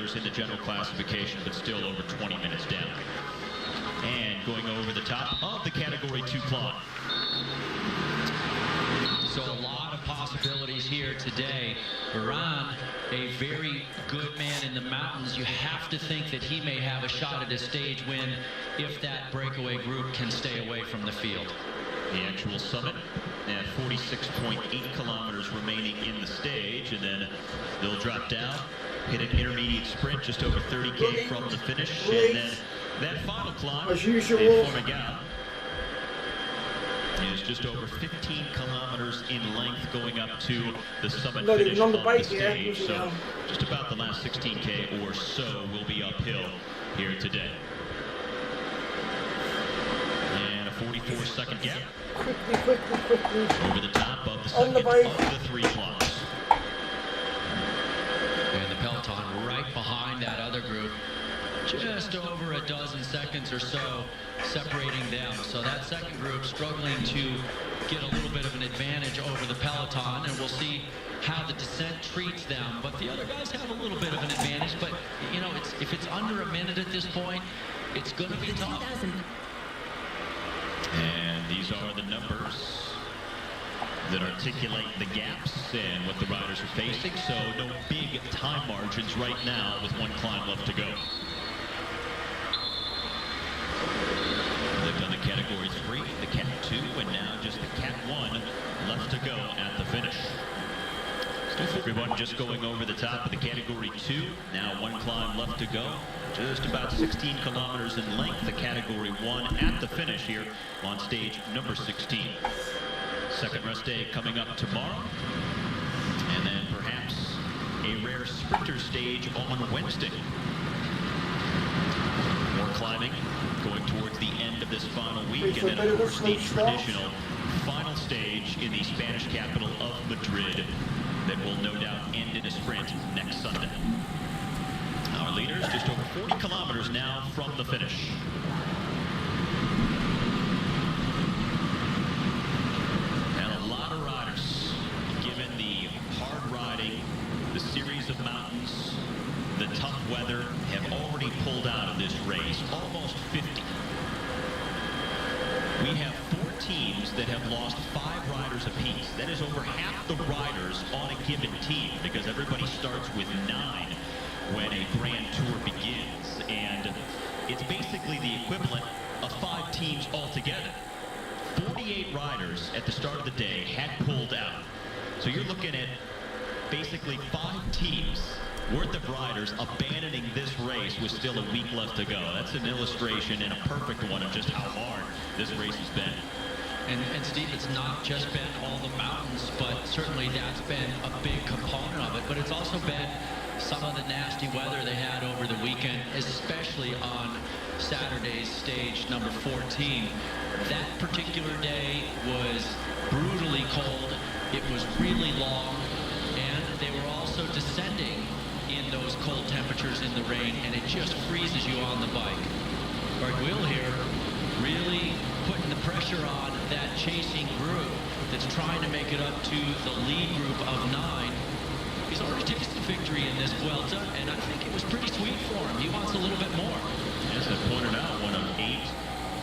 sailors in the general classification, but still over 20 minutes down. And going over the top of the Category 2 climb. So a lot of possibilities here today. Iran, a very good man in the mountains. You have to think that he may have a shot at a stage win if that breakaway group can stay away from the field. The actual summit at 46.8 kilometers remaining in the stage, and then they'll drop down, hit an intermediate sprint just over 30K from the finish, and then that final climb as usual is just over 15 kilometers in length going up to the summit not finish even on the of bike the yet, stage. So just about the last 16K or so will be uphill here today. And a 44-second gap. Quickly. Over the top of the On second the bike. of the 3 climbs. And the peloton right behind that other group, just over a dozen seconds or so separating them. So that second group struggling to get a little bit of an advantage over the peloton, and we'll see how the descent treats them. But the other guys have a little bit of an advantage, but you know, if it's under a minute at this point, it's going to be tough. And these are the numbers that articulate the gaps and what the riders are facing. So no big time margins right now with 1 climb left to go. They've done the Category 3, the Cat 2, and now just the Cat 1 left to go at the finish. Everyone just going over the top of the Category 2. Now 1 climb left to go. Just about 16 kilometers in length, the Category 1 at the finish here on stage number 16. Second rest day coming up tomorrow. And then perhaps a rare sprinter stage on Wednesday. More climbing going towards the end of this final week. And then of course the traditional final stage in the Spanish capital of Madrid that will no doubt end in a sprint next Sunday. Our leaders just over 40 kilometers now from the finish. And a lot of riders, given the hard riding, the series of mountains, the tough weather, have already pulled out of this race, almost 50. We have 4 teams that have lost 5 riders apiece. That is over half the riders on a given team, because everybody starts with 9 when a Grand Tour begins. And it's basically the equivalent of 5 teams altogether. 48 riders at the start of the day had pulled out. So you're looking at basically 5 teams worth of riders abandoning this race with still a week left to go. That's an illustration and a perfect one of just how hard this race has been. And Steve, it's not just been all the mountains, but certainly that's been a big component of it. But it's also been some of the nasty weather they had over the weekend, especially on Saturday's stage number 14. That particular day was brutally cold. It was really long, and they were also descending in those cold temperatures in the rain, and it just freezes you on the bike. Will here really putting the pressure on that chasing group that's trying to make it up to the lead group of 9. He's already tasted victory in this Vuelta, and I think it was pretty sweet for him. He wants a little bit more. As I pointed out, one of 8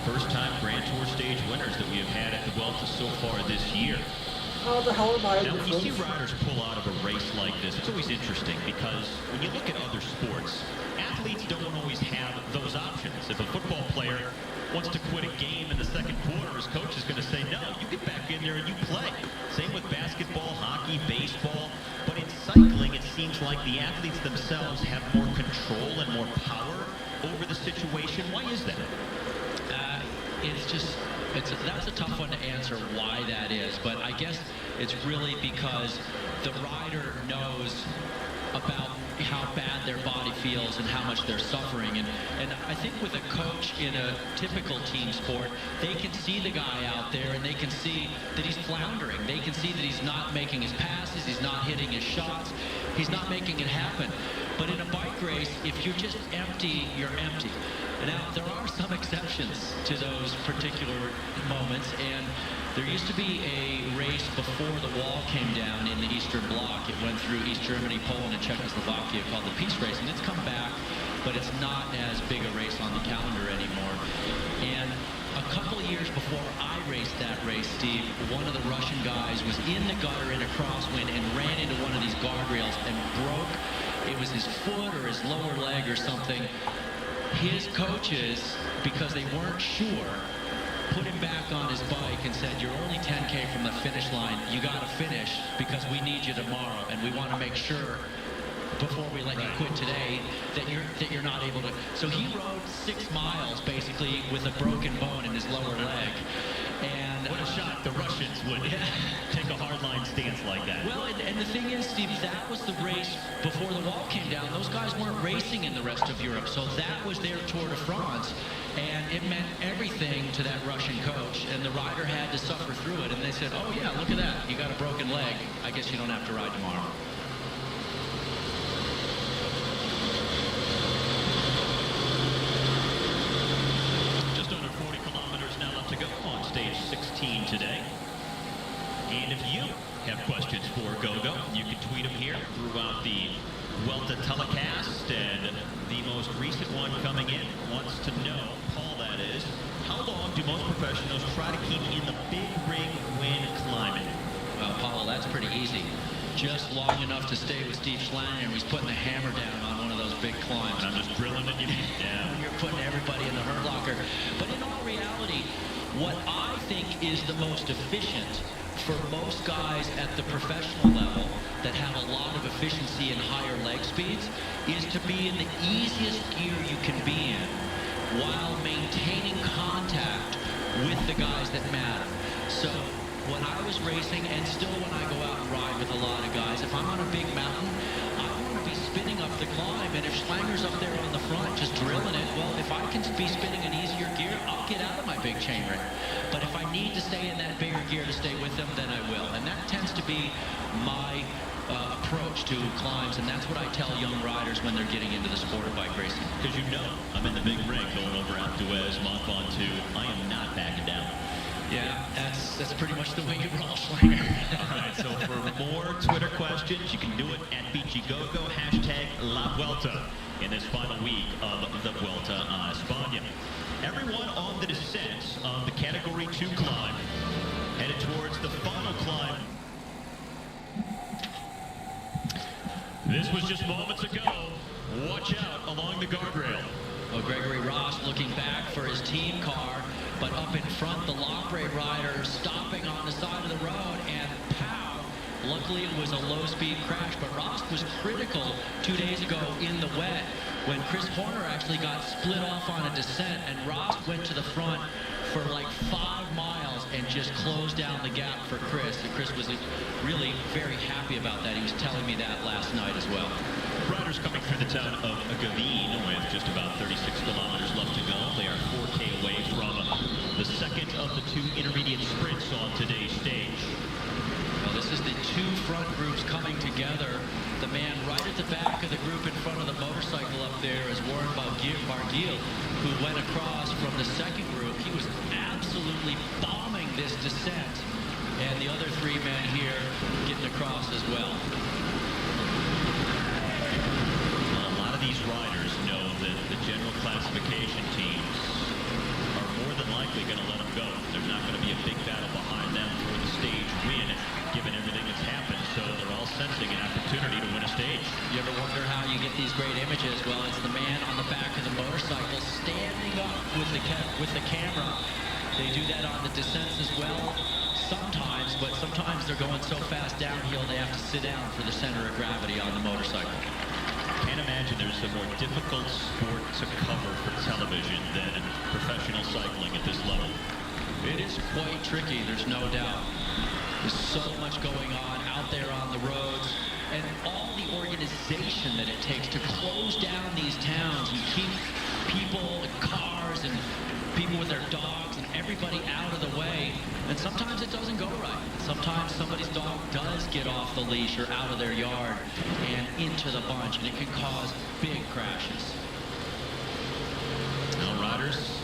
first-time Grand Tour stage winners that we have had at the Vuelta so far this year. How the hell am I? Now, when you see riders pull out of a race like this, it's always interesting, because when you look at other sports, athletes don't always have those options. If a football player wants to quit a game in the second quarter, his coach is going to say, no, you get back in there and you play. Same with basketball, hockey, baseball. But in cycling, it seems like the athletes themselves have more control and more power over the situation. Why is that? That's a tough one to answer why that is, but I guess it's really because the rider knows about how bad their body feels and how much they're suffering. And I think with a coach in a typical team sport, they can see the guy out there and they can see that he's floundering. They can see that he's not making his passes, he's not hitting his shots, he's not making it happen. But in a bike race, if you're just empty, you're empty. Now, there are some exceptions to those particular moments, and there used to be a race before the wall came down in the Eastern Bloc. It went through East Germany, Poland, and Czechoslovakia called the Peace Race, and it's come back, but it's not as big a race on the calendar anymore. And a couple of years before I raced that race, Steve, one of the Russian guys was in the gutter in a crosswind and ran into one of these guardrails and broke, it was his foot or his lower leg or something. His coaches, because they weren't sure, put him back on his bike and said, you're only 10K from the finish line. You got to finish because we need you tomorrow, and we want to make sure before we let you quit today that you're not able to. So he rode 6 miles basically with a broken bone in his lower leg. And what a shock the Russians would take a hardline stance like that. Well, and the thing is, Steve, that was the race before the wall came down. Those guys weren't racing in the rest of Europe, so that was their Tour de France. And it meant everything to that Russian coach, and the rider had to suffer through it. And they said, oh yeah, look at that, you got a broken leg. I guess you don't have to ride tomorrow. Stage 16 today. And if you have questions for Gogo, you can tweet them here throughout the Vuelta telecast. And the most recent one coming in wants to know, Paul that is, how long do most professionals try to keep in the big ring when climbing? Well, Paulo, that's pretty easy. Just long enough to stay with Steve Schlanger, and he's putting the hammer down on one of those big climbs. And I'm just drilling it down. You're putting everybody in the hurt locker. But in all reality, what I think is the most efficient for most guys at the professional level that have a lot of efficiency and higher leg speeds is to be in the easiest gear you can be in while maintaining contact with the guys that matter. So when I was racing, and still when I go out and ride with a lot of guys, if I'm on a big mountain, I want to be spinning up the climb, and if Schlanger's up there on the front just drilling it, well, if I can be spinning an easier gear, I'll get out of my big chain ring. But if I need to stay in that bigger gear to stay with them, then I will. And that tends to be my approach to climbs, and that's what I tell young riders when they're getting into the sport of bike racing. Because you know, I'm in the big ring going over Alpe d'Huez, Mont Ventoux. I am not backing down. Yeah, that's pretty much the way you roll, Schlanger. All right, so for more Twitter questions, you can do it at BGGogo, hashtag La Vuelta, in this final week of the Vuelta a España. Everyone on the descent of the Category 2 climb, headed towards the final climb. This was just moments ago. Watch out along the guardrail. Well, Gregory Ross looking back for his team car, but up in front, the Lopre rider stopping on the side of the road, and pow! Luckily, it was a low-speed crash, but Ross was critical 2 days ago in the wet when Chris Horner actually got split off on a descent, and Ross went to the front for like 5 miles and just closed down the gap for Chris. And Chris was really very happy about that. He was telling me that last night as well. Riders coming through the town of Gavin with just about 36 kilometers left to go. They are 4K away from the second of the 2 intermediate sprints on today's stage. Well, this is the 2 front groups coming together. The man right at the back of the group in front of the motorcycle up there is Warren Barguil, who went across from the second group. He was absolutely bombing this descent. And the other 3 men here getting across as well. A lot of these riders know that the general classification teams are more than likely going to let them go. There's not going to be a big battle behind them for the stage win, given everything that's happened. So they're all sensing an opportunity to win a stage. You ever wonder how you get these great images? Well, it's the man on the back of the motorcycle standing up with the camera. They do that on the descents as well sometimes, but sometimes they're going so fast downhill they have to sit down for the center of gravity on the motorcycle. Can't imagine there's a more difficult sport to cover for television than professional cycling at this level. It is quite tricky, there's no doubt. There's so much going on out there on the roads, and all the organization that it takes to close down these towns and keep people and cars and people with their dogs and everybody out of the way. And sometimes it doesn't go right. Sometimes somebody's dog does get off the leash or out of their yard and into the bunch, and it can cause big crashes. All riders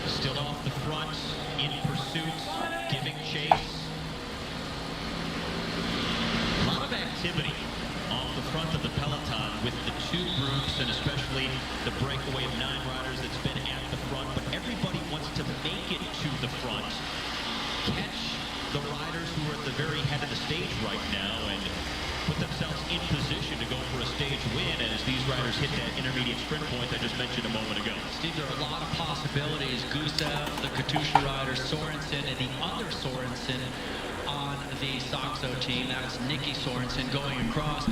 still off the front, in pursuit, giving chase. A lot of activity off the front of the peloton with the two groups, and especially the breakaway of 9 riders that's been at the front. But everybody wants to make it to the front, catch the riders who are at the very head of the stage right now, and put themselves in position to go for a stage win as these riders hit that intermediate sprint point I just mentioned a moment ago. Steve, there are a lot of possibilities. Gusev, the Katusha rider, Sorensen, and the other Sorensen on the Saxo team. That's Nikki Sorensen going across.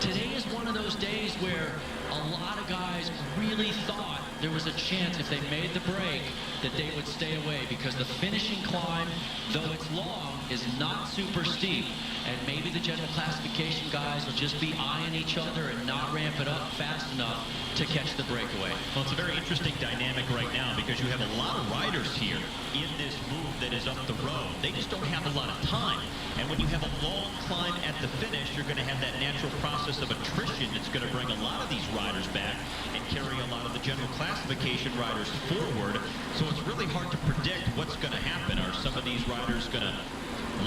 Today is one of those days where a lot of guys really thought there was a chance if they made the break that they would stay away, because the finishing climb, though it's long, is not super steep. And maybe the general classification guys will just be eyeing each other and not ramp it up fast enough to catch the breakaway. Well, it's a very interesting dynamic right now because you have a lot of riders here in this move that is up the road. They just don't have a lot of time. And when you have a long climb at the finish, you're going to have that natural process of attrition that's going to bring a lot of these riders back and carry a lot of the general classification riders forward. So it's really hard to predict what's going to happen. Are some of these riders going to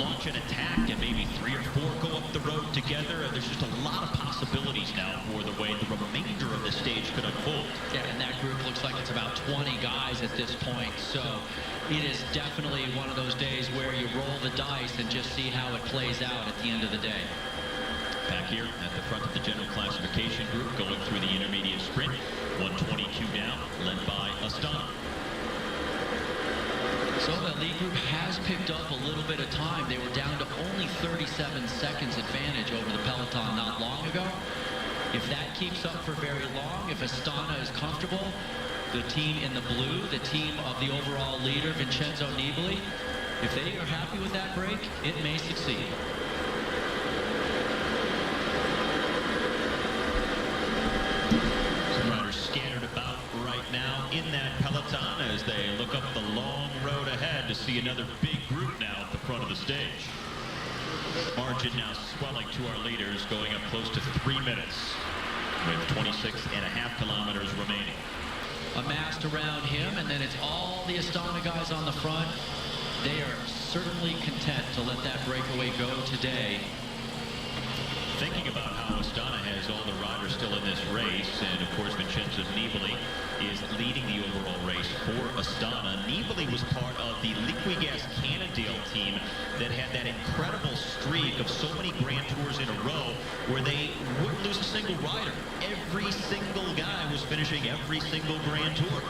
launch an attack and maybe 3 or 4 go up the road together? There's just a lot of possibilities now for the way the remainder of the stage could unfold. Yeah, and that group looks like it's about 20 guys at this point. So it is definitely one of those days where you roll the dice and just see how it plays out at the end of the day. Back here at the front of the general classification group, going through the intermediate sprint, 122 down, led by Astana. So the lead group has picked up a little bit of time. They were down to only 37 seconds advantage over the peloton not long ago. If that keeps up for very long, if Astana is comfortable, the team in the blue, the team of the overall leader, Vincenzo Nibali, if they are happy with that break, it may succeed. Some riders scattered about right now in that peloton as they look up the long road ahead to see another big group now at the front of the stage. Margin now swelling to our leaders, going up close to 3 minutes with 26.5 kilometers remaining. Amassed around him, and then it's all the Astana guys on the front. They are certainly content to let that breakaway go today. Thinking about how Astana has all the riders still in this race, and of course Vincenzo Nibali is leading the overall race for Astana. Nibali was part of the Liquigas Cannondale team that had that incredible streak of so many Grand Tours in a row where they wouldn't lose a single rider. Every single guy was finishing every single Grand Tour.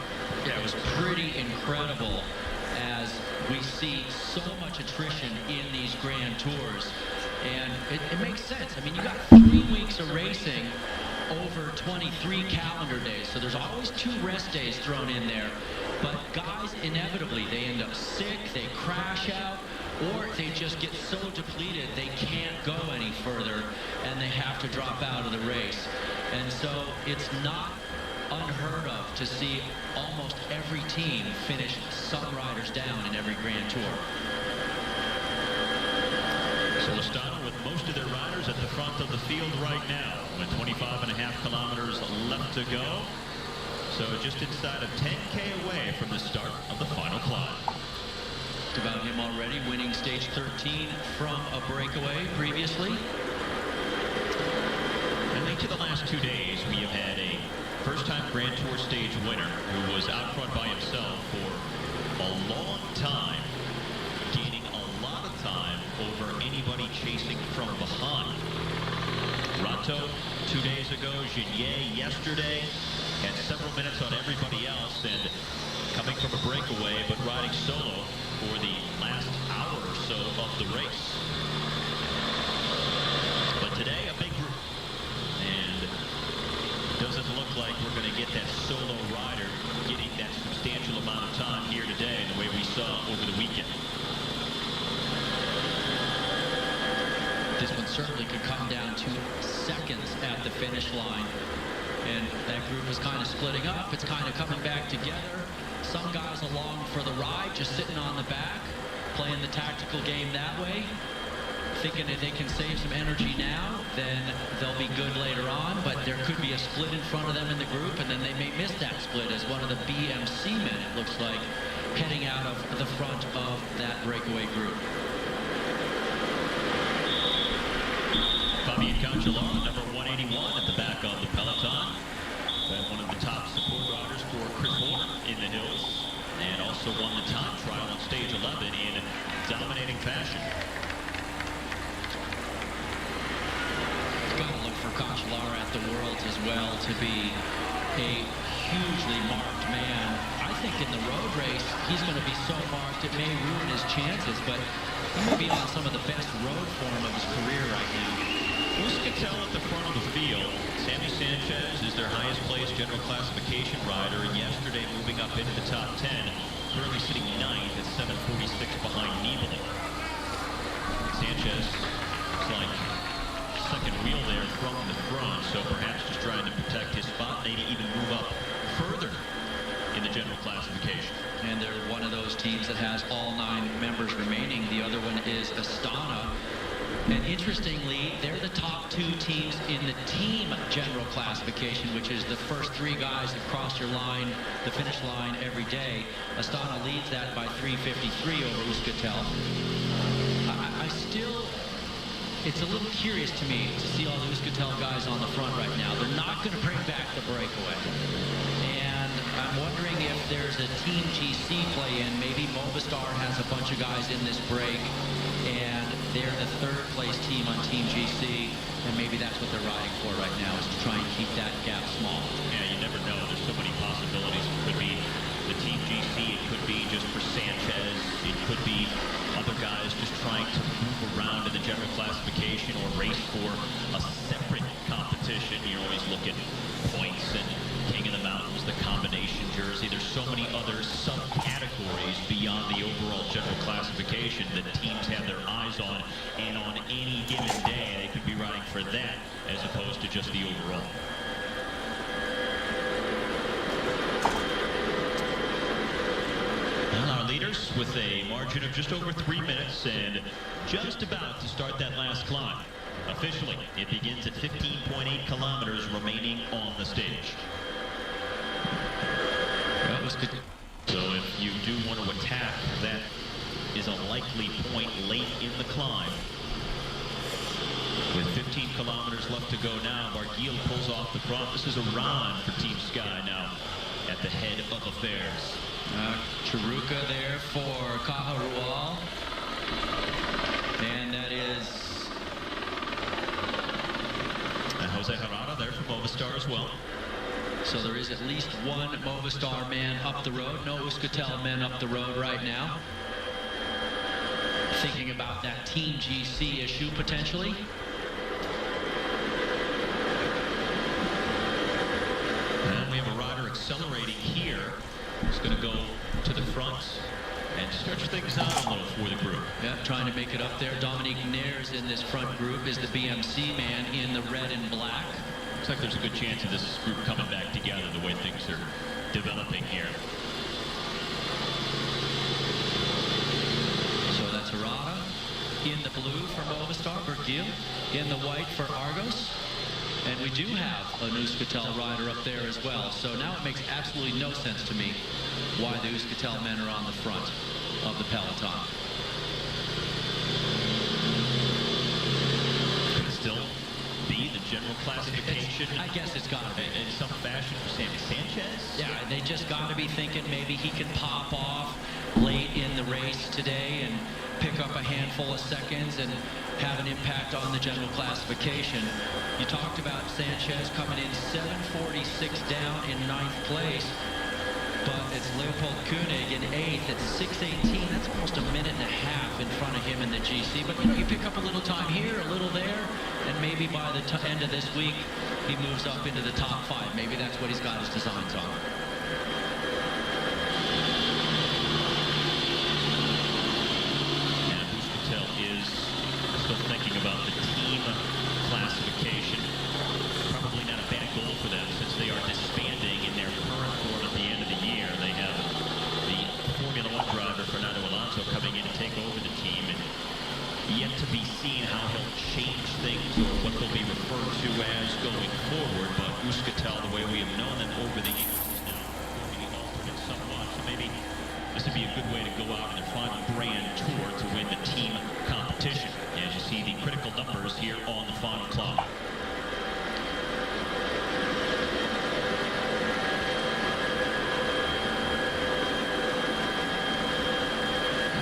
Yeah, it was pretty incredible as we see so much attrition in these Grand Tours. And it makes sense. I mean, you got 3 weeks of racing over 23 calendar days. So there's always 2 rest days thrown in there. But guys, inevitably, they end up sick, they crash out, or they just get so depleted they can't go any further and they have to drop out of the race. And so it's not unheard of to see almost every team finish some riders down in every Grand Tour. So Astana with most of their riders at the front of the field right now with 25.5 kilometers left to go. So just inside of 10K away from the start of the final climb. About him already winning stage 13 from a breakaway previously. And into the last 2 days, we have had a first-time Grand Tour stage winner who was out front by himself for a long time, gaining a lot of time over anybody chasing from behind. Rato 2 days ago, Genier yesterday, had several minutes on everybody else, and coming from a breakaway but riding solo for the last hour or so of the race. But today, a big group, and it doesn't look like we're going to get that solo rider getting that substantial amount of time here today the way we saw over the weekend. This one certainly could come down to seconds at the finish line. And that group is kind of splitting up. It's kind of coming back together. Some guys along for the ride, just sitting on the back, playing the tactical game that way. thinking if they can save some energy now, then they'll be good later on, but there could be a split in front of them in the group, and then they may miss that split as one of the BMC men, it looks like, heading out of the front of that breakaway group. Fabian Cancellara, number 181 at the back of the peloton. Been one of the top support riders for Chris Horner in the hills, and also won the time trial on stage 11 in dominating fashion. Got to look for Cancellara at the Worlds as well to be a hugely marked man. I think in the road race, he's going to be so marked it may ruin his chances, but he may be on some of the best road form of his career right now. Euskaltel at the front of the field. Sammy Sanchez is their highest placed general classification rider, and yesterday moving up into the top 10, currently sitting 9th at 7:46 behind Nibali. Sanchez looks like second wheel there from the front, so perhaps just trying to protect his spot, maybe even move up further in the general classification. And they're one of those teams that has all 9 members remaining. The other one is Astana. And interestingly, they're the top 2 teams in the team general classification, which is the first 3 guys that cross your line, the finish line every day. Astana leads that by 3:53 over Euskaltel. I still, it's a little curious to me to see all the Euskaltel guys on the front right now. They're not going to bring back the breakaway. And I'm wondering if there's a Team GC play in. Maybe Movistar has a bunch of guys in this break, and they're the 3rd place team on Team GC, and maybe that's what they're riding for right now, is to try and keep that gap small. Yeah, you never know. There's so many possibilities. It could be the Team GC. It could be just for Sanchez. It could be other guys just trying to move around in the general classification or race for a separate competition. You always look at points and King of the Mountains, the combination jersey. There's so many other subcategories beyond the overall general classification that teams have their eyes on, and on any given day they could be riding for that as opposed to just the overall. Well, our leaders with a margin of just over 3 minutes and just about to start that last climb. Officially, it begins at 15.8 kilometers remaining on the stage. That was good. So if you do want to attack, that is a likely point late in the climb. With 15 kilometers left to go now, Barguil pulls off the front. This is a run for Team Sky now at the head of affairs. Chiruka there for Cajarual. And that is Jose Herrera there for Movistar as well. So there is at least one Movistar man up the road. No Euskaltel men up the road right now. Thinking about that Team GC issue potentially. And we have a rider accelerating here. He's going to go to the front and stretch things out a little for the group. Yeah, trying to make it up there. Dominique Nares in this front group is the BMC man in the red and black. Looks like there's a good chance of this group coming back together the way things are developing here. So that's Herrera in the blue for Movistar, Barguil in the white for Argos. And we do have a Euskaltel rider up there as well. So now it makes absolutely no sense to me why the Euskaltel men are on the front of the peloton. Could it still be the general classification? I guess it's got to be. In some fashion for Sammy Sanchez? Yeah, they just got to be thinking maybe he can pop off late in the race today and pick up a handful of seconds and have an impact on the general classification. You talked about Sanchez coming in 7:46 down in 9th place, but it's Leopold Koenig in 8th at 6:18. That's almost a minute and a half in front of him in the GC. But you know, you pick up a little time here, a little there, and maybe by the end of this week, he moves up into the top 5. Maybe that's what he's got his designs on. Is still thinking about the team classification. Probably not a bad goal for them since they are disbanding in their current form at the end of the year. They have the Formula One driver Fernando Alonso coming in to take over the team, and yet to be seen how Euskaltel the way we have known them over the years. Now, maybe alternate somewhat, so maybe this would be a good way to go out in their final grand tour to win the team competition. As you see the critical numbers here on the final clock.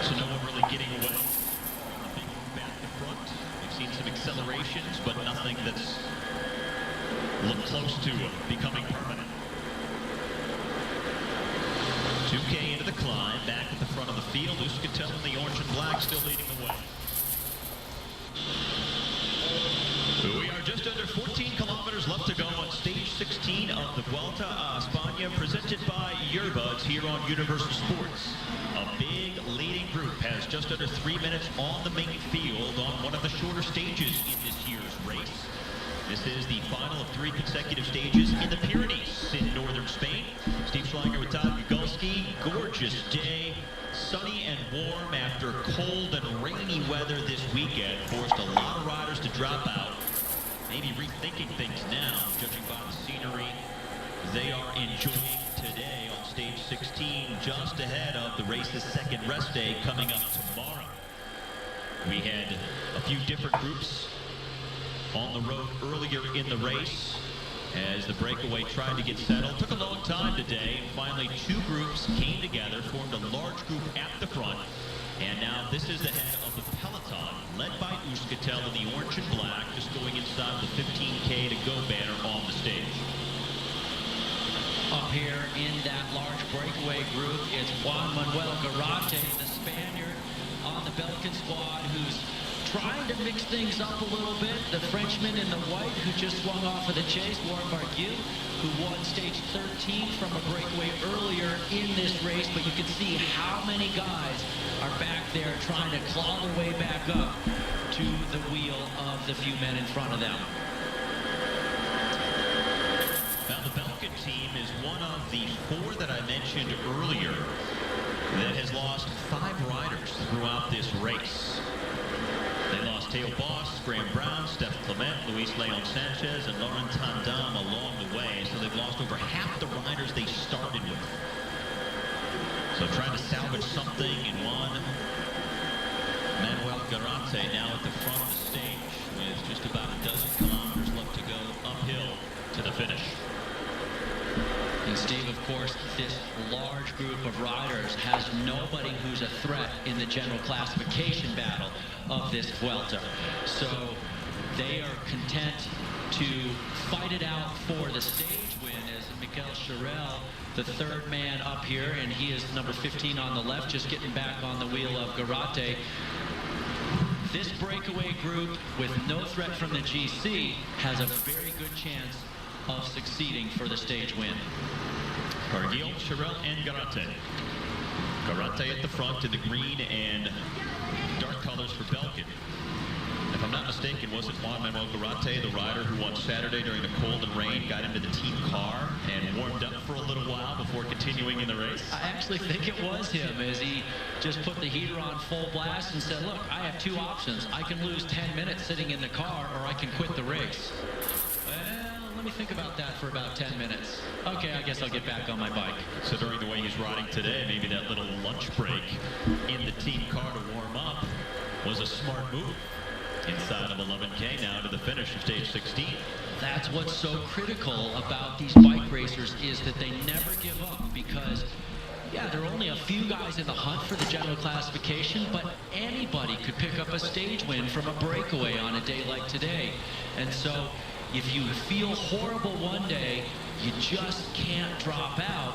So no one really getting away. Nothing back to front. We've seen some accelerations, but nothing that's looked close to becoming permanent. 2K into the climb, back at the front of the field. Euskaltel in the orange and black still leading the way. We are just under 14 kilometers left to go on stage 16 of the Vuelta a España, presented by Yerbuds here on Universal Sports. A big leading group has just under 3 minutes on the main field on one of the shorter stages in this year's race. This is the final of 3 consecutive stages in the Pyrenees in northern Spain. Steve Schlanger with Todd Gugolski. Gorgeous day, sunny and warm after cold and rainy weather this weekend. Forced a lot of riders to drop out. Maybe rethinking things now, judging by the scenery they are enjoying today on stage 16, just ahead of the race's second rest day coming up tomorrow. We had a few different groups on the road earlier in the race as the breakaway tried to get settled. Took a long time today, and finally 2 groups came together, formed a large group at the front, and now this is the head of the peloton, led by Euskaltel in the orange and black, just going inside the 15K to go banner on the stage. Up here in that large breakaway group, it's Juan Manuel Garate, the Spaniard on the Belkin squad, who's trying to mix things up a little bit. The Frenchman in the white who just swung off of the chase, Warren Barguil, who won stage 13 from a breakaway earlier in this race. But you can see how many guys are back there trying to claw their way back up to the wheel of the few men in front of them. Now the Belkin team is one of the 4 that I mentioned earlier that has lost 5 riders throughout this race. They lost Theo Boss, Graham Brown, Steph Clement, Luis Leon Sanchez, and Laurent Tandam along the way. So they've lost over half the riders they started with. So trying to salvage something in one. Manuel Garate now at the front of the stage with just about a dozen kilometers left to go uphill to the finish. And Steve, of course, this large group of riders has nobody who's a threat in the general classification battle of this Vuelta. So they are content to fight it out for the stage win as Mikel Charel, the 3rd man up here, and he is number 15 on the left, just getting back on the wheel of Garate. This breakaway group with no threat from the GC has a very good chance of succeeding for the stage win. Barguil, Charel, and Garate. Garate at the front in the green and dark colors for Belkin. If I'm not mistaken, was it Juan Manuel Garate, the rider who won Saturday during the cold and rain, got into the team car and warmed up for a little while before continuing in the race? I actually think it was him, as he just put the heater on full blast and said, look, I have 2 options. I can lose 10 minutes sitting in the car, or I can quit the race. Well, let me think about that for about 10 minutes. Okay, I guess I'll get back on my bike. Considering the way he's riding today, maybe that little lunch break in the team car to warm up was a smart move. Inside of 11K now to the finish of stage 16. That's what's so critical about these bike racers, is that they never give up, because yeah, there are only a few guys in the hunt for the general classification, but anybody could pick up a stage win from a breakaway on a day like today. And so if you feel horrible one day, you just can't drop out,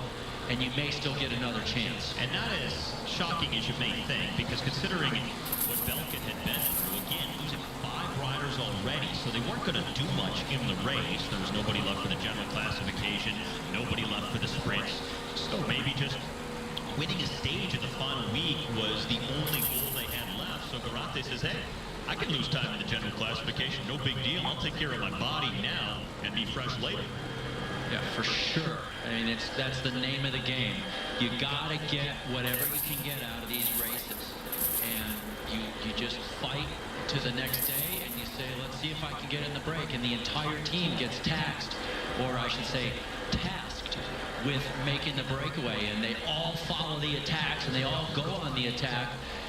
and you may still get another chance. And not as shocking as you may think, because considering what Belkin had been through, again, losing 5 riders already, so they weren't going to do much in the race. There was nobody left for the general classification, nobody left for the sprints. So maybe just winning a stage in the final week was the only goal they had left. So Garate says, hey, I can lose time in the general classification, no big deal. I'll take care of my body now and be fresh later. Yeah, for sure. I mean, that's the name of the game. You gotta get whatever you can get out of these races, and you just fight to the next day, and you say, let's see if I can get in the break, and the entire team gets taxed or I should say tasked with making the breakaway, and they all follow the attacks and they all go on the attack,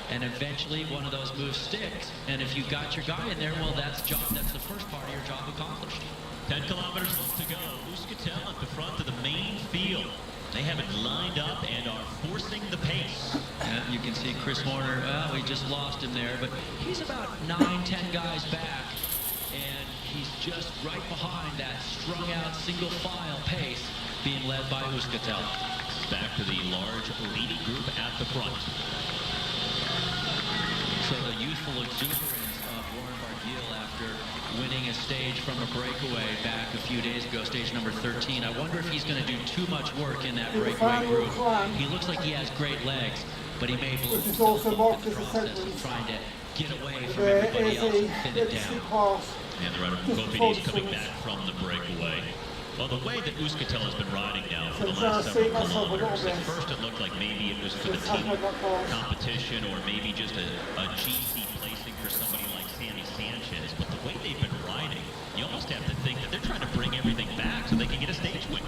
and eventually one of those moves sticks, and if you got your guy in there, well, that's the first part of your job accomplished. 10 kilometers to go. Euskaltel at the front of the main field. They have it lined up and are forcing the pace. And you can see Chris Horner, well, we just lost him there, but he's about 9-10 guys back, and he's just right behind that strung out single file pace being led by Euskaltel. Back to the large leading group at the front. So the youthful exuberance of Warren Barguil after winning a stage from a breakaway back a few days ago, stage number 13. I wonder if he's going to do too much work in that breakaway group. He looks like he has great legs, but he may blow himself up in the process of trying to get away from everybody else and thin it down. And the rider from Cofidis coming back from the breakaway. Well, the way that Euskaltel has been riding now for the last several kilometers, at first it looked like maybe it was for the team competition or maybe just a GC placing for somebody like Sammy Sanchez. But the way they've been riding, you almost have to think that they're trying to bring everything back so they can get a stage win.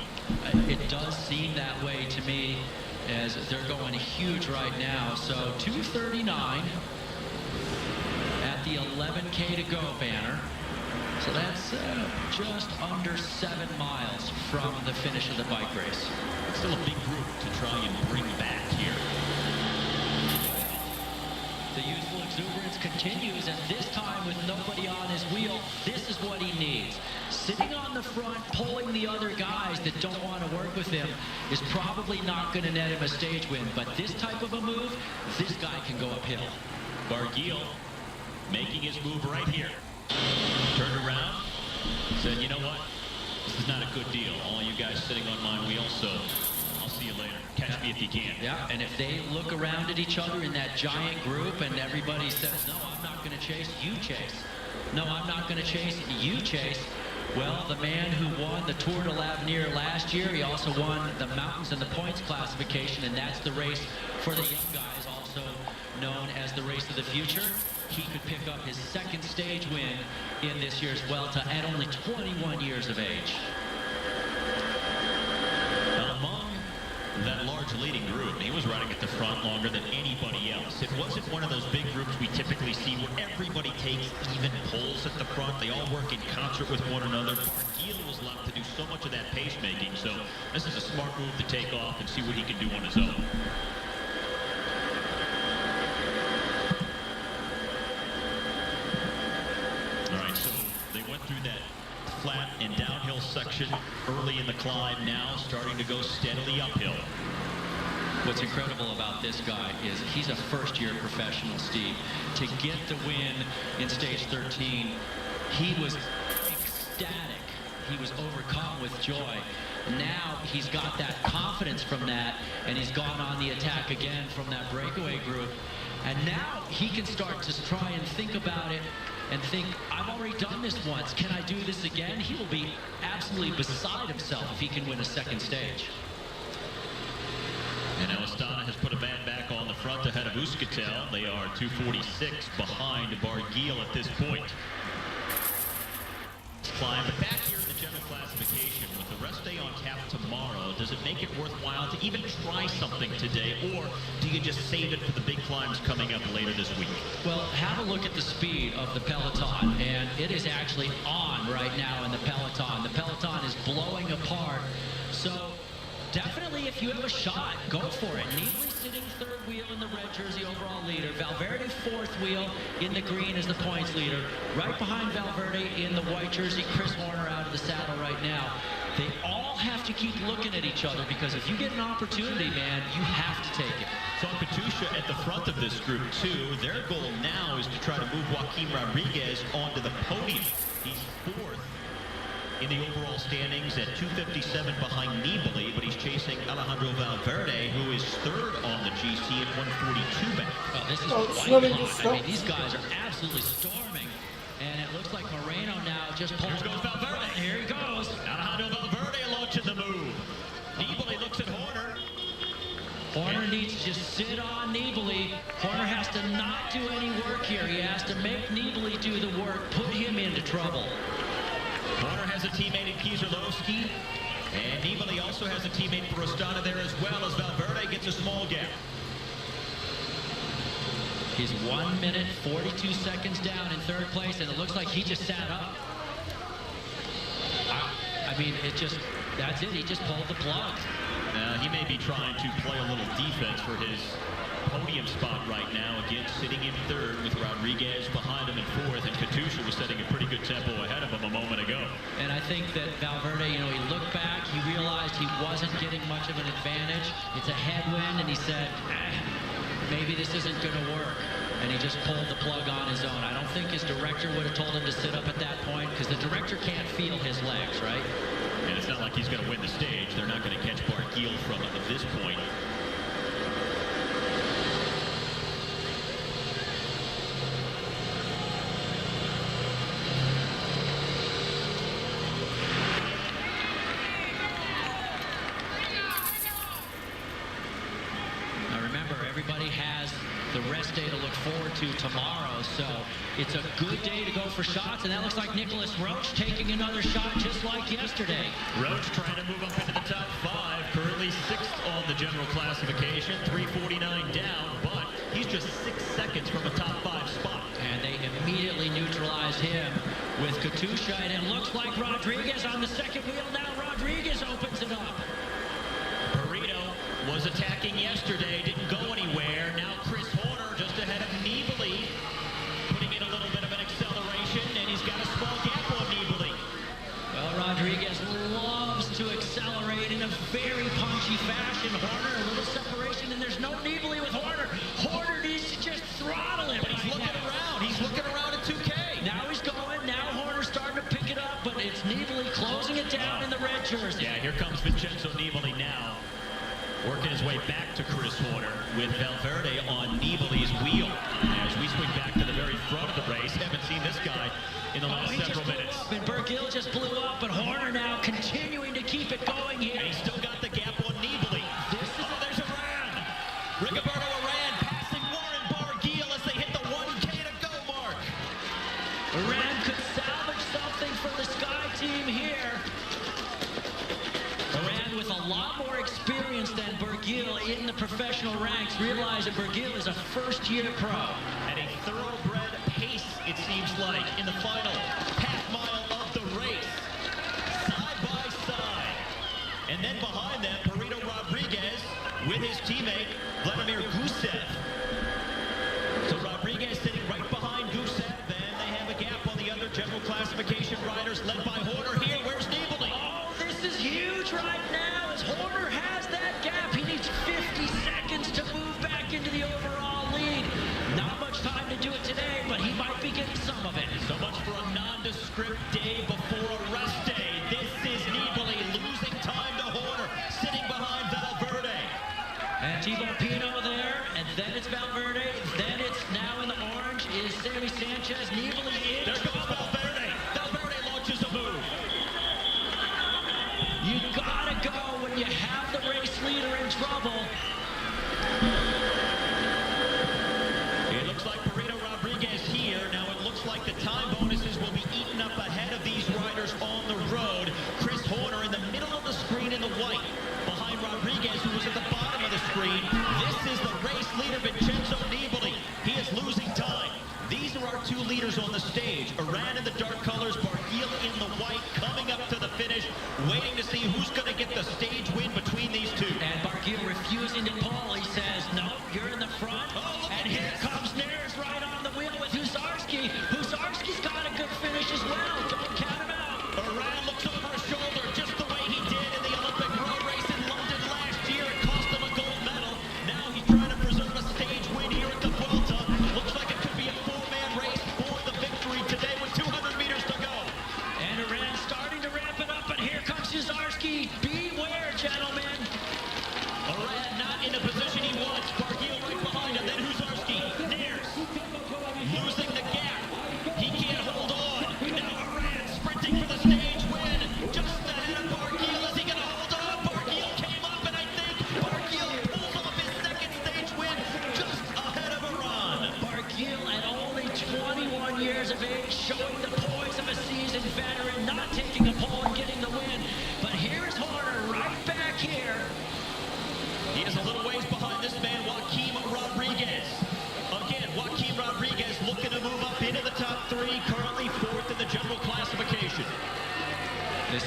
It does seem that way to me, as they're going huge right now. So 2:39 at the 11K to go banner. So that's just under 7 miles from the finish of the bike race. Still a big group to try and bring back here. The youthful exuberance continues, and this time with nobody on his wheel, this is what he needs. Sitting on the front, pulling the other guys that don't want to work with him is probably not going to net him a stage win, but this type of a move, this guy can go uphill. Barguil making his move right here. Turned around, said, you know what? This is not a good deal. All you guys sitting on my wheel, so I'll see you later. Catch me if you can. Yeah, and if they look around at each other in that giant group and everybody says, no, I'm not going to chase, you chase. No, I'm not going to chase, you chase. Well, the man who won the Tour de l'Avenir last year, he also won the Mountains and the Points classification, and that's the race for the young guys, also known as the Race of the Future. He could pick up his second stage win in this year's Vuelta at only 21 years of age. Among that large leading group, he was riding at the front longer than anybody else. It wasn't one of those big groups we typically see where everybody takes even pulls at the front. They all work in concert with one another. Barguil was left to do so much of that pace making, so this is a smart move to take off and see what he can do on his own. Through that flat and downhill section early in the climb, now starting to go steadily uphill. What's incredible about this guy is he's a first-year professional, Steve. To get the win in stage 13, he was ecstatic. He was overcome with joy. Now he's got that confidence from that, and he's gone on the attack again from that breakaway group. And now he can start to try and think about it and think, I've already done this once. Can I do this again? He will be absolutely beside himself if he can win a second stage. And now Astana has put a man back on the front ahead of Euskaltel. They are 2:46 behind Barguil at this point. Climb, but back here in the general classification with the rest day on tap tomorrow, does it make it worthwhile to even try something today, or do you just save it for the big climbs coming up later this week? Well, have a look at the speed of the peloton, and it is actually on right now in the peloton. The peloton is blowing apart, so definitely if you have a shot, go for it. Neatly sitting third wheel in the red jersey, overall leader. Valverde fourth wheel in the green as the points leader. Right behind Valverde in the white jersey, Chris Horner out of the saddle right now. They all have to keep looking at each other, because if you get an opportunity, man, you have to take it. So Katusha at the front of this group too. Their goal now is to try to move Joaquin Rodriguez onto the podium. He's fourth in the overall standings at 257 behind Nibali, but he's chasing Alejandro Valverde, who is third on the GC at 142 back. Oh, this is white hot. I mean, these guys are absolutely storming. And it looks like Moreno now just pulls. Here goes Valverde. Here he goes. Alejandro Valverde launching the move. Nibali looks at Horner. Horner needs to just sit on Nibali. Horner has to not do any work here. He has to make Nibali do the work, put him into trouble. Horner has a teammate in Kieserlowski. And Nibali also has a teammate for Astana there as well, as Valverde gets a small gap. He's 1 minute, 42 seconds down in third place, and it looks like he just sat up. I mean, that's it. He just pulled the plug. He may be trying to play a little defense for his podium spot right now. Again, sitting in third with Rodriguez behind him in fourth, and Katusha was setting a pretty good tempo ahead of him a moment ago. And I think that Valverde, you know, he looked back, he realized he wasn't getting much of an advantage. It's a headwind, and he said, maybe this isn't going to work. And he just pulled the plug on his own. I don't think his director would have told him to sit up at that point, because the director can't feel his legs, right? And it's not like he's going to win the stage. They're not going to catch Barguil from him at this point. Everybody has the rest day to look forward to tomorrow, so it's a good day to go for shots, and that looks like Nicholas Roach taking another shot just like yesterday. Roach trying to move up into the top five, currently sixth on the general classification, 349 down, but he's just 6 seconds from a top five spot. And they immediately neutralized him with Katusha, and it looks like Rodriguez on the second wheel now. Rodriguez opens it up. Burrito was attacking yesterday, didn't go anywhere. Now Chris Horner just ahead of Nibali, putting in a little bit of an acceleration, and he's got a small gap on Nibali. Well, Rodriguez loves to accelerate in a very punchy fashion. Horner, a little separation, and there's no Nibali with Horner. Horner needs to just throttle him. But he's looking around. He's looking around at 2K. Now he's going. Now Horner's starting to pick it up, but it's Nibali closing it down in the red jersey. Yeah, here comes Vincenzo Nibali now, working his way back to Chris Horner with Valverde on Nibali's wheel. As we swing back to the very front of the race, haven't seen this guy in the last several minutes. And Barguil just blew up, but Horner now continuing to keep it going here. And he's still got the gap on Nibali. There's Aran. Rigoberto Aran passing Warren Barguil as they hit the 1K to go mark. Aran could salvage something for the Sky team here. Aran with a lot more experience than Barguil in the professional ranks. Realize that Barguil is a first-year pro. At a thoroughbred pace, it seems like, in the final half mile of the race. Side by side. And then behind them, Burrito Rodriguez with his teammate, Vladimir Gusev. So Rodriguez sitting right behind Gusev, and they have a gap on the other general classification riders led by Horner here. Where's Nibali? Oh, this is huge right now as Horner has that gap. He needs 50 seconds to move back into the overall lead. Not much time to do it today, but he might be getting some of it. So much for a nondescript day before a rest day. This is Nibali losing time to Horner, sitting behind Valverde. And Thibaut Pinot there, and then it's Valverde, then it's now in the orange is Sammy Sanchez. Nibali in. There goes Valverde. Valverde launches a move. You gotta go when you have the race leader in trouble. It looks like Burrito Rodriguez here. Now it looks like the time bonuses will be eaten up ahead of these riders on the road. Chris Horner in the middle of the screen in the white, behind Rodriguez, who was at the bottom of the screen. This is the race leader, Vincenzo Nibali. He is losing time. These are our two leaders on the stage. Aran in the dark colors, Barguil in the white, coming up to the finish, waiting to see who's going to get the stage win between these two. And Barguil refusing to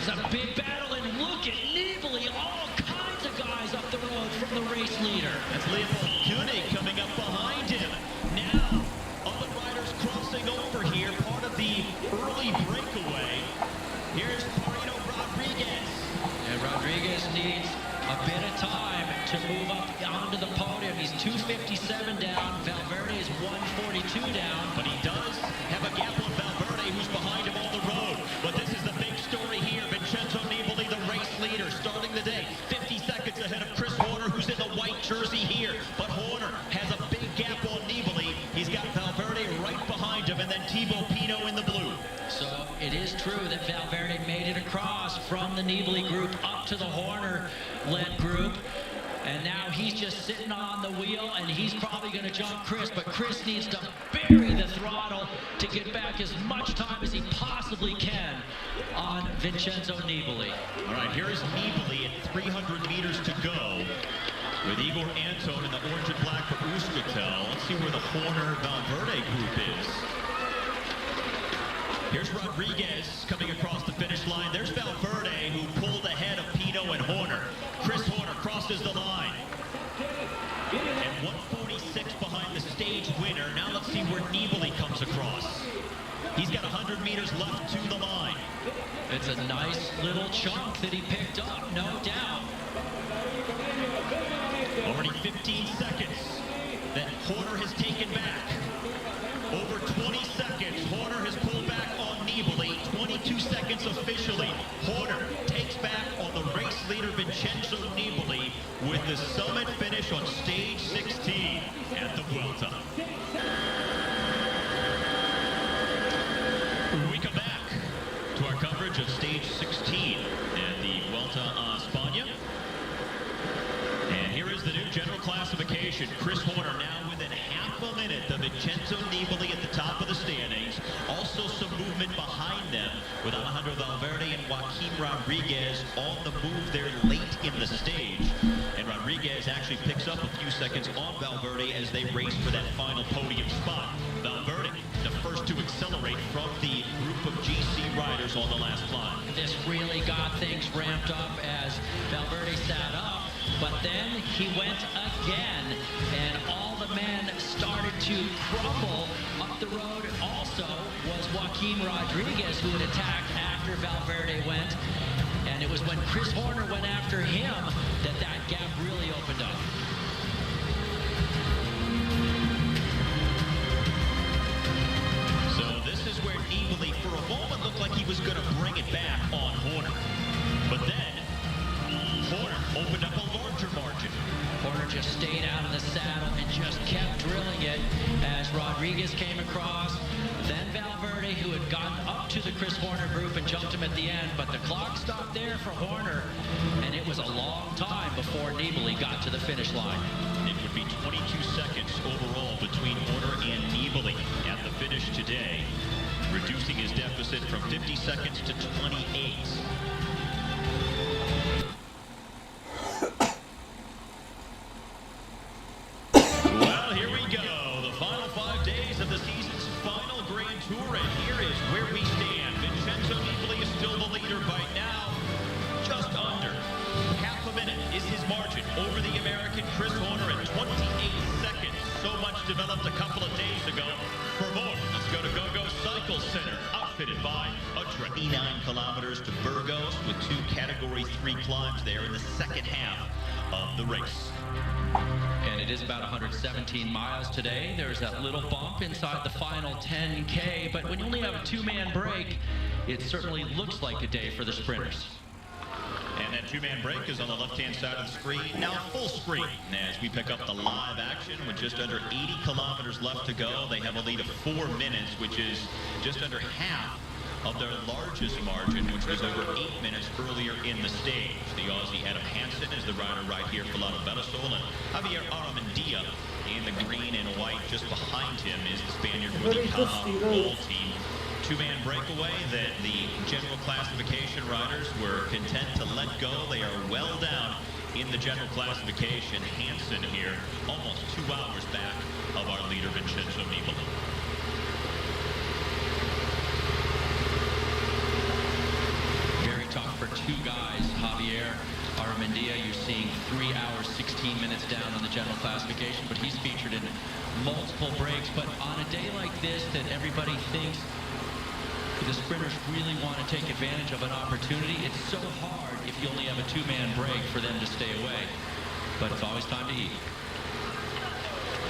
This is a big battle, and look at Nibali, all kinds of guys up the road from the race leader. That's Leopold Koenig coming up behind him. Now, other riders crossing over here, part of the early breakaway. Here's Parino Rodriguez. And Rodriguez needs a bit of time to move up onto the podium. He's 257 down. Valverde is 142 down. But he does have a gap on Valverde, who's behind him on the road. But this is the big story here. Vincenzo Nibali, the race leader, starting the day 50 seconds ahead of Chris Horner, who's in the white jersey here. But Horner has a big gap on Nibali. He's got Valverde right behind him, and then Thibaut Pinot in the blue. So it is true that Valverde made it across from the Nibali group up to the Horner-led group. And now he's just sitting on the wheel, and he's probably going to jump Chris, but Chris needs to bury the throttle to get back as much time as he possibly can on Vincenzo Nibali. All right, here is Nibali at 300 meters to go with Igor Anton in the orange and black for Euskaltel. Let's see where the Horner-Valverde group is. Here's Rodriguez coming across the finish line. There's Valverde, who pulled ahead of Pinot and Horner. Chris Horner crosses the line. And 146 behind the stage winner. Now let's see where Nibali comes across. He's got 100 meters left to the line. It's a nice little chunk that he picked up, no doubt. Already 15 seconds that Horner has taken back. Over 20 seconds, Horner has pulled back on Nibali. 22 seconds officially. Horner takes back on the race leader Vincenzo Nibali with the summit finish on stage 16 at the Vuelta. We come back to our coverage of stage 16 at the Vuelta a España. And here is the new general classification. Chris Horner now within half a minute of Vincenzo Nibali at the top of the standings. Also some movement behind them with Alejandro Valverde and Joaquim Rodriguez on the move there late in the stage. And Rodriguez actually picks up a few seconds on Valverde as they race for that final podium spot. Valverde, the first to accelerate from the group of GC riders on the last climb. This really got things ramped up as Valverde sat up, but then he went again, and all the men started to crumble up the road. Also was Joaquim Rodriguez, who had attacked after Valverde went, and it was when Chris Horner went after him that that gap really opened up. So this is where Nibali for a moment looked like he was going to bring it back on Horner. But then Horner opened up a larger margin. Horner just stayed out of the saddle and just kept drilling it as Rodriguez came across. Then Valverde, who had gotten up to the Chris Horner group and jumped him at the end, but the clock stopped there for Horner, and it was a long time before Nibali got to the finish line. It would be 22 seconds overall between Horner and Nibali at the finish today, reducing his deficit from 50 seconds to 28. Well, here we go. The final 5 days of the season's final Grand Tour, and here is where we stand. Vincenzo Nibali is still the leader by now. Just under half a minute is his margin over the American Chris Horner at 28 seconds. So much developed a couple of days ago. For more, let's go to GoGo Cycle Center, outfitted by a 29 kilometers to Burgos with 2 Category 3 climbs there in the second half of the race. And it is about 117 miles today. There's that little bump inside the final 10K, but when you only have a 2-man break, it certainly looks like a day for the sprinters. And that 2-man break is on the left-hand side of the screen. Now full screen as we pick up the live action with just under 80 kilometers left to go. They have a lead of 4 minutes, which is just under half of their largest margin, which was over 8 minutes earlier in the stage. The Aussie Adam Hansen is the rider right here for Lotto Betasol, and Javier Aramendia in the green and white just behind him is the Spaniard for the Caja Gold team. 2-man breakaway that the general classification riders were content to let go. They are well down in the general classification. Hansen here, almost 2 hours back of our leader, Vincenzo Nibali. Very tough Javier Armendia, you're seeing 3 hours, 16 minutes down on the general classification, but he's featured in multiple breaks. But on a day like this that everybody thinks the sprinters really want to take advantage of an opportunity, it's so hard if you only have a two-man break for them to stay away. But it's always time to eat.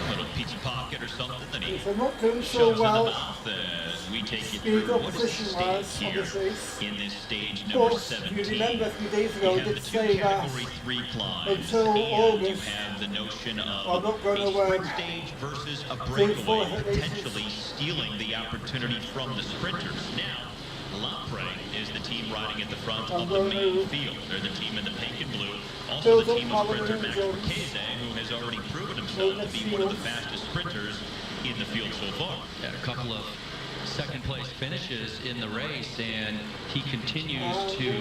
A little pizza pocket or something that he If they're not doing so shows in the well, mouth as we take you speed through up what is the position-wise stage on here this race. in this stage Of number course, 17. you remember a few days ago, You I have the did two say that category 3 climbs, until and August, you have the notion I'm of not going a to sprint stage versus a breakaway, potentially stealing the opportunity from the sprinters. Now, Lampre is the team riding at the front of the main field. They're the team in the pink and blue. Also the team of sprinter Max Marchese, who has already proven himself to be one of the fastest sprinters in the field so far. Yeah, a couple of second place finishes in the race, and he continues to,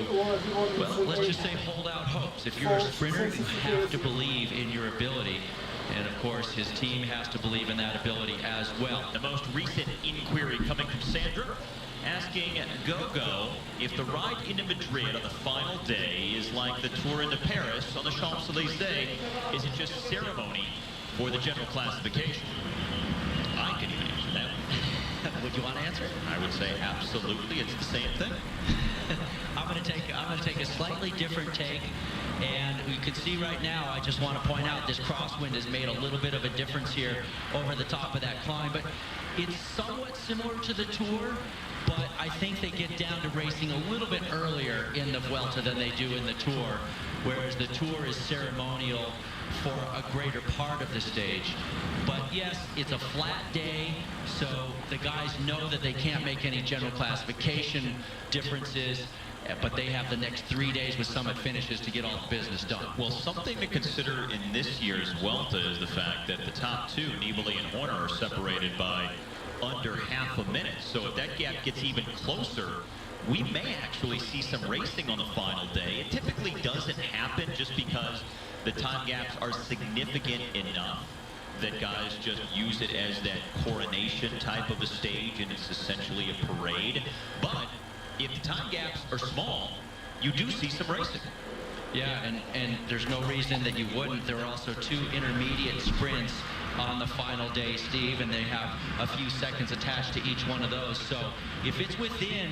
well, let's just say hold out hopes. If you're a sprinter, you have to believe in your ability. And of course, his team has to believe in that ability as well. The most recent inquiry coming from Sandra, asking Gogo if the ride into Madrid on the final day is like the tour into Paris on the Champs-Élysées. Is it just ceremony for the general classification? I can even answer that. Would you want to answer it? I would say absolutely. It's the same thing. I'm going to take a slightly different take. And you can see right now, I just want to point out this crosswind has made a little bit of a difference here over the top of that climb. But it's somewhat similar to the Tour, but I think they get down to racing a little bit earlier in the Vuelta than they do in the Tour, whereas the Tour is ceremonial for a greater part of the stage. But yes, it's a flat day, so the guys know that they can't make any general classification differences, but they have the next 3 days with summit finishes to get all the business done. Well, something to consider in this year's Vuelta is the fact that the top two, Nibali and Horner, are separated by under half a minute. So if that gap gets even closer, we may actually see some racing on the final day. It typically doesn't happen just because the time gaps are significant enough that guys just use it as that coronation type of a stage, and it's essentially a parade. But if the time gaps are small, you do see some racing. Yeah, and there's no reason that you wouldn't. There are also 2 intermediate sprints on the final day, Steve, and they have a few seconds attached to each one of those. So if it's within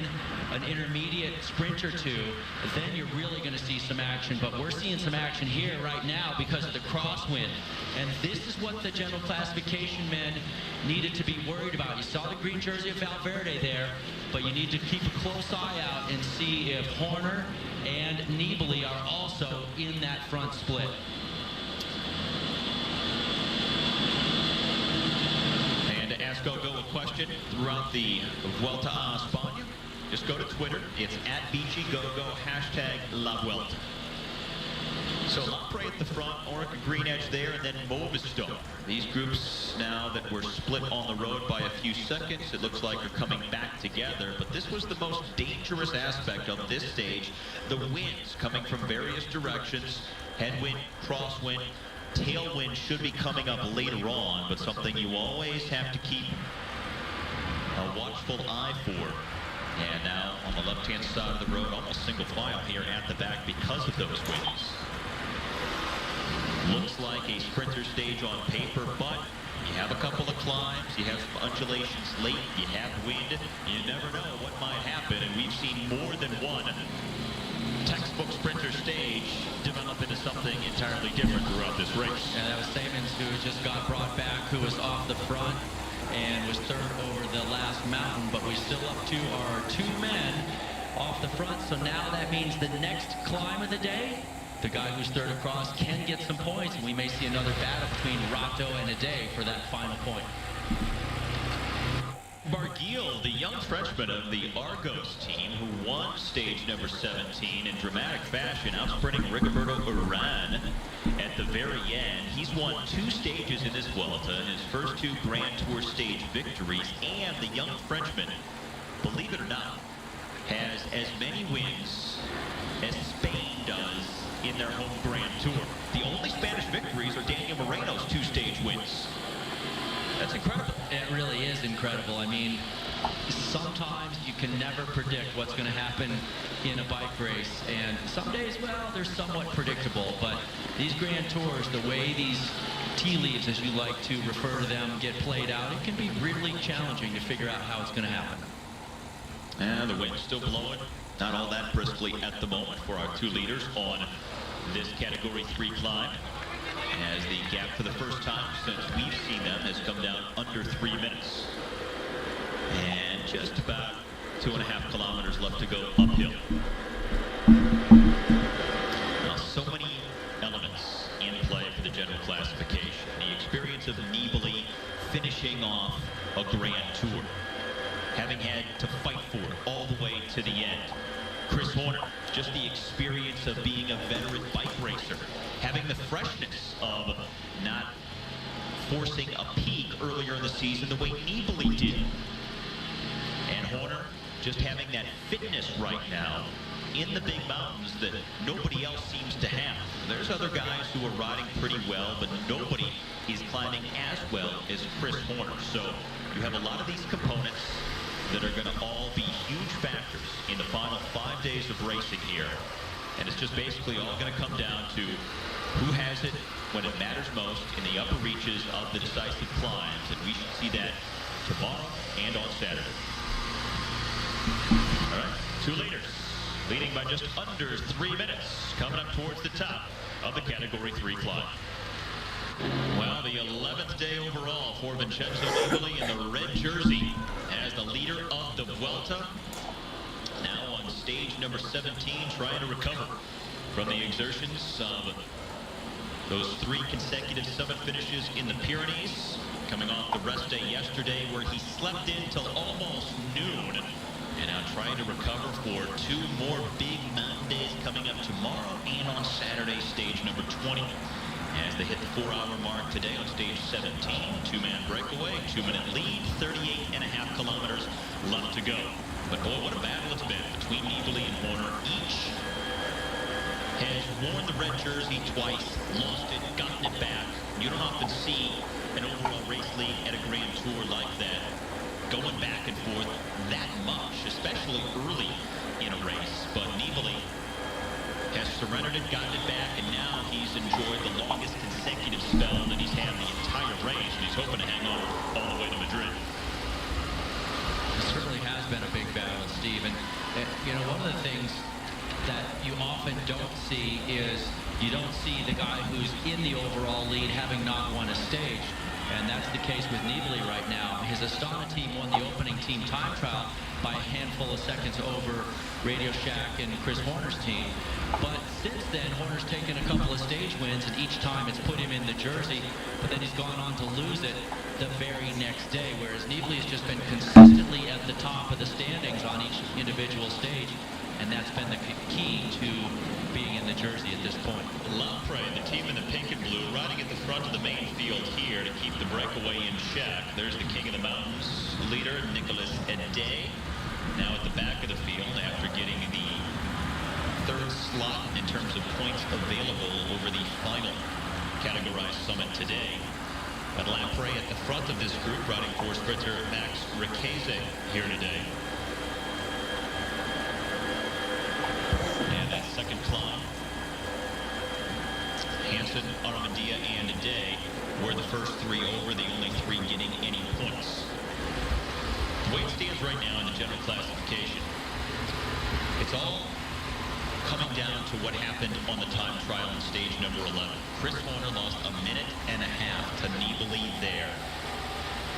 an intermediate sprint or 2, then you're really going to see some action. But we're seeing some action here right now because of the crosswind. And this is what the general classification men needed to be worried about. You saw the green jersey of Valverde there, but you need to keep a close eye out and see if Horner and Nibali are also in that front split. And to ask Gogo a question throughout the Vuelta a España, just go to Twitter. It's @BGGogo, #LaVuelta. So Lampre at the front, Orica Green Edge there, and then Movistar. These groups now that were split on the road by a few seconds, it looks like are coming back together. But this was the most dangerous aspect of this stage. The winds coming from various directions, headwind, crosswind, tailwind should be coming up later on, but something you always have to keep a watchful eye for. And now on the left-hand side of the road, almost single file here at the back because of those winds. Looks like a sprinter stage on paper, but you have a couple of climbs, you have some undulations late, you have wind, you never know what might happen, and we've seen more than one textbook sprinter stage develop into something entirely different throughout this race. And that was Simmons, who just got brought back, who was off the front and was third over the last mountain, but we still up to our 2 men off the front. So now that means the next climb of the day, the guy who's third across can get some points, and we may see another battle between Rato and Ade for that final point. Barguil, the young Frenchman of the Argos team, who won stage number 17 in dramatic fashion, outsprinting Rigoberto Urán at the very end. He's won 2 stages in this Vuelta, and his first 2 Grand Tour stage victories. And the young Frenchman, believe it or not, has as many wins as Spain does in their home Grand Tour. The only Spanish victories are Daniel Moreno's 2 stage wins. That's incredible. It really is incredible. I mean, sometimes you can never predict what's going to happen in a bike race. And some days, well, they're somewhat predictable. But these Grand Tours, the way these tea leaves, as you like to refer to them, get played out, it can be really challenging to figure out how it's going to happen. And the wind's still blowing, not all that briskly at the moment for our 2 leaders on this Category 3 climb, as the gap for the first time since we've seen them has come down under 3 minutes. And just about 2.5 kilometers left to go uphill. Now, so many elements in play for the general classification. The experience of Nibali finishing off a Grand Tour, having had to fight for it all the way to the end. Chris Horner, just the experience of being a veteran bike racer, having the freshness of not forcing a peak earlier in the season the way Nibali did. And Horner just having that fitness right now in the big mountains that nobody else seems to have. There's other guys who are riding pretty well, but nobody is climbing as well as Chris Horner. So you have a lot of these components that are going to all be huge factors in the final 5 days of racing here. And it's just basically all going to come down to who has it when it matters most in the upper reaches of the decisive climbs. And we should see that tomorrow and on Saturday. All right, 2 leaders leading by just under 3 minutes, coming up towards the top of the Category 3 climb. Well, the 11th day overall for Vincenzo Nibali in the red jersey as the leader of the Vuelta. Now on stage number 17, trying to recover from the exertions of those 3 consecutive summit finishes in the Pyrenees, coming off the rest day yesterday where he slept in till almost noon. And now trying to recover for 2 more big mountain days coming up tomorrow and on Saturday, stage number 20. As they hit the 4-hour mark today on stage 17, 2-man breakaway, 2-minute lead, 38.5 kilometers left to go. But boy, what a battle it's been between Nibali and Horner. Each has worn the red jersey twice, lost it, gotten it back. You don't often see an overall race lead at a Grand Tour like that going back and forth that much, especially early in a race. But Nibali has surrendered it, gotten it back, and now he's enjoyed the longest consecutive spell that he's had the entire race, and he's hoping to hang on all the way to Madrid. It certainly has been a big battle, Steve. And you know, one of the things that you often don't see is you don't see the guy who's in the overall lead having not won a stage. And that's the case with Nibali right now. His Astana team won the opening team time trial by a handful of seconds over Radio Shack and Chris Horner's team. But since then, Horner's taken a couple of stage wins, and each time it's put him in the jersey, but then he's gone on to lose it the very next day, whereas Nibali has just been consistently at the top of the standings on each individual stage, and that's been the key to being in the jersey at this point. Lampre, the team in the pink and blue, riding at the front of the main field here to keep the breakaway in check. There's the king of the mountains leader, Nicolas Ede, now at the back of the field after getting the 3rd slot in terms of points available over the final categorized summit today. But Lampre at the front of this group, riding for sprinter Max Riqueze here today. And that second climb, Hansen, Armandia, and Day were the first 3 over, the only 3 getting any points. The way it stands right now in the general classification, it's all coming down to what happened on the time trial in stage number 11. Chris Horner lost 1.5 minutes to Nibali there.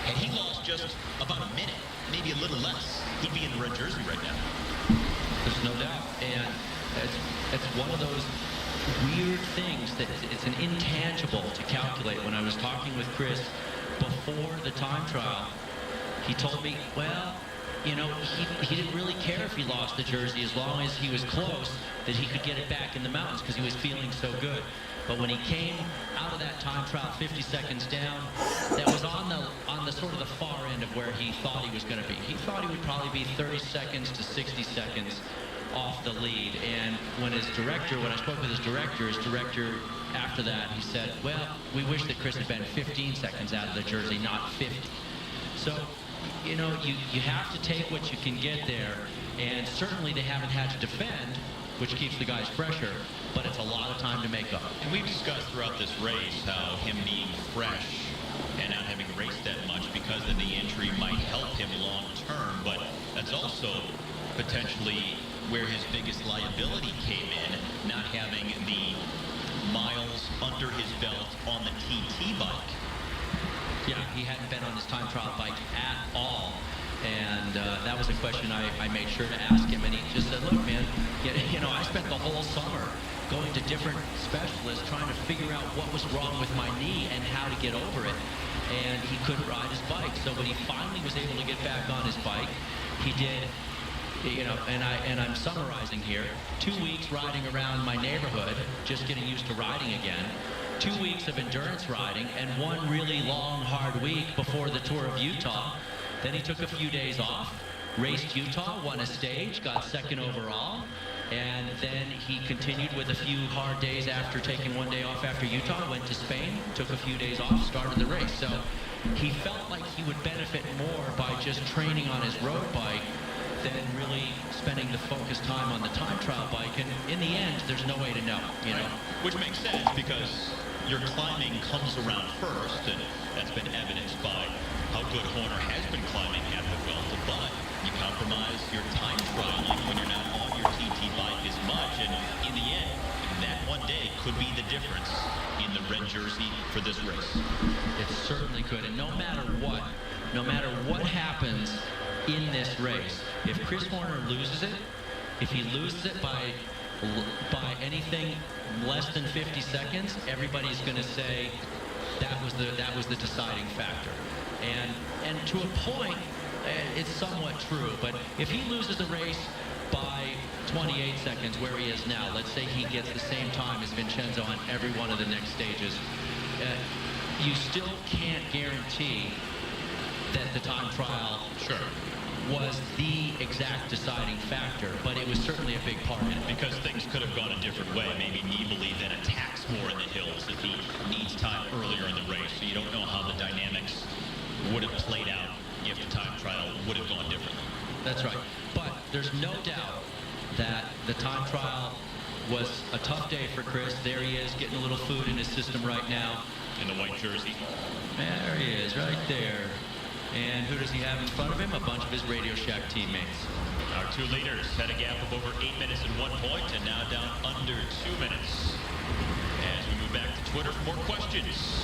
Had he lost just about a minute, maybe a little less, he'd be in the red jersey right now. There's no doubt. And it's one of those weird things that it's an intangible to calculate. When I was talking with Chris before the time trial, he told me, well, you know, he didn't really care if he lost the jersey as long as he was close, that he could get it back in the mountains because he was feeling so good. But when he came out of that time trial 50 seconds down, that was on the sort of the far end of where he thought he was going to be. He thought he would probably be 30 seconds to 60 seconds off the lead. And when I spoke with his director after that, he said, well, we wish that Chris had been 15 seconds out of the jersey, not 50. So you know, you have to take what you can get there, and certainly they haven't had to defend, which keeps the guys fresher, but it's a lot of time to make up. And we've discussed throughout this race how him being fresh and not having raced that much because of the injury might help him long term, but that's also potentially where his biggest liability came in, not having the miles under his belt on the TT bike. Yeah, he hadn't been on his time trial bike at all. And that was a question I made sure to ask him. And he just said, look, man, you know, I spent the whole summer going to different specialists trying to figure out what was wrong with my knee and how to get over it. And he couldn't ride his bike. So when he finally was able to get back on his bike, he did, you know, and I'm summarizing here, 2 weeks riding around my neighborhood, just getting used to riding again. 2 weeks of endurance riding, and one really long, hard week before the Tour of Utah. Then he took a few days off, raced Utah, won a stage, got second overall, and then he continued with a few hard days after taking 1 day off after Utah, went to Spain, took a few days off, started the race. So he felt like he would benefit more by just training on his road bike than really spending the focused time on the time trial bike. And in the end, there's no way to know, you know. Which makes sense because your climbing comes around first, and that's been evidenced by how good Horner has been climbing at the Vuelta, but you compromise your time trialing when you're not on your TT bike as much, and in the end, that 1 day could be the difference in the red jersey for this race. It certainly could, and no matter what happens in this race, if Chris Horner loses it, if he loses it by anything less than 50 seconds, everybody's going to say that was the deciding factor. And to a point, it's somewhat true. But if he loses the race by 28 seconds, where he is now, let's say he gets the same time as Vincenzo on every one of the next stages, you still can't guarantee that the time trial was the exact deciding factor, but it was certainly a big part of it. Because things could have gone a different way. Maybe Nibali then attacks more in the hills if he needs time earlier in the race. So you don't know how the dynamics would have played out if the time trial would have gone differently. That's right. But there's no doubt that the time trial was a tough day for Chris. There he is, getting a little food in his system right now. In the white jersey. There he is, right there. And who does he have in front of him? A bunch of his Radio Shack teammates. Our two leaders had a gap of over 8 minutes and 1 point, and now down under 2 minutes. As we move back to Twitter for more questions.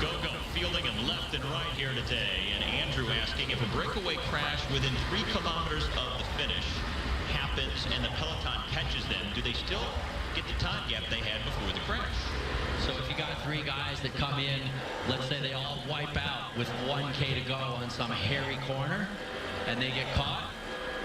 Go fielding and left and right here today. And Andrew asking if a breakaway crash within 3 kilometers of the finish happens and the peloton catches them, do they still get the time gap they had before the crash? So if you got 3 guys that come in, let's say they all wipe out with 1K to go on some hairy corner, and they get caught,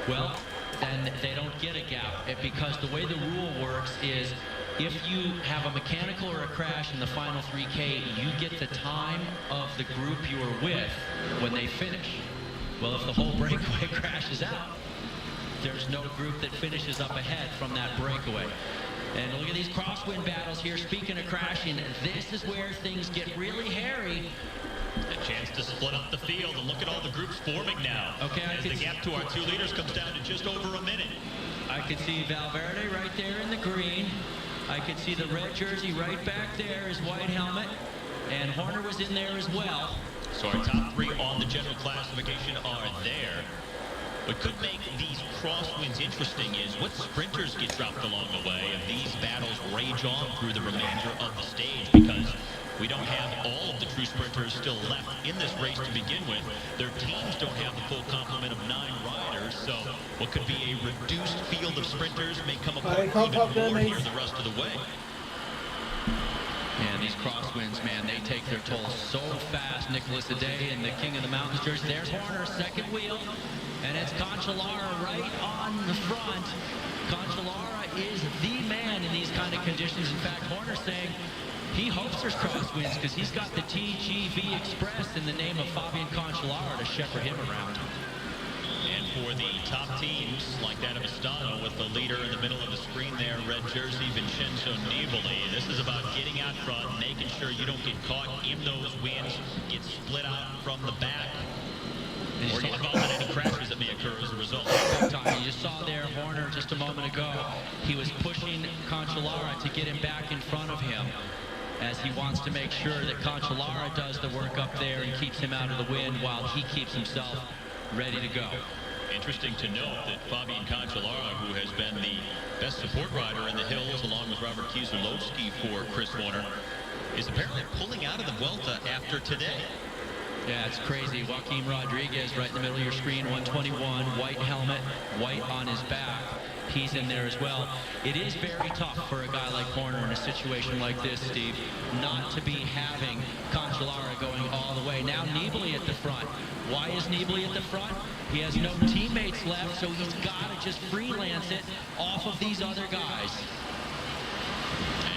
well, then they don't get a gap. Because the way the rule works is if you have a mechanical or a crash in the final 3K, you get the time of the group you were with when they finish. Well, if the whole breakaway crashes out, there's no group that finishes up ahead from that breakaway. And look at these crosswind battles here. Speaking of crashing, this is where things get really hairy. A chance to split up the field, and look at all the groups forming now. Okay, as the gap to our 2 leaders comes down to just over a minute. I can see Valverde right there in the green. I can see the red jersey right back there, his white helmet. And Horner was in there as well. So our top 3 on the general classification are there. What could make these crosswinds interesting is what sprinters get dropped along the way, and these battles rage on through the remainder of the stage, because we don't have all of the true sprinters still left in this race to begin with. Their teams don't have the full complement of 9 riders, so what could be a reduced field of sprinters may come apart even more here the rest of the way. Man, these crosswinds, man, they take their toll so fast. Nicholas Aday and the King of the Mountains jersey. There's Horner, second wheel. And it's Cancellara right on the front. Cancellara is the man in these kind of conditions. In fact, Horner's saying he hopes there's crosswinds because he's got the TGV Express in the name of Fabian Cancellara to shepherd him around. And for the top teams, like that of Astana, with the leader in the middle of the screen there, red jersey, Vincenzo Nibali, this is about getting out front, making sure you don't get caught in those winds, get split out from the back. And Or get involved in any crashes that may occur as a result. big time. You just saw there Horner just a moment ago. He was pushing Cancellara to get him back in front of him, as he wants to make sure that Cancellara does the work up there and keeps him out of the wind while he keeps himself ready to go. Interesting to note that Fabian Cancellara, who has been the best support rider in the hills along with Robert Kieselowski for Chris Horner, is apparently pulling out of the Vuelta after today. Yeah, it's crazy. Joaquin Rodriguez right in the middle of your screen, 121, white helmet, white on his back. He's in there as well. It is very tough for a guy like Horner in a situation like this, Steve, not to be having Cancellara going all the way. Now Nibali at the front. Why is Nibali at the front? He has no teammates left, so he's got to just freelance it off of these other guys.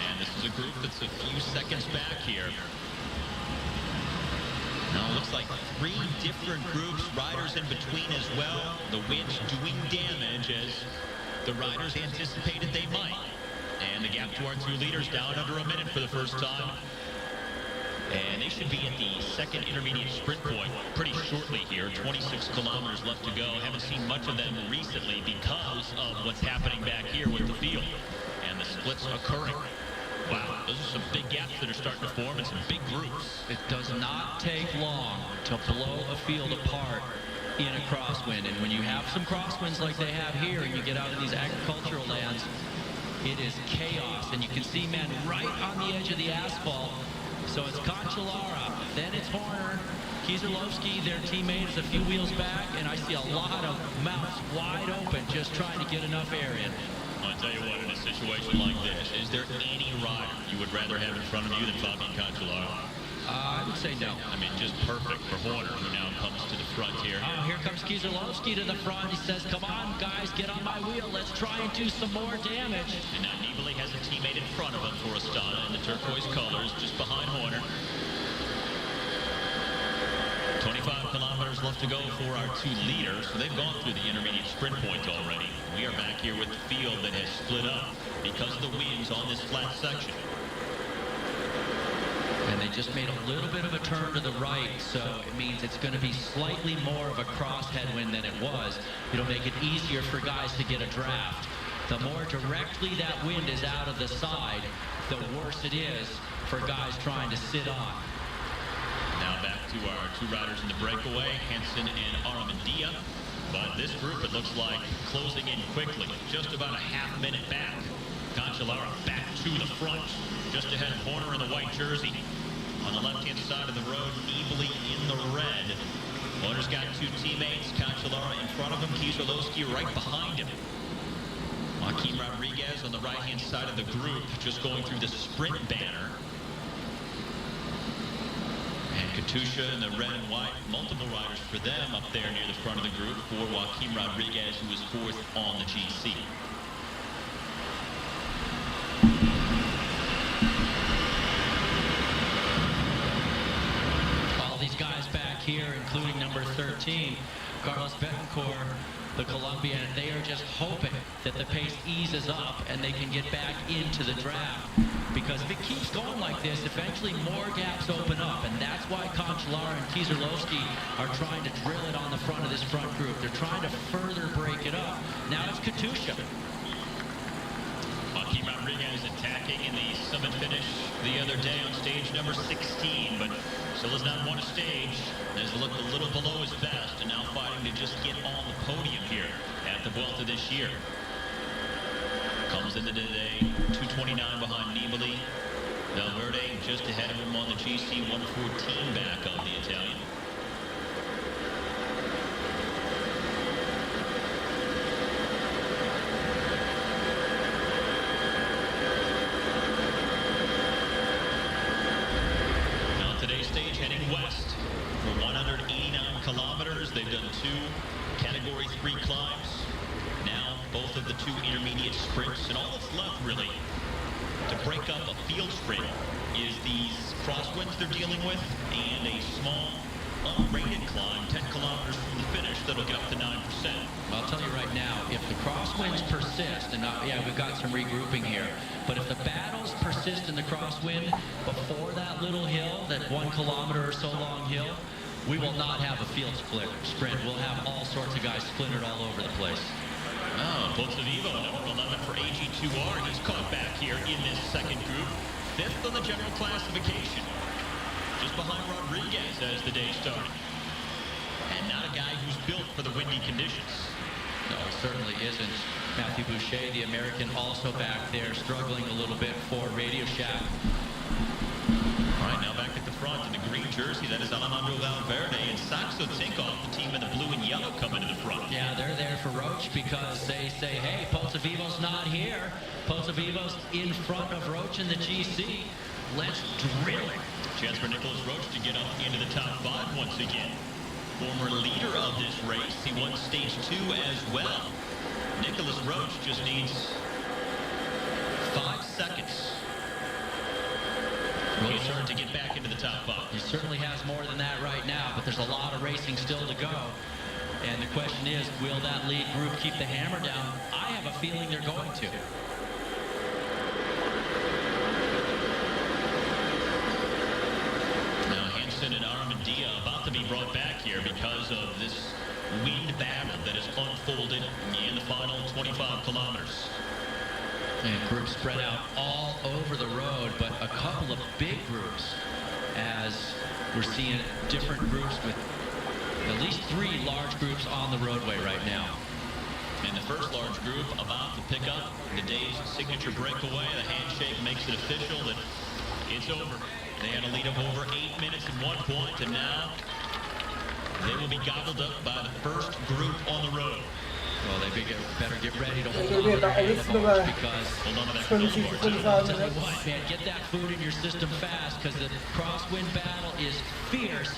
And this is a group that's a few seconds back here. Now it looks like 3 different groups, riders in between as well. The wind's doing damage as the riders anticipated they might. And the gap to our 2 leaders down under a minute for the first time. And they should be at the second intermediate sprint point pretty shortly here. 26 kilometers left to go. Haven't seen much of them recently because of what's happening back here with the field and the splits occurring. Wow, those are some big gaps that are starting to form and some big groups. It does not take long to blow a field apart in a crosswind. And when you have some crosswinds like they have here and you get out in these agricultural lands, it is chaos. And you can see men right on the edge of the asphalt. So it's Cancellara, then it's Horner, Kieselowski, their teammate, is a few wheels back, and I see a lot of mouths wide open just trying to get enough air in. I'll tell you what, in a situation like this, is there any rider you would rather have in front of you than Fabian Cancellara? I would say no. I mean, just perfect for Horner, who now comes to the front here. Oh, here comes Kieselowski to the front. He says, come on, guys, get on my wheel. Let's try and do some more damage. And now Nibali has a teammate in front of him for Astana in the turquoise colors, just behind Horner. 25 kilometers left to go for our 2 leaders. So they've gone through the intermediate sprint point already. We are back here with the field that has split up because of the winds on this flat section. And they just made a little bit of a turn to the right, so it means it's going to be slightly more of a cross headwind than it was. It'll make it easier for guys to get a draft. The more directly that wind is out of the side, the worse it is for guys trying to sit on. Now back to our 2 riders in the breakaway, Henson and Armandia. But this group, it looks like, closing in quickly. Just about a half minute back. Cancellara back to the front, just ahead of Horner in the white jersey. On the left-hand side of the road, Nibali in the red. Horner's got 2 teammates, Cancellara in front of him, Kieselowski right behind him. Joaquin Rodriguez on the right-hand side of the group, just going through the sprint banner. And Katusha in the red and white, multiple riders for them up there near the front of the group for Joaquin Rodriguez, who is 4th on the GC. Guys back here, including number 13, Carlos Betancourt, the Colombian, they are just hoping that the pace eases up and they can get back into the draft. Because if it keeps going like this, eventually more gaps open up, and that's why Cancellara and Kieselowski are trying to drill it on the front of this front group. They're trying to further break it up. Now it's Katusha. Joaquin Rodriguez attacking in the summit finish the other day on stage number 16, but still has not won a stage. Has looked a little below his best, and now fighting to just get on the podium here at the Vuelta this year. Comes into today, 229 behind Nibali. Valverde just ahead of him on the GC, 114 back of the Italian. They've done 2 Category 3 climbs. Now both of the 2 intermediate sprints. And all that's left, really, to break up a field sprint is these crosswinds they're dealing with and a small, unrated climb, 10 kilometers from the finish, that'll get up to 9%. Well, I'll tell you right now, if the crosswinds persist, and yeah, we've got some regrouping here, but if the battles persist in the crosswind before that little hill, that 1 kilometer or so long hill, we will not have a field sprint. We'll have all sorts of guys splintered all over the place. Oh, Bolivia, number 11 for AG2R. He's caught back here in this second group. 5th on the general classification. Just behind Rodriguez as the day started. And not a guy who's built for the windy conditions. No, it certainly isn't. Matthew Boucher, the American, also back there, struggling a little bit for Radio Shack. All right, now back at the front in the green jersey, that is Alejandro Valverde and Saxo Tinkoff, the team in the blue and yellow, coming to the front. Yeah, they're there for Roach because they say, hey, Pozzovivo's not here. Pozzovivo's in front of Roach in the GC. Let's drill it. Chance for Nicholas Roach to get up into the top 5 once again. Former leader of this race, he won stage 2 as well. Nicholas Roach just needs 5 seconds in order to get back into the top 5. He certainly has more than that right now, but there's a lot of racing still to go. And the question is, will that lead group keep the hammer down? I have a feeling they're going to. Now Hansen and Armandia about to be brought back here because of this wind battle that has unfolded in the final 25 kilometers. And groups spread out all over the road, but a couple of big groups as we're seeing different groups with at least 3 large groups on the roadway right now. And the first large group about to pick up the day's signature breakaway. The handshake makes it official that it's over. They had a lead of over 8 minutes at one point, and now they will be gobbled up by the first group on the road. Well, they better get ready to hold It'll be on to about their at end least of another because 20 to 25 I'll tell you minutes. what, man, get that food in your system fast because the crosswind battle is fierce.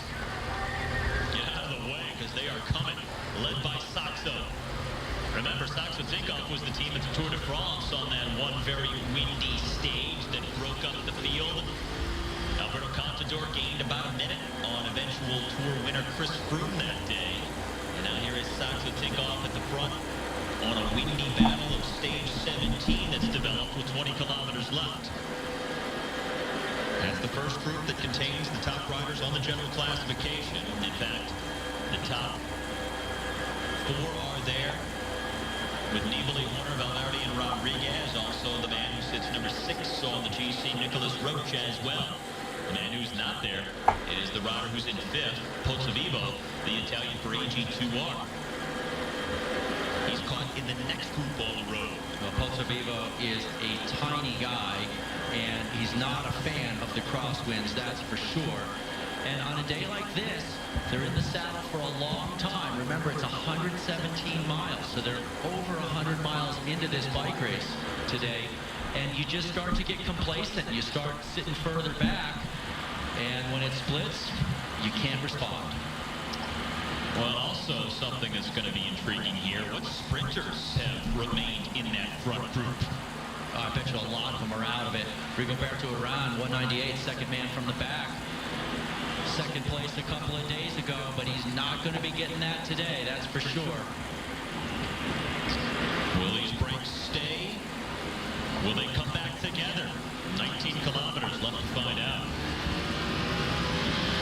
Get out of the way because they are coming, led by Saxo. Remember, Saxo Tinkoff was the team at the Tour de France on that one very windy stage that broke up the field. Alberto Contador gained about a minute on eventual Tour winner Chris Froome that day. And now here is Saxo Tinkoff at the front on a windy battle of stage 17 that's developed with 20 kilometers left. That's the first group that contains the top riders on the general classification. In fact, the top 4 are there with Nibali, Horner, Valverde, and Rodriguez. Also the man who sits number 6 on the GC, Nicholas Roach, as well. The man who's not there is the rider who's in 5th, Pozzovivo, the Italian for AG2R. He's caught in the next group on the road. Well, Pozzovivo is a tiny guy, and he's not a fan of the crosswinds, that's for sure. And on a day like this, they're in the saddle for a long time. Remember, it's 117 miles, so they're over 100 miles into this bike race today. And you just start to get complacent. You start sitting further back, and when it splits, you can't respond. Well, also something that's going to be intriguing here, what sprinters have remained in that front group? I bet you a lot of them are out of it. Rigoberto Urán, 198, second man from the back. Second place a couple of days ago, but he's not going to be getting that today, that's for sure. Will these brakes stay? Will they come back together? 19 kilometers left to find out.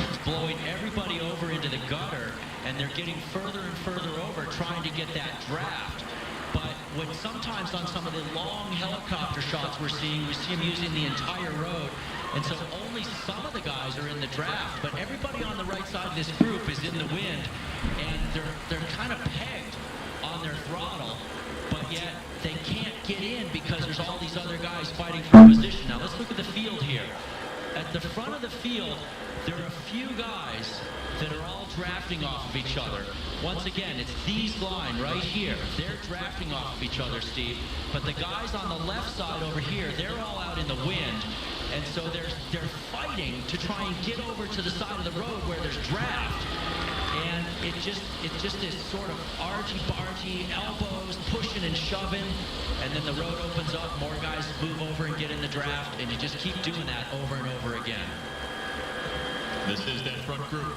It's blowing everybody over into the gutter, and they're getting further and further over trying to get that draft. But when sometimes on some of the long helicopter shots we see them using the entire road, and so only some of the guys are in the draft, but everybody on the right side of this group is in the wind, and they're kind of pegged on their throttle, but yet they can't get in because there's all these other guys fighting for position. Now let's look at the field here. At the front of the field, there are a few guys that are all drafting off of each other. Once again, it's these line right here. They're drafting off of each other, Steve. But the guys on the left side over here, they're all out in the wind. And so they're fighting to try and get over to the side of the road where there's draft. And it's just this sort of argy-bargy, elbows, pushing and shoving. And then the road opens up, more guys move over and get in the draft. And you just keep doing that over and over again. This is that front group.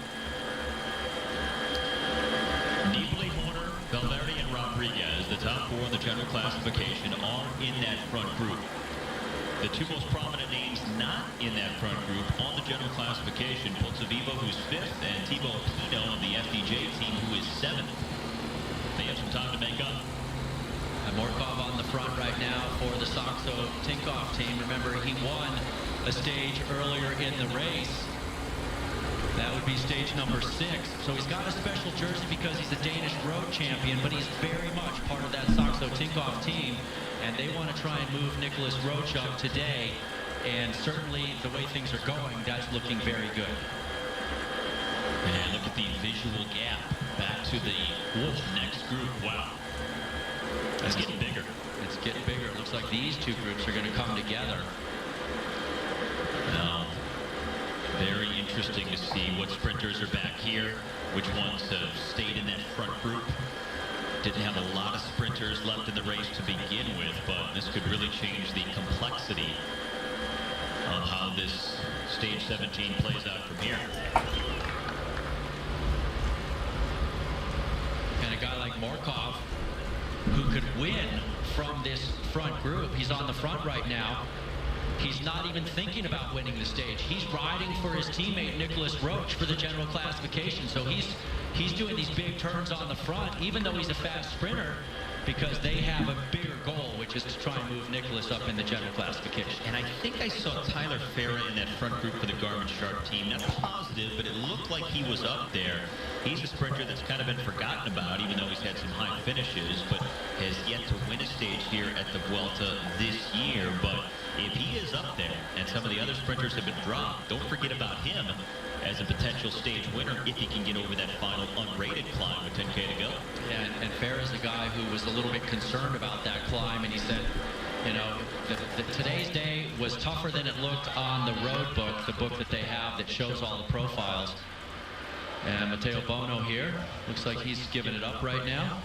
Nibali, Horner, Valverde, and Rodriguez, the top 4 in the general classification, are in that front group. The 2 most prominent names not in that front group. On the general classification, Polzavivo, who's 5th, and Thibaut Pinot of the FDJ team, who is 7th. They have some time to make up. And Morkov on the front right now for the Saxo Tinkoff team. Remember, he won a stage earlier in the race. That would be stage number 6. So he's got a special jersey because he's a Danish road champion, but he's very much part of that Saxo Tinkoff team. And they want to try and move Nicholas Roach up today. And certainly the way things are going, that's looking very good. And look at the visual gap back to the next group. Wow. That's getting bigger. It's getting bigger. It looks like these two groups are going to come together. Now, very interesting to see what sprinters are back here, which ones have stayed in that front group. Didn't have a lot of sprinters left in the race to begin with, but this could really change the complexity of how this stage 17 plays out from here. And a guy like Morkov, who could win from this front group, he's on the front right now. He's not even thinking about winning the stage. He's riding for his teammate Nicholas Roach for the general classification. So he's doing these big turns on the front, even though he's a fast sprinter, because they have a bigger goal, which is to try and move Nicholas up in the general classification. And I think I saw Tyler Farah in that front group for the Garmin Sharp team. Not positive, but it looked like he was up there. He's a sprinter that's kind of been forgotten about, even though he's had some high finishes, but has yet to win a stage here at the Vuelta this year. But if he is up there and some of the other sprinters have been dropped, don't forget about him as a potential stage winner if he can get over that final unrated climb with 10K to go. Yeah, and Farah's a guy who was a little bit concerned about that climb, and he said, you know, today's day was tougher than it looked on the road book, the book that they have that shows all the profiles. And Matteo Bono here, looks like he's giving it up right now.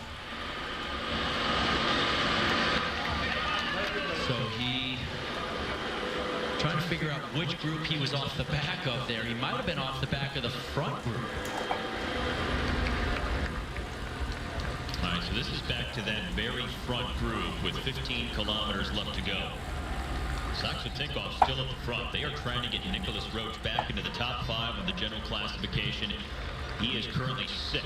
So he trying to figure out which group he was off the back of there. He might have been off the back of the front group. All right, so this is back to that very front group with 15 kilometers left to go. Saxo Tinkoff still at the front. They are trying to get Nicholas Roach back into the top 5 of the general classification. He is currently 6th.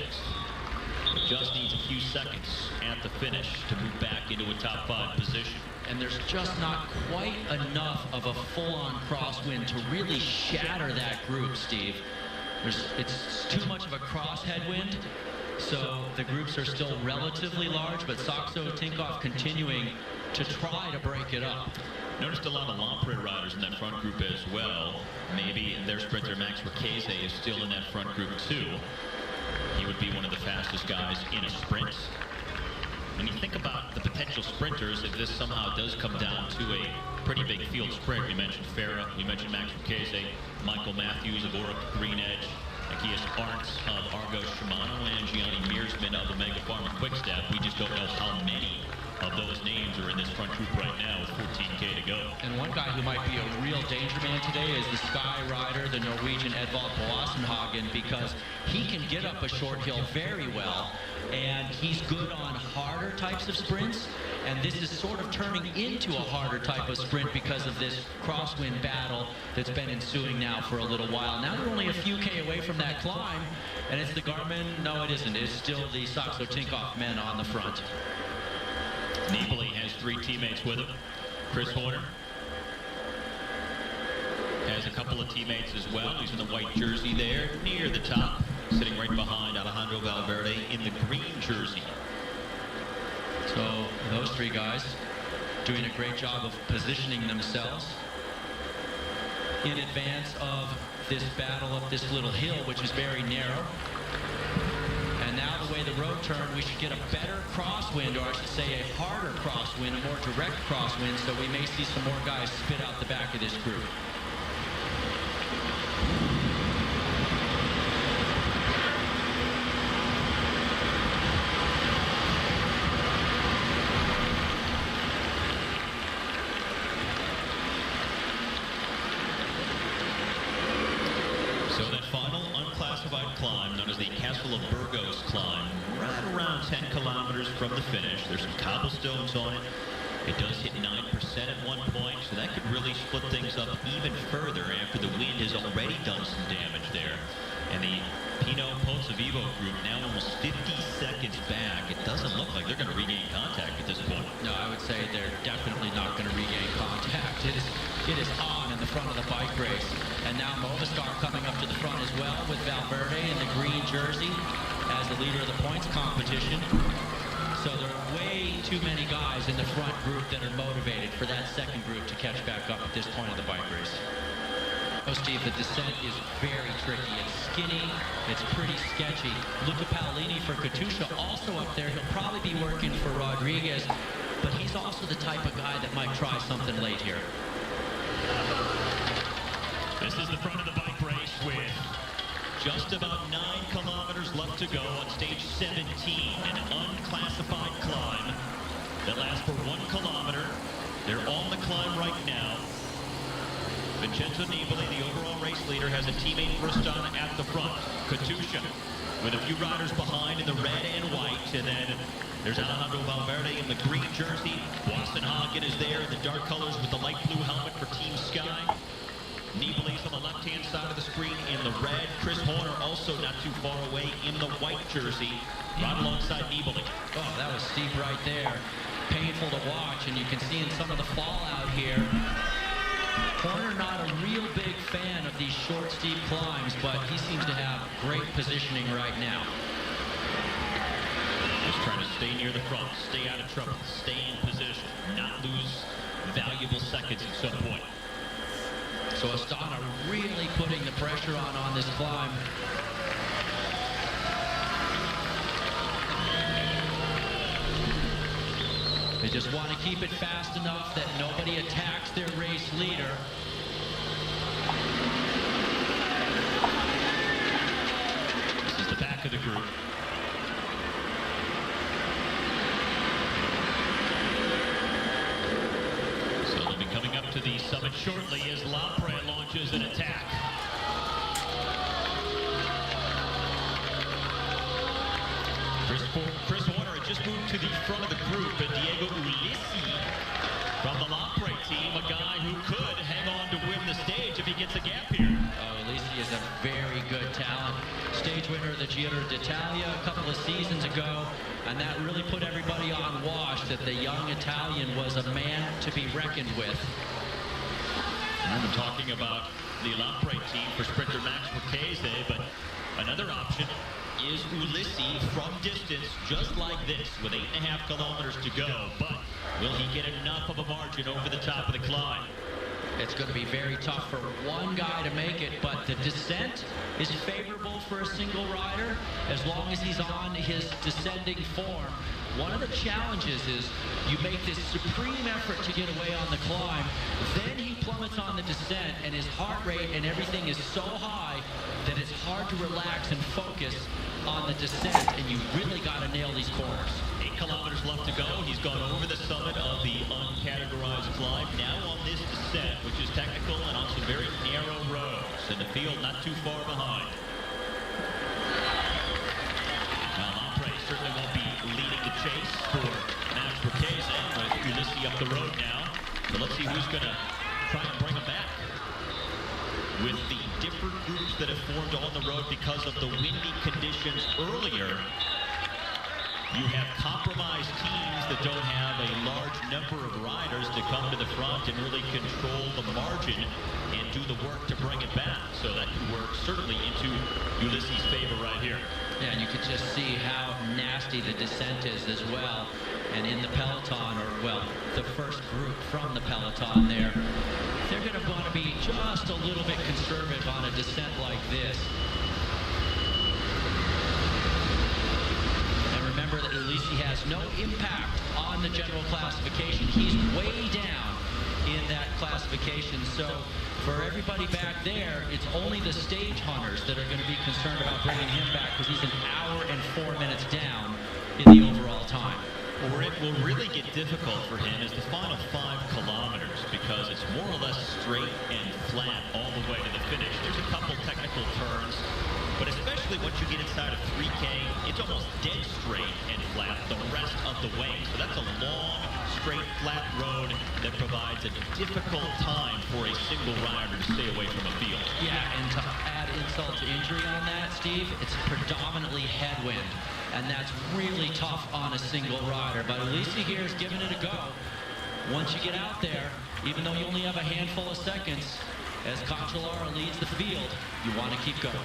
Just needs a few seconds at the finish to move back into a top 5 position. And there's just not quite enough of a full-on crosswind to really shatter that group, Steve. It's too much of a cross headwind, so the groups are still relatively large, but Saxo Tinkoff continuing to try to break it up. Noticed a lot of Lampre riders in that front group as well. Maybe their sprinter Max Marchese is still in that front group too. He would be one of the fastest guys in a sprint. When you think about the potential sprinters, if this somehow does come down to a pretty big field sprint, we mentioned Farah, we mentioned Max Marchese, Michael Matthews of Oric Green Edge, Akias Arntz of Argos Shimano, and Gianni Mearsman of Omega Pharma Quickstep. We just don't know how many of those names are in this front group right now with 14K to go. And one guy who might be a real danger man today is the Sky rider, the Norwegian Edvald Boassenhagen, because he can get up a short hill very well, and he's good on harder types of sprints, and this is sort of turning into a harder type of sprint because of this crosswind battle that's been ensuing now for a little while. Now they're only a few K away from that climb, and it's the Garmin, no it isn't, it's still the Saxo Tinkoff men on the front. Nibali has 3 teammates with him. Chris Horner has a couple of teammates as well. He's in the white jersey there near the top, sitting right behind Alejandro Valverde in the green jersey. So those 3 guys doing a great job of positioning themselves in advance of this battle up this little hill, which is very narrow. And now the way the road turned, we should get a better crosswind, or I should say a harder crosswind, a more direct crosswind, so we may see some more guys spit out the back of this group. So that final unclassified climb, known as the Castle of Burgos climb, right around 10 kilometers from the finish. There's some cobblestones on it. It does hit 9% at one point, so that could really split things up even further race. And now Movistar coming up to the front as well with Valverde in the green jersey as the leader of the points competition. So there are way too many guys in the front group that are motivated for that second group to catch back up at this point of the bike race. Oh, Steve, the descent is very tricky. It's skinny. It's pretty sketchy. Luca Paolini for Katusha also up there. He'll probably be working for Rodriguez, but he's also the type of guy that might try something late here. This is the front of the bike race with just about 9 kilometers left to go on stage 17, an unclassified climb that lasts for 1 kilometer. They're on the climb right now. Vincenzo Nibali, the overall race leader, has a teammate Rustan at the front. Katusha with a few riders behind in the red and white. And then there's Alejandro Valverde in the green jersey. Boston Hagen is there in the dark colors with the light blue helmet for Team Sky. Nibali's on the left-hand side of the screen in the red. Chris Horner also not too far away in the white jersey, right alongside Nibali. Oh, that was steep right there. Painful to watch, and you can see in some of the fallout here. Horner not a real big fan of these short, steep climbs, but he seems to have great positioning right now. Just trying to stay near the front, stay out of trouble, stay in position, not lose valuable seconds at some point. So Astana really putting the pressure on this climb. They just want to keep it fast enough that nobody attacks their race leader. This is the back of the group. So they'll be coming up to the summit shortly as Lampre launches an attack. Chris Horner had just moved to the front of the group, and Diego Ulissi from the Lampre team, a guy who could hang on to win the stage if he gets a gap here. Oh, Ulissi is a very good talent. Stage winner of the Giro d'Italia a couple of seasons ago, and that really put everybody on wash that the young Italian was a man to be reckoned with. And I'm talking about the Lampre team for sprinter Max Marchese, but another option is Ulissi from distance, just like this, with 8.5 kilometers to go. But will he get enough of a margin over the top of the climb? It's going to be very tough for one guy to make it, but the descent is favorable for a single rider as long as he's on his descending form. One of the challenges is you make this supreme effort to get away on the climb, then he plummets on the descent, and his heart rate and everything is so high that it's hard to relax and focus on the descent, and you really got to nail these corners. 8 kilometers left to go. He's gone over the summit of the uncategorized climb. Now on this descent, which is technical and on some very narrow roads, and the field not too far behind. Now Lampre certainly won't be leading the chase for Max Marchese with Ulissi up the road now. So let's see who's going to try and bring him back. With the different groups that have formed on the road because of the windy conditions earlier, you have compromised teams that don't have a large number of riders to come to the front and really control the margin and do the work to bring it back. So that could work certainly into Ulisses' favor right here. Yeah, and you could just see how nasty the descent is as well. And in the peloton, or well, the first group from the peloton there, they're going to want to be just a little bit conservative on a descent like this. And remember that Ulissi has no impact on the general classification. He's way down in that classification. So for everybody back there, it's only the stage hunters that are going to be concerned about bringing him back, because he's 1 hour and 4 minutes down in the overall time. Where it will really get difficult for him is the final 5 kilometers, because it's more or less straight and flat all the way to the finish. There's a couple technical turns, but especially once you get inside of 3K, it's almost dead straight and flat the rest of the way. So that's a long, straight, flat road that provides a difficult time for a single rider to stay away from a field. Yeah, and to add insult to injury on that, Steve, it's predominantly headwind. And that's really tough on a single rider. But Ulissi here is giving it a go. Once you get out there, even though you only have a handful of seconds, as Cancellara leads the field. You want to keep going.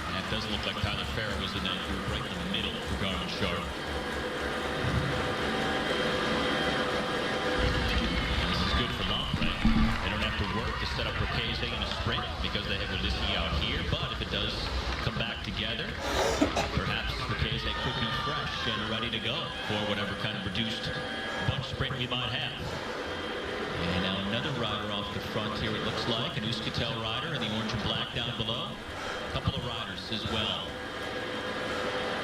And it doesn't look like Tyler Farrar was in that group right in the middle for Garmin Sharp. This is good for Lamprey. They don't have to work to set up Ricchese in a sprint because they have Ulissi out here. But if it does come back together, perhaps Ricchese could be fresh and ready to go for whatever kind of reduced bunch sprint we might have. And now another rider off the front here, it looks like. An Euskaltel rider in the orange and black down below. A couple of riders as well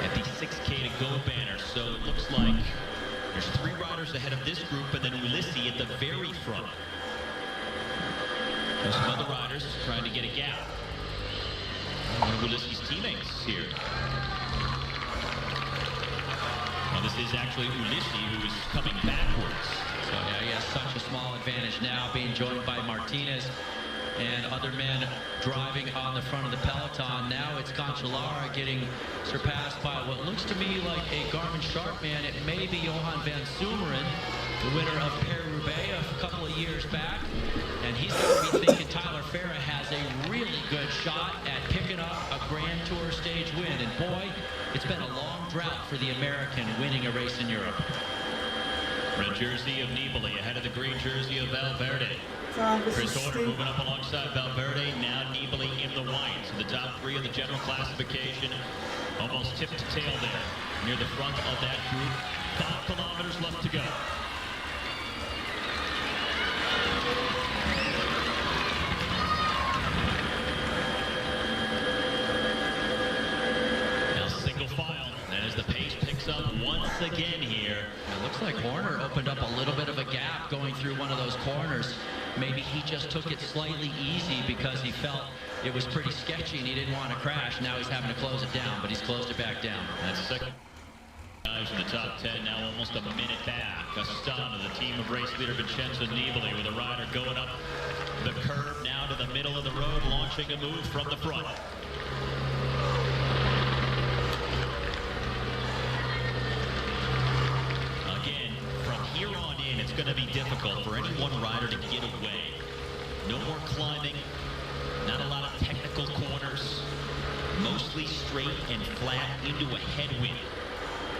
at the 6K to go banner. So it looks like there's 3 riders ahead of this group and then Ulissi at the very front. There's some other riders trying to get a gap. One of Ulissi's teammates here. Well, this is actually Ulissi who is coming backwards. So yeah, he has such a small advantage now, being joined by Martinez and other men driving on the front of the peloton. Now it's Cancellara getting surpassed by what looks to me like a Garmin Sharp man. It may be Johan van Sumeren, the winner of Paris-Roubaix a couple of years back. And he's going to be thinking Tyler Farrar has a really good shot at picking up a Grand Tour stage win. And boy, it's been a long drought for the American winning a race in Europe. Red jersey of Nibali ahead of the green jersey of Valverde. This Chris is Horner Steve. moving up alongside Valverde. Now Nibali in the white. So the top 3 of the general classification. Almost tip to tail there. Near the front of that group. 5 kilometers left to go. Now single file. As the pace picks up once again here. It looks like Horner opened up a little bit of a gap going through one of those corners. Maybe he just took it slightly easy because he felt it was pretty sketchy and he didn't want to crash. Now he's having to close it down, but he's closed it back down. That's second. Guys in the top 10 now, almost a minute back. Astana, the team of race leader Vincenzo Nibali with a rider going up the curve now to the middle of the road, launching a move from the front. Here on in, it's going to be difficult for any one rider to get away. No more climbing, not a lot of technical corners, mostly straight and flat into a headwind.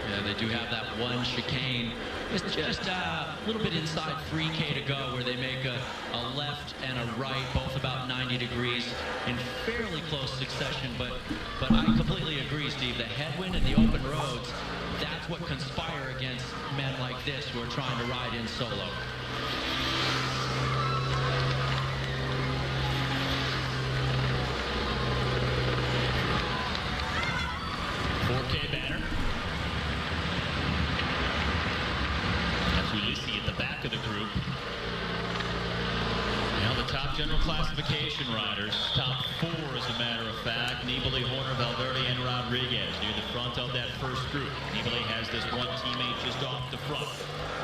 Yeah, they do have that one chicane. It's just a little bit inside 3K to go where they make a left and a right, both about 90 degrees in fairly close succession. But I completely agree, Steve. The headwind and the open roads, that's what conspire against men like this who are trying to ride in solo. Banner. That's Ulissi at the back of the group. Now the top general classification riders, top 4 as a matter of fact, Nibali, Horner, Valverde, and Rodriguez near the front of that first group. Nibali has this one teammate just off the front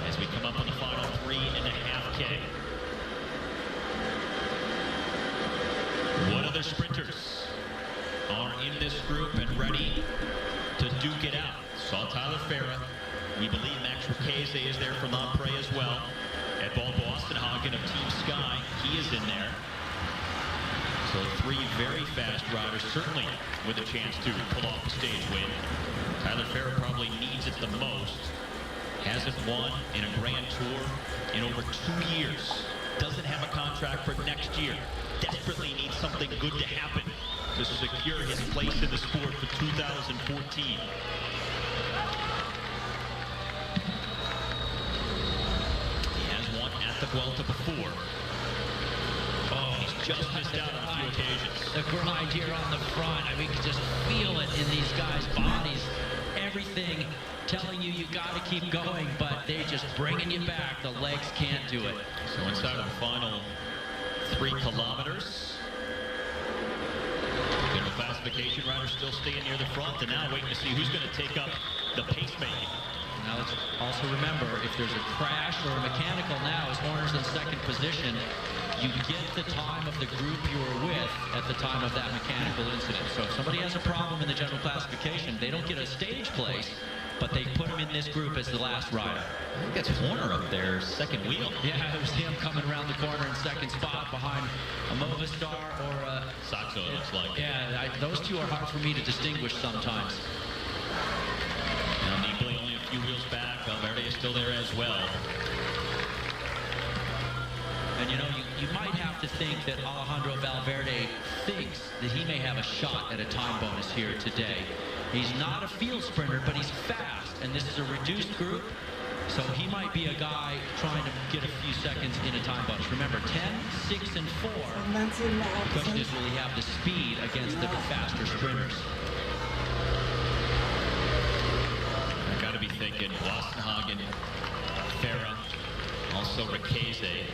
as we come up on the final 3.5K. What other sprinters are in this group and ready to duke it out? Saw Tyler Farrar. We believe Max Ricchese is there for Lamprey as well. At Boston Hagen of Team Sky, he is in there. So 3 very fast riders, certainly with a chance to pull off the stage win. Tyler Farrar probably needs it the most. Hasn't won in a Grand Tour in over 2 years. Doesn't have a contract for next year. Desperately needs something good to happen to secure his place in the sport for 2014. He has won at the Vuelta before. Oh, he's just missed out on a few occasions. The grind here on the front, I mean, you can just feel it in these guys' bodies. Everything telling you got to keep going, but they're just bringing you back. The legs can't do it. So inside of the final 3 kilometers. General classification riders still staying near the front, and now waiting to see who's going to take up the pacemaking. Now let's also remember, if there's a crash or a mechanical now, as Horner's in second position, you get the time of the group you were with at the the time of that mechanical incident. So if somebody has a problem in the general classification, they don't get a stage place, but they put him in this group as the last rider. I think that's Horner up there, second wheel. Yeah, there's him coming around the corner in second spot behind a Movistar or a... Saxo, it looks like. Yeah, those two are hard for me to distinguish sometimes. Now, Nibali only a few wheels back. Valverde is still there as well. And you know, you might have to think that Alejandro Valverde thinks that he may have a shot at a time bonus here today. He's not a field sprinter, but he's fast, and this is a reduced group, so he might be a guy trying to get a few seconds in a time bonus. Remember, 10, 6, and 4. The question is, will he have the speed against the faster sprinters? I've got to be thinking Wassenhagen, Farah, also Ricchese.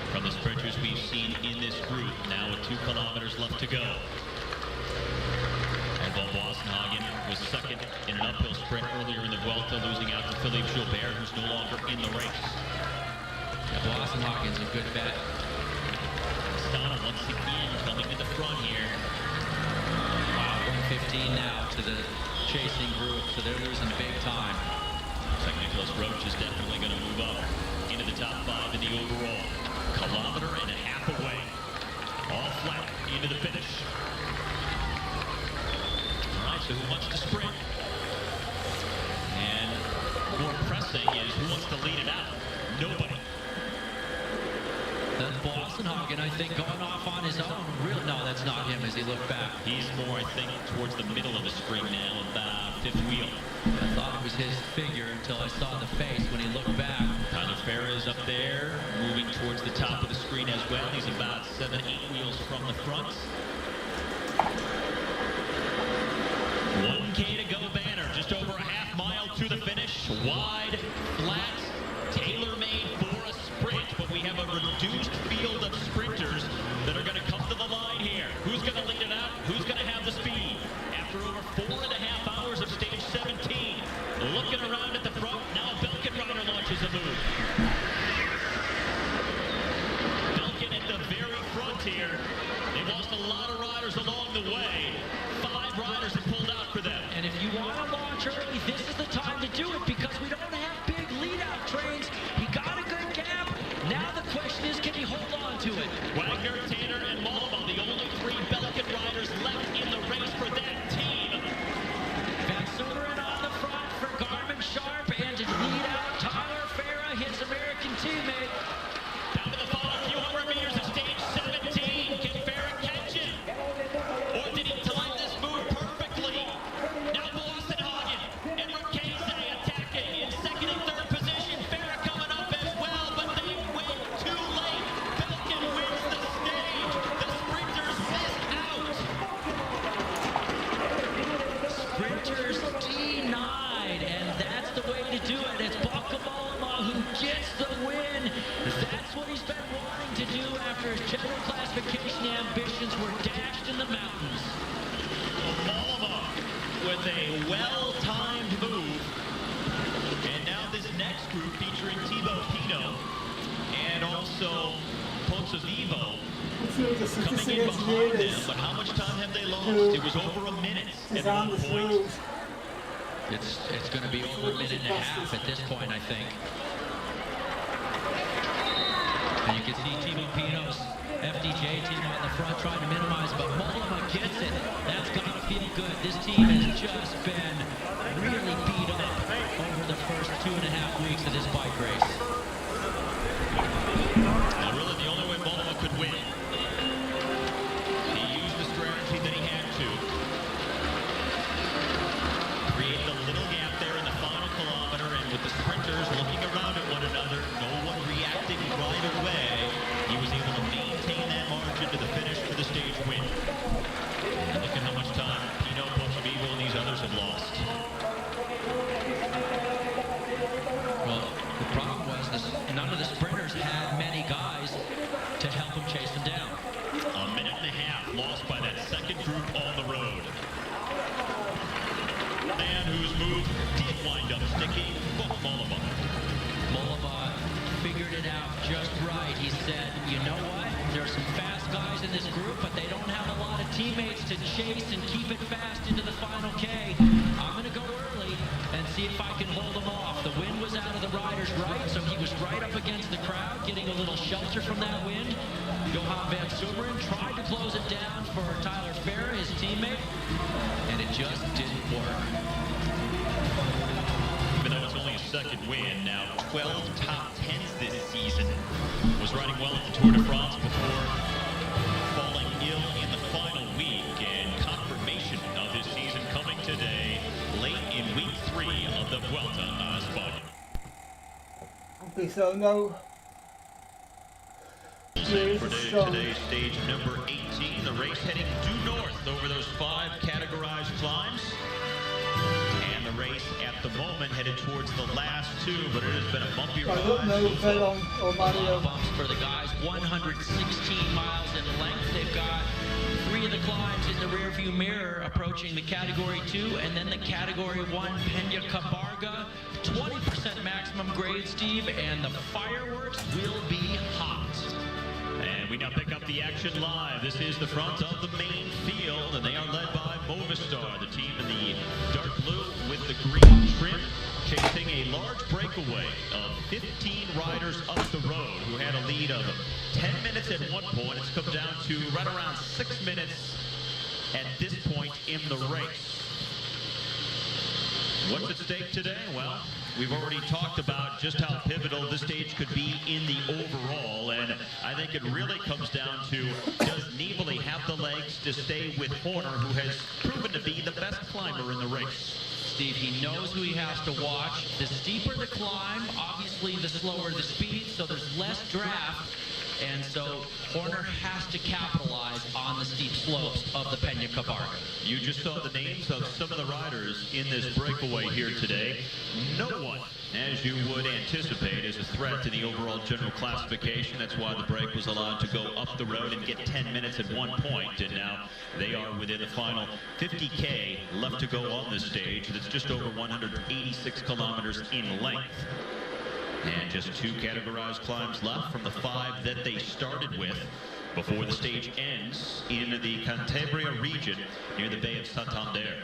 From the sprinters we've seen in this group, now with 2 kilometers left to go. And Bob Wassenhagen was second in an uphill sprint earlier in the Vuelta, losing out to Philippe Gilbert, who's no longer in the race. Yeah, Wassenhagen's a good bet. Astana once again coming to the front here. Wow, 1:15 now to the chasing group, so they're losing big time. Looks like Nicholas Roach is definitely going to move up into the top 5 in the overall. Kilometer and a half away. All flat into the finish. All right, so who wants to sprint? And more pressing is who wants to lead it out? Nobody. That's Wassenhagen, I think, going off on his own. Real, no, that's not him as he looked back. He's more, I think, towards the middle of the spring now, about 5th wheel. I thought it was his figure until I saw the face when he looked back. Tyler Farah is up there, moving towards the top of the screen as well. He's about 7, 8 wheels from the front. 1K to go banner, just over a half mile to the finish. Wide, flat, tailor-made for a sprint, but we have a reduced field of sprinters that are going to come to the line here. Who's going to lead it out? Who's going to have the speed? After over 4.5 hours of stage 17, looking around at the front, now Belkin rider launches a move. Belkin at the very front here. They lost a lot of riders along the way. 5 riders have pulled out for them. And if you want to launch early, this is the time to do it because we don't have big lead-out trains. He got a good gap. Now the question is, can he hold on to it? Wagner, Tanner, and Mollema, the only 3 Belkin riders left in the race for that team. Van Sumeren on the front for Garmin Sharp, and to lead out Tyler Farah, his American teammate. Down to the final few hundred meters of stage 17. Can Farah catch it? Or did he time this move perfectly? Now Wassenhagen and Ricchese attacking in 2nd and 3rd position. Farah coming up as well, but they went too late. Belkin wins the stage. The sprinters miss out. Sprinters denied, and that's the way to do it. It's Mollema who gets the win. That's what he's been wanting to do after his general classification ambitions were dashed in the mountains. Mollema with a well-timed move. And now this next group featuring Thibaut Pinot and also Pozzovivo coming in behind them. But how much time have they lost? It was over a minute at one point. It's going to be over a minute and a half at this point, I think. And you can see Thibaut Pinot's FDJ team on the front trying to minimize, but Mollema gets it. That's got to feel good. This team has just been really beat up over the first 2.5 weeks of this bike race. Now really the only way Mollema could win, he used the strategy that he had to. Create the little gap there in the final kilometer, and with the sprinters looking around at one another, no one reacting right away, he was able to maintain that margin to the finish for the stage win. And look at how much time Pinot, Pozzovivo, and these others have lost. Well, the problem was to chase and keep it fast into the final K. I'm going to go early and see if I can hold him off. The wind was out of the rider's right, so he was right up against the crowd, getting a little shelter from that wind. Johan van Sumeren tried to close it down for Tyler Farah, his teammate, and it just didn't work. Even though it's only a second win, now 12 top 10s this season. Was riding well at the Tour de France before falling ill in the final week, and confirmation of his season coming today, late in week 3 of the Vuelta a España. Okay, so no. For today's stage number 18, the race heading due north over those 5 categorized climbs. And the race at the moment headed towards the last 2, but it has been a bumpy ride. I don't know VALLE or A lot Mario. of bumps for the guys, 116 miles in length. They've got 3 of the climbs in the rearview mirror approaching the Category 2, and then the Category 1 Peña Cabarga. 20% maximum grade, Steve, and the fireworks will be hot. And we now pick up the action live. This is the front of the main field, and they are led by Movistar, the team in the dark blue with the green trim, chasing a large breakaway of 15 riders up the road who had a lead of 10 minutes at one point. It's come down to right around 6 minutes at this point in the race. What's at stake today? Well, we've already talked about just how pivotal this stage could be in the overall, and I think it really comes down to, does Nibali have the legs to stay with Horner, who has proven to be the best climber in the race? Steve, he knows who he has to watch. The steeper the climb, obviously the slower the speed, so there's less draft. And so Horner has to capitalize on the steep slopes of the Peña Cabarga. You just saw the names of some of the riders in this breakaway here today. No one, as you would anticipate, is a threat to the overall general classification. That's why the break was allowed to go up the road and get 10 minutes at one point. And now they are within the final 50K left to go on this stage. That's just over 186 kilometers in length. And just 2 categorized climbs left from the 5 that they started with before the stage ends in the Cantabria region near the Bay of Santander.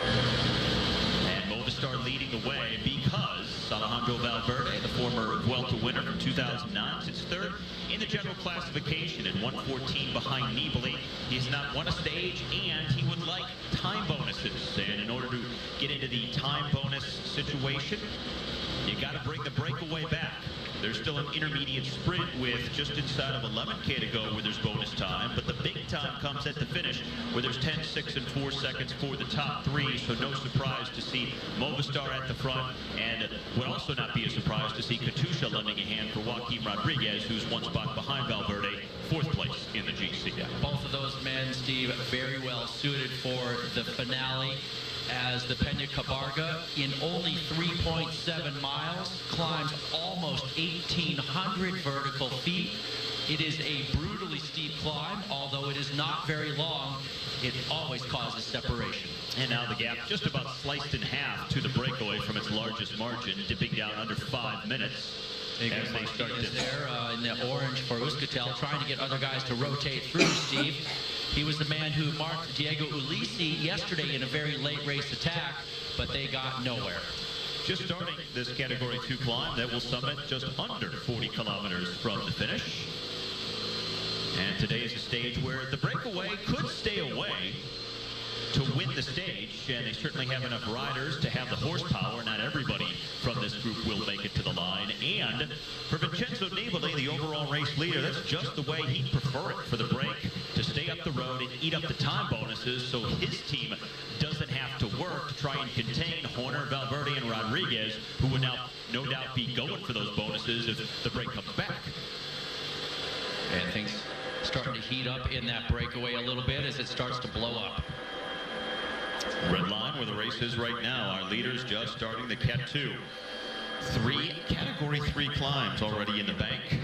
And Movistar leading the way because Alejandro Valverde, the former Vuelta winner from 2009, sits 3rd in the general classification at 1:14 behind Nibali. He has not won a stage, and he would like time bonuses. And in order to get into the time bonus situation, you got to bring the breakaway back. There's still an intermediate sprint with just inside of 11K to go where there's bonus time, but the big time comes at the finish where there's 10, 6, and 4 seconds for the top 3, so no surprise to see Movistar at the front, and would also not be a surprise to see Katusha lending a hand for Joaquim Rodriguez, who's 1 spot behind Valverde, 4th place in the GC. Yeah, both of those men, Steve, very well suited for the finale, as the Peña Cabarga, in only 3.7 miles, climbs almost 1,800 vertical feet. It is a brutally steep climb, although it is not very long. It always causes separation. And now the gap just about sliced in half to the breakaway from its largest margin, dipping down under 5 minutes. As they start Martinez there in the orange for Euskaltel, trying to get other guys to rotate through, Steve. He was the man who marked Diego Ulissi yesterday in a very late race attack, but they got nowhere. Just starting this Category 2 climb that will summit just under 40 kilometers from the finish. And today is a stage where the breakaway could stay away to win the stage, and they certainly have enough riders to have the horsepower. Not everybody from this group will make it to the line, and for Vincenzo Nibali, the overall race leader, that's just the way he'd prefer it for the break, to stay up the road and eat up the time bonuses so his team doesn't have to work to try and contain Horner, Valverde, and Rodriguez, who would now no doubt be going for those bonuses if the break comes back. And things starting to heat up in that breakaway a little bit as it starts to blow up. Red line where the race is right now. Our leaders just starting the Cat 2. 3 Category 3 climbs already in the bank.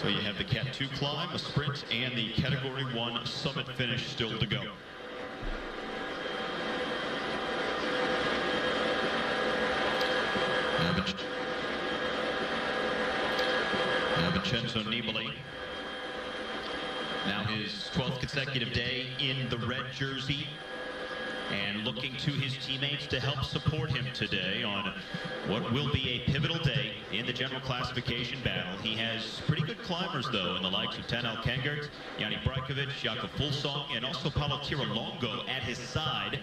So you have the Cat 2 climb, a sprint, and the Category 1 summit finish still to go. Vincenzo Nibali Now his 12th consecutive day in the red jersey, and looking to his teammates to help support him today on what will be a pivotal day in the general classification battle. He has pretty good climbers, though, in the likes of Tanel Kengert, Yanni Brajkovic, Jakob Fulsong, and also Paulo Tiralongo at his side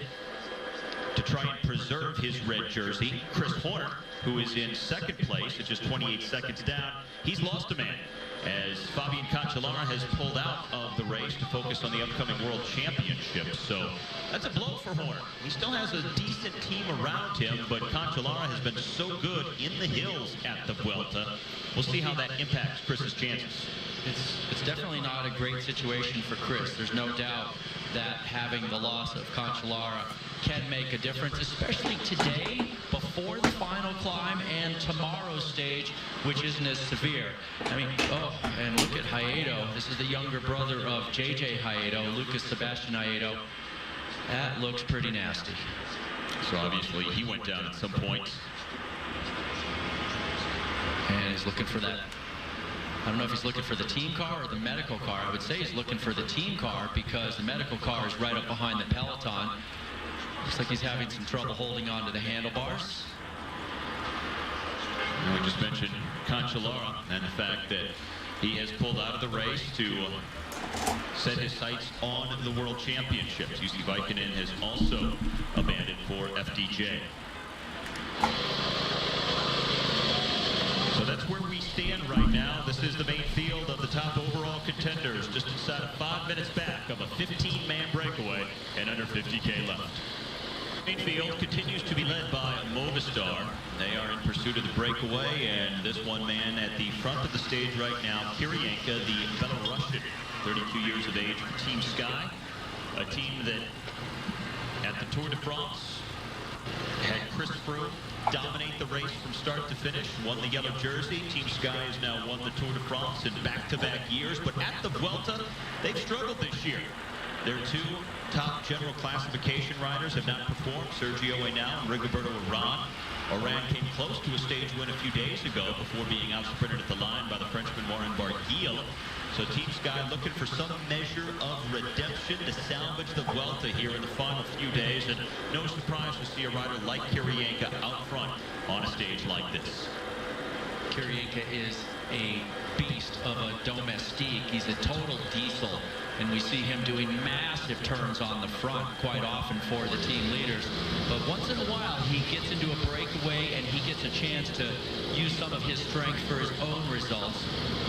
to try and preserve his red jersey. Chris Horner, who is in second place at just 28 seconds down, he's lost a man, as Fabian Cancellara has pulled out of the race to focus on the upcoming World Championship. So that's a blow for Horner. He still has a decent team around him, but Cancellara has been so good in the hills at the Vuelta. We'll see how that impacts Chris's chances. It's definitely not a great situation for Chris. There's no doubt that having the loss of Cancellara can make a difference, especially today before the final climb and tomorrow's stage, which isn't as severe. I mean, oh, and look at Hayedo. This is the younger brother of JJ Hayedo, Lucas Sebastian Hayedo. That looks pretty nasty. So obviously he went down at some point. And he's looking for that. I don't know if he's looking for the team car or the medical car. I would say he's looking for the team car because the medical car is right up behind the peloton. Looks like he's having some trouble holding on to the handlebars. And we just mentioned Cancellara and the fact that he has pulled out of the race to set his sights on the World Championships. UC Vikinen has also abandoned for FDJ. So that's where we stand right now. This is the main field of the top overall contenders, just inside of 5 minutes back of a 15-man breakaway and under 50K left. Main field continues to be led by Movistar. They are in pursuit of the breakaway, and this one man at the front of the stage right now, Kirienka, the Belarusian, 32 years of age for Team Sky, a team that at the Tour de France had Chris Froome dominate the race from start to finish, won the yellow jersey. Team Sky has now won the Tour de France in back-to-back years, but at the Vuelta, they've struggled this year. Their two top general classification riders have not performed, Sergio Henao and Rigoberto Urán. Urán came close to a stage win a few days ago before being out-sprinted at the line by the Frenchman Warren Barguil. So Team Sky looking for some measure of redemption to salvage the Vuelta here in the final few days, and no surprise to see a rider like Kirienka out front on a stage like this. Kirienka is a beast of a domestique. He's a total diesel, and we see him doing massive turns on the front quite often for the team leaders. But once in a while, he gets into a breakaway and he gets a chance to use some of his strength for his own results.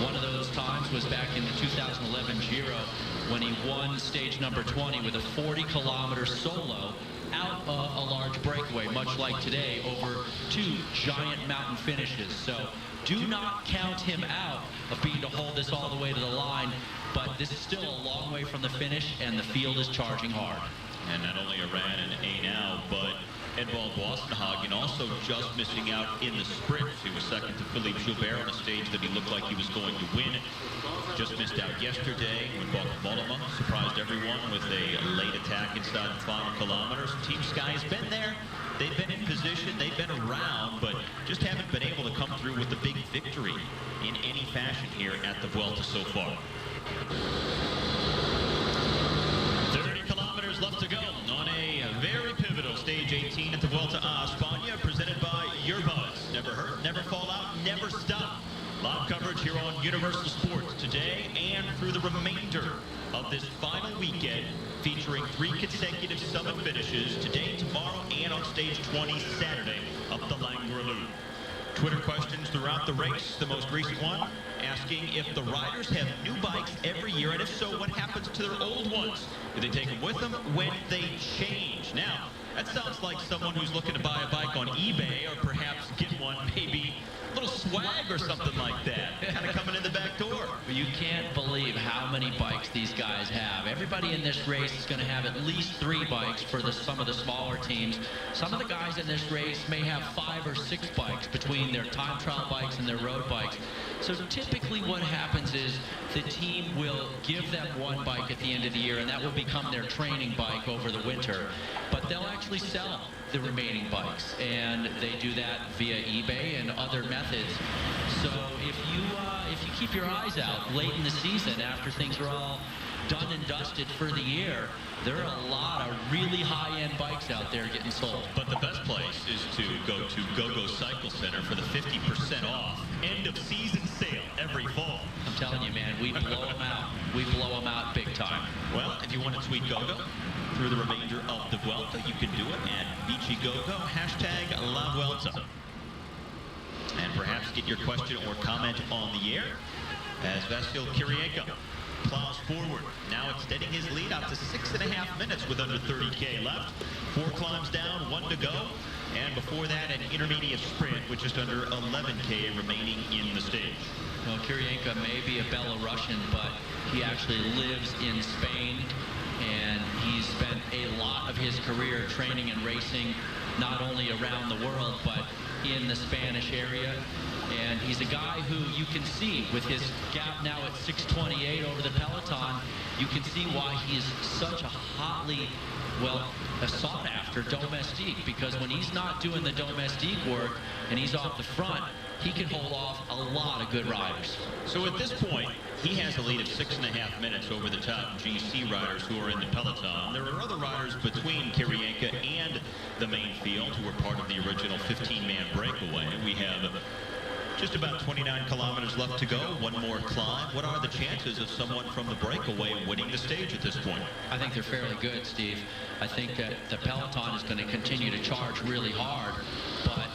One of those times was back in the 2011 Giro when he won stage number 20 with a 40-kilometer solo out a large breakaway, much like today, over two giant mountain finishes. So do not count him out of being to hold this all the way to the line, but this is still a long way from the finish, and the field is charging hard. And not only Urán and Henao, but Edvald Boassenhagen also just missing out in the sprint. He was second to Philippe Gilbert on a stage that he looked like he was going to win. Just missed out yesterday when Bauke Mollema surprised everyone with a late attack inside the final kilometers. Team Sky has been there. They've been in position, they've been around, but just haven't been able to come through with the big victory in any fashion here at the Vuelta so far. 30 kilometers left to go on a very pivotal stage 18 at the Vuelta a España, presented by Your Buzz. Never hurt, never fall out, never stop. Live coverage here on Universal Sports today and through the remainder of this final weekend, featuring 3 consecutive summit finishes today, tomorrow, and on stage 20 Saturday up the Langrelou. Twitter questions throughout the race. The most recent one asking if the riders have new bikes every year, and if so, what happens to their old ones? Do they take them with them when they change? Now, that sounds like someone who's looking to buy a bike on eBay, or perhaps get one, maybe a little swag or something like that, kind of coming in the back door. You can't believe how many bikes these guys have. Everybody in this race is going to have at least 3 bikes for some of the smaller teams. Some of the guys in this race may have 5 or 6 bikes between their time trial bikes and their road bikes. So typically what happens is the team will give them one bike at the end of the year, and that will become their training bike over the winter. But they'll actually sell the remaining bikes, and they do that via eBay and other methods. So if if you keep your eyes out late in the season after things are all done and dusted for the year, there are a lot of really high-end bikes out there getting sold. But the best place is to go to GoGo Cycle Center for the 50% off end-of-season sale every fall. I'm telling you, man, we blow them out. We blow them out big time. Well, if you want to tweet GoGo through the remainder of the Vuelta, you can do it at ViciGoGo, hashtag La Vuelta. And perhaps get your question or comment on the air as Vasyl Kirienko plows forward, now extending his lead out to 6.5 minutes with under 30K left. 4 climbs down, 1 to go. And before that, an intermediate sprint with just under 11K remaining in the stage. Well, Kirienko may be a Belarusian, but he actually lives in Spain, and he's spent a lot of his career training and racing not only around the world, but in the Spanish area. And he's a guy who you can see with his gap now at 6:28 over the peloton, you can see why he is such a hotly, well, a sought-after domestique, because when he's not doing the domestique work and he's off the front, he can hold off a lot of good riders. So at this point, he has a lead of 6.5 minutes over the top GC riders who are in the peloton. There are other riders between Kirienko and the main field who were part of the original 15-man breakaway. We have just about 29 kilometers left to go, 1 more climb. What are the chances of someone from the breakaway winning the stage at this point? I think they're fairly good, Steve. I think that the peloton is going to continue to charge really hard, but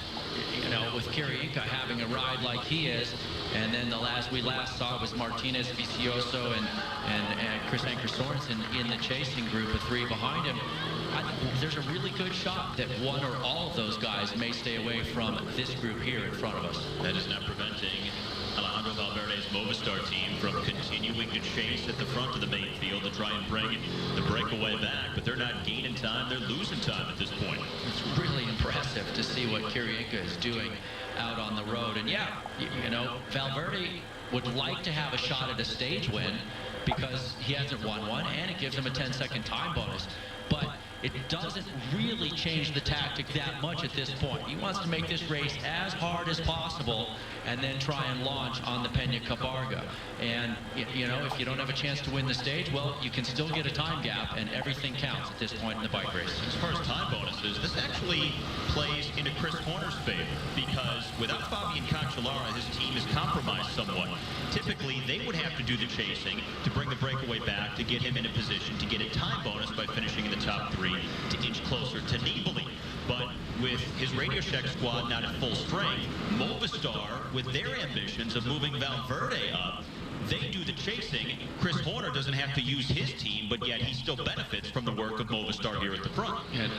you know, with Kirienko having a ride like he is, and then we last saw was Martinez, Vicioso, and Chris Anker Sorensen in the chasing group of 3 behind him. I think there's a really good shot that one or all of those guys may stay away from this group here in front of us. That is not preventing Alejandro Valverde's Movistar team from continuing to chase at the front of the main field to try and bring the breakaway back, but they're not gaining time, they're losing time at this point. It's really impressive to see what Kirienko is doing out on the road. And yeah, you know, Valverde would like to have a shot at a stage win because he hasn't won one, and it gives him a 10-second time bonus. But it doesn't really change the tactic that much at this point. He wants to make this race as hard as possible and then try and launch on the Peña Cabarga. And, you know, if you don't have a chance to win the stage, well, you can still get a time gap, and everything counts at this point in the bike race. As far as time bonuses, this actually plays into Chris Horner's favor, because without Fabian Cancellara, his team is compromised somewhat. Typically, they would have to do the chasing to bring the breakaway back to get him in a position to get a time bonus by finishing in the top 3 to inch closer to Nibali. But with his Radio Shack squad not at full strength, Movistar, with their ambitions of moving Valverde up, they do the chasing. Chris Horner doesn't have to use his team, but yet he still benefits from the work of Movistar here at the front. And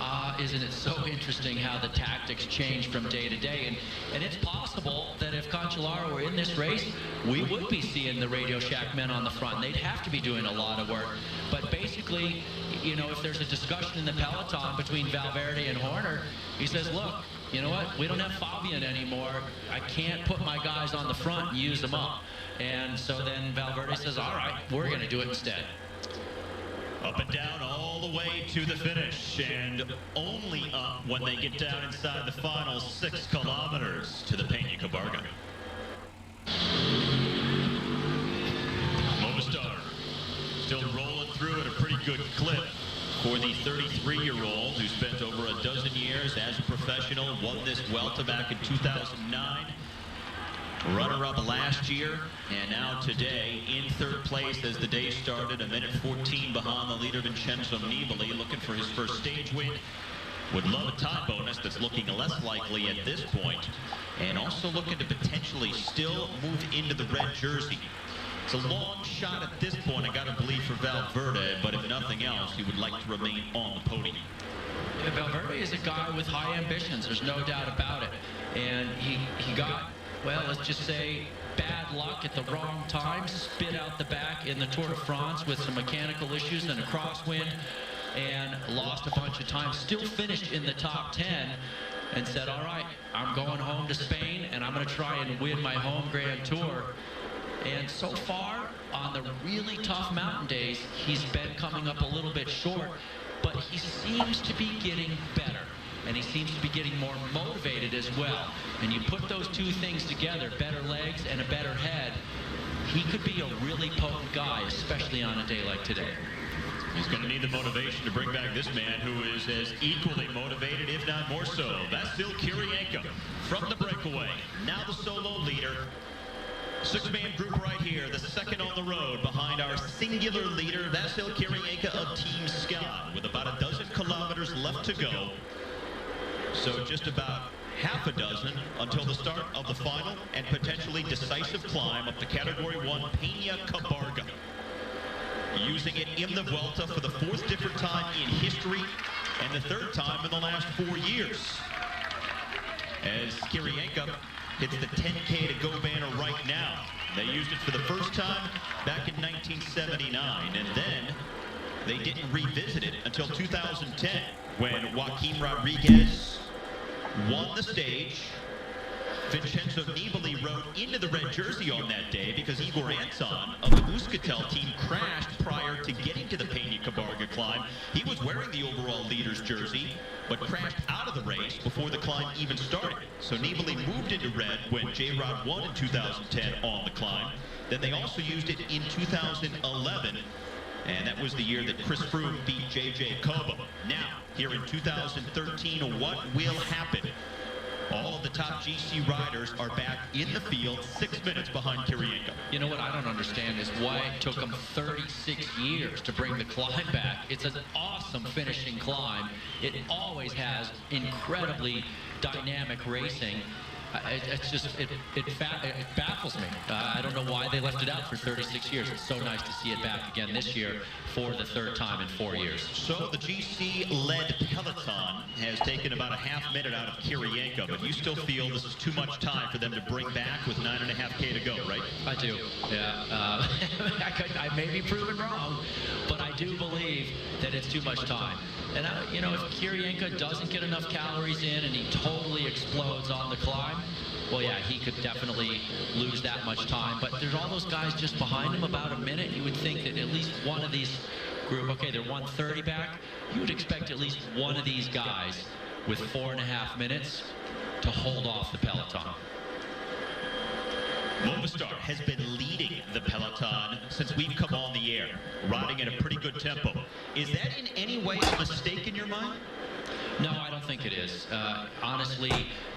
isn't it so interesting how the tactics change from day to day? And it's possible that if Cancellara were in this race, we would be seeing the Radio Shack men on the front. They'd have to be doing a lot of work. But basically, you know, if there's a discussion in the peloton between Valverde and Horner, he says, look, you know what, we don't have Fabian anymore. I can't put my guys on the front and use them up. And so then Valverde says, all right, we're going to do it instead. Up and down all the way to the finish, and only up when they get down inside the final 6 kilometers to the Peña Cabarga. Movistar still rolling through at a pretty good clip for the 33-year-old who spent over a dozen years as a professional, won this Vuelta back in 2009. Runner-up last year, and now today in 3rd place as the day started, a minute 14 behind the leader Vincenzo Nibali, looking for his first stage win. Would love a time bonus that's looking less likely at this point, and also looking to potentially still move into the red jersey. It's a long shot at this point, I gotta believe, for Valverde, but if nothing else, he would like to remain on the podium. Yeah, Valverde is a guy with high ambitions, there's no doubt about it. And he got, well, let's just say, bad luck at the wrong time, spit out the back in the Tour de France with some mechanical issues and a crosswind, and lost a bunch of time, still finished in the top 10, and said, all right, I'm going home to Spain, and I'm going to try and win my home Grand Tour. And so far, on the really tough mountain days, he's been coming up a little bit short, but he seems to be getting better. And he seems to be getting more motivated as well. And you put those two things together, better legs and a better head, he could be a really potent guy, especially on a day like today. He's going to need the motivation to bring back this man who is as equally motivated, if not more so. Vasyl Kirienko from the breakaway. Now the solo leader. Six-man group right here, the second on the road behind our singular leader, Vasyl Kirienko of Team Sky, with about a dozen kilometers left to go. So just about half a dozen until the start of the final and potentially decisive climb up the Category 1 Peña Cabarga. Using it in the Vuelta for the fourth different time in history and the third time in the last 4 years. As Kirienko hits the 10K to go banner right now. They used it for the first time back in 1979, and then they didn't revisit it until 2010 when Joaquim Rodriguez won the stage. Vincenzo Nibali rode into the red jersey on that day because Igor Anton of the Euskaltel team crashed prior to getting to the Peña Cabarga climb. He was wearing the overall leader's jersey, but crashed out of the race before the climb even started. So Nibali moved into red when J-Rod won in 2010 on the climb. Then they also used it in 2011, and that was the year that Chris Froome beat J.J. Cobo. Now, here in 2013, what will happen? All of the top GC riders are back in the field 6 minutes behind Kirienko. You know what I don't understand is why it took them 36 years to bring the climb back. It's an awesome finishing climb. It always has incredibly dynamic racing. It's just, it baffles me. I don't know why they left it out for 36 years. It's so nice to see it back again this year for the third time in 4 years. So the GC-led peloton has taken about a half minute out of Kirienko, but you still feel this is too much time for them to bring back with 9.5K to go, right? I do, yeah. I may be proven wrong, but I do believe that it's too much time. And, you know, if Kirienko doesn't get enough calories in and he totally explodes on the climb, well, yeah, he could definitely lose that much time. But there's all those guys just behind him, about a minute. You would think that at least one of these group, okay, they're 130 back. You would expect at least one of these guys with 4.5 minutes to hold off the peloton. Movistar has been leading the peloton since we've come on the air, riding at a pretty good tempo. Is that in any way a mistake in your mind? No, I don't think it is. Honestly,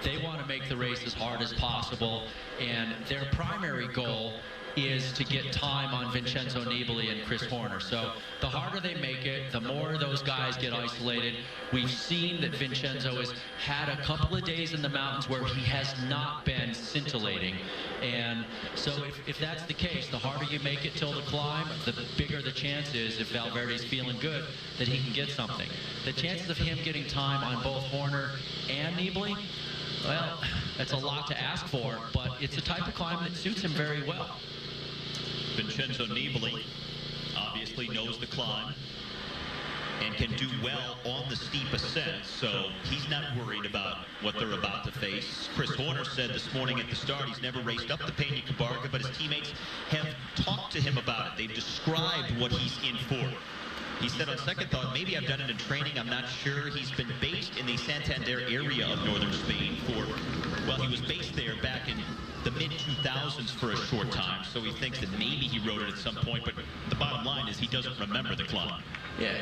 they want to make the race as hard as possible, and their primary goal is to get time on Vincenzo Nibali and Chris Horner. So the harder they make it, the more those guys get isolated. We've seen that Vincenzo has had a couple of days in the mountains where he has not been scintillating. And so if that's the case, the harder you make it till the climb, the bigger the chance is, if Valverde's feeling good, that he can get something. The chances of him getting time on both Horner and Nibali, well, that's a lot to ask for, but it's a type of climb that suits him very well. Vincenzo Nibali obviously knows the climb and can do well on the steep ascent, so he's not worried about what they're about to face. Chris Horner said this morning at the start he's never raced up the Peña Cabarga, but his teammates have talked to him about it. They've described what he's in for. He said, on second thought, maybe I've done it in training, I'm not sure. He's been based in the Santander area of northern Spain well, he was based there back in the mid-2000s for a short time, so he thinks that maybe he rode it at some point, but the bottom line is he doesn't remember the climb. Yeah,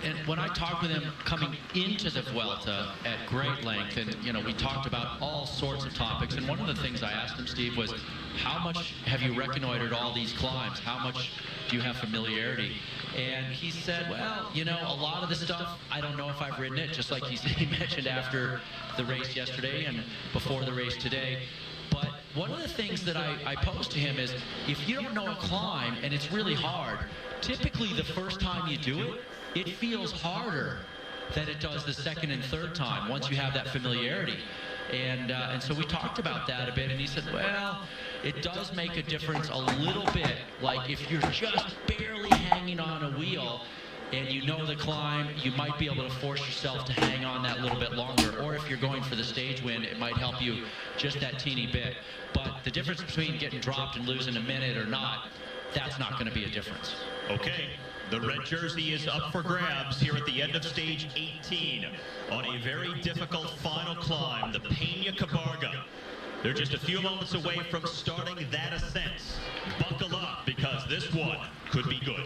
and when I talked with him coming into the Vuelta at great length, and, you know, we talked about all sorts of topics, and one of the things I asked him, Steve, was how much have you reconnoitered all these climbs? How much do you have familiarity? And he said, well, you know, a lot of the stuff, I don't know if I've ridden it, just like he mentioned after the race yesterday and before the race today. But one of the things that I posed to him is, if you don't know a climb and it's really hard, typically the first time you do it, it feels harder than it does the second and third time once you have that familiarity. And so we talked about that a bit, and he said, well, it does make a difference a little bit. Like if you're just barely hanging on a wheel and you know the climb, you might be able to force yourself to hang on that little bit longer. Or if you're going for the stage win, it might help you just that teeny bit. But the difference between getting dropped and losing a minute or not, that's not going to be a difference. Okay, the red jersey is up for grabs here at the end of stage 18 on a very difficult final climb, the Peña Cabarga. They're just a few moments away from starting that ascent. Buckle up, because this one could be good.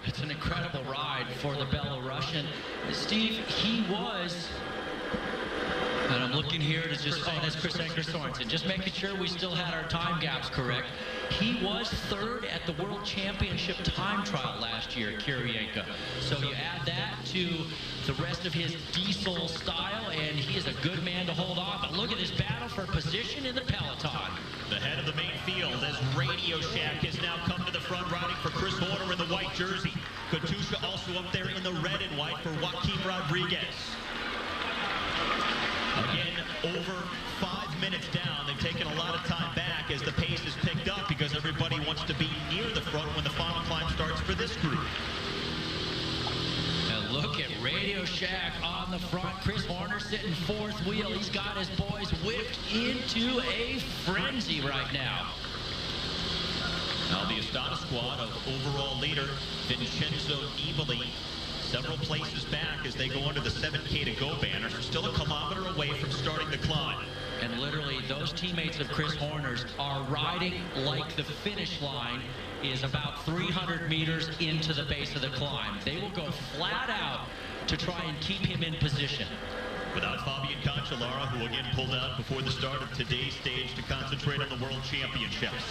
It's an incredible ride for the Belarusian. Steve, he was, and I'm looking here to just, that's Chris Sorensen, just making sure we still had our time gaps correct. He was third at the World Championship time trial last year, Kirienka. So you add that to the rest of his diesel style, and he is a good man to hold on. But look at this battle for position in the peloton. The head of the main field as Radio Shack has now come to the front, riding for Chris Horner in the white jersey. Katusha also up there in the red and white for Joaquin Rodriguez. Again, over 5 minutes down. They've taken a lot of time back as the pace is picked up because everybody wants to be near the front when the final climb starts for this group. And look at Radio Shack on the front. Chris Horner sitting fourth wheel. He's got his boys whipped into a frenzy right now. Now the Astana squad of overall leader Vincenzo Nibali, several places back as they go under the 7K to go banner. Still a kilometer away from starting the climb. And literally, those teammates of Chris Horner's are riding like the finish line is about 300 meters into the base of the climb. They will go flat out to try and keep him in position. Without Fabian Cancellara, who again pulled out before the start of today's stage to concentrate on the World Championships.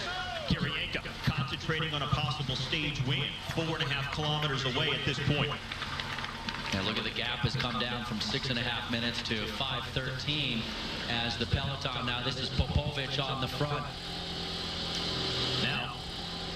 Kirienka concentrating on a possible stage win, 4.5 kilometers away at this point. And look at the gap has come down from 6.5 minutes to 5:13 as the peloton. Now this is Popovic on the front. Now,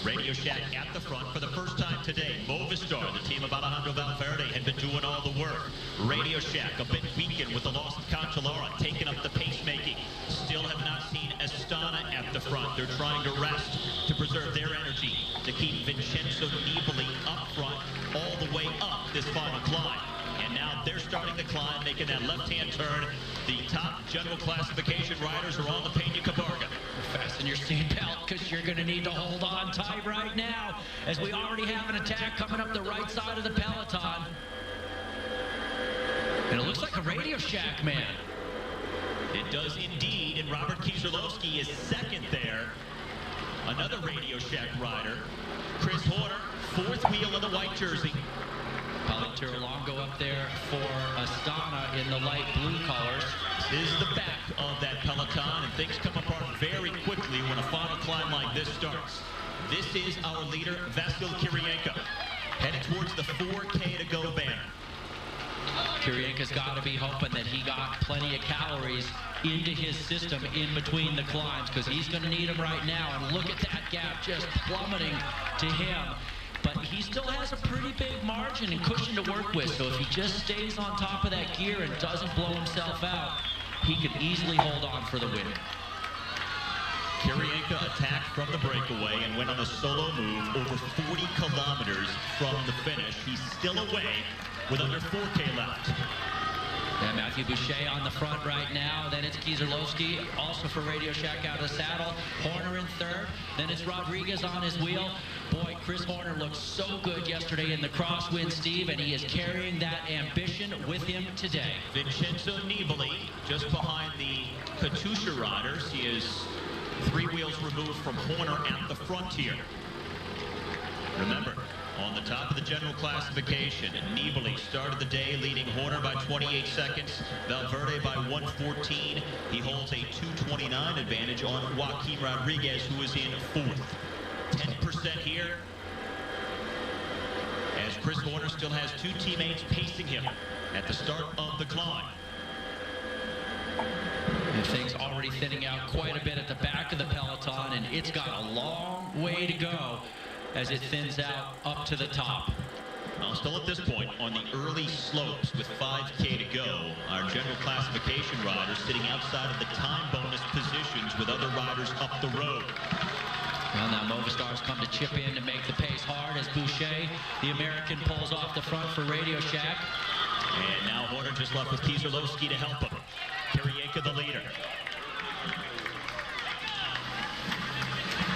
Radio Shack at the front for the first time today. Movistar, the team of Alejandro Valverde, had been doing all the work. Radio Shack a bit weakened with the loss of Cancellara, taking up the pace-making. Still have not seen Astana at the front. They're trying to rest to preserve their energy, to keep Vincenzo Nibali up front all the way up this final climb. And now they're starting the climb, making that left-hand turn. The top general classification riders are on the Peña Cabarga. Fasten your seatbelt, because you're going to need to hold on tight right now, as we already have an attack coming up the right side of the peloton. And it looks like a Radio Shack man. It does indeed, and Robert Kieserlowski is second there. Another Radio Shack rider, Chris Horner, fourth wheel in the white jersey. Paulo Tirolongo up there for Astana in the light blue colors. This is the back of that peloton, and things come apart very quickly when a final climb like this starts. This is our leader, Vasyl Kirienka, headed towards the 4K to go banner. Kirienka's got to be hoping that he got plenty of calories into his system in between the climbs, because he's going to need them right now. And look at that gap just plummeting to him. But he still has a pretty big margin and cushion to work with, so if he just stays on top of that gear and doesn't blow himself out, he could easily hold on for the win. Kirienka attacked from the breakaway and went on a solo move over 40 kilometers from the finish. He's still away with under 4K left. And Matthew Boucher on the front right now. Then it's Kieserlowski, also for Radio Shack out of the saddle. Horner in third. Then it's Rodriguez on his wheel. Boy, Chris Horner looked so good yesterday in the crosswind, Steve, and he is carrying that ambition with him today. Vincenzo Nibali just behind the Katusha riders. He is 3 wheels removed from Horner at the front here. Remember, on the top of the general classification, Nibali started the day leading Horner by 28 seconds, Valverde by 1:14. He holds a 2:29 advantage on Joaquin Rodriguez, who is in 4th. 10% here, as Chris Horner still has 2 teammates pacing him at the start of the climb. And things already thinning out quite a bit at the back of the peloton, and it's got a long way to go as it thins out up to the top. Well, still at this point on the early slopes with 5K to go, our general classification riders sitting outside of the time bonus positions with other riders up the road. Well, now Movistar's come to chip in to make the pace hard as Boucher, the American, pulls off the front for Radio Shack. And now Horner just left with Kieserlowski to help him. Kirienka the leader.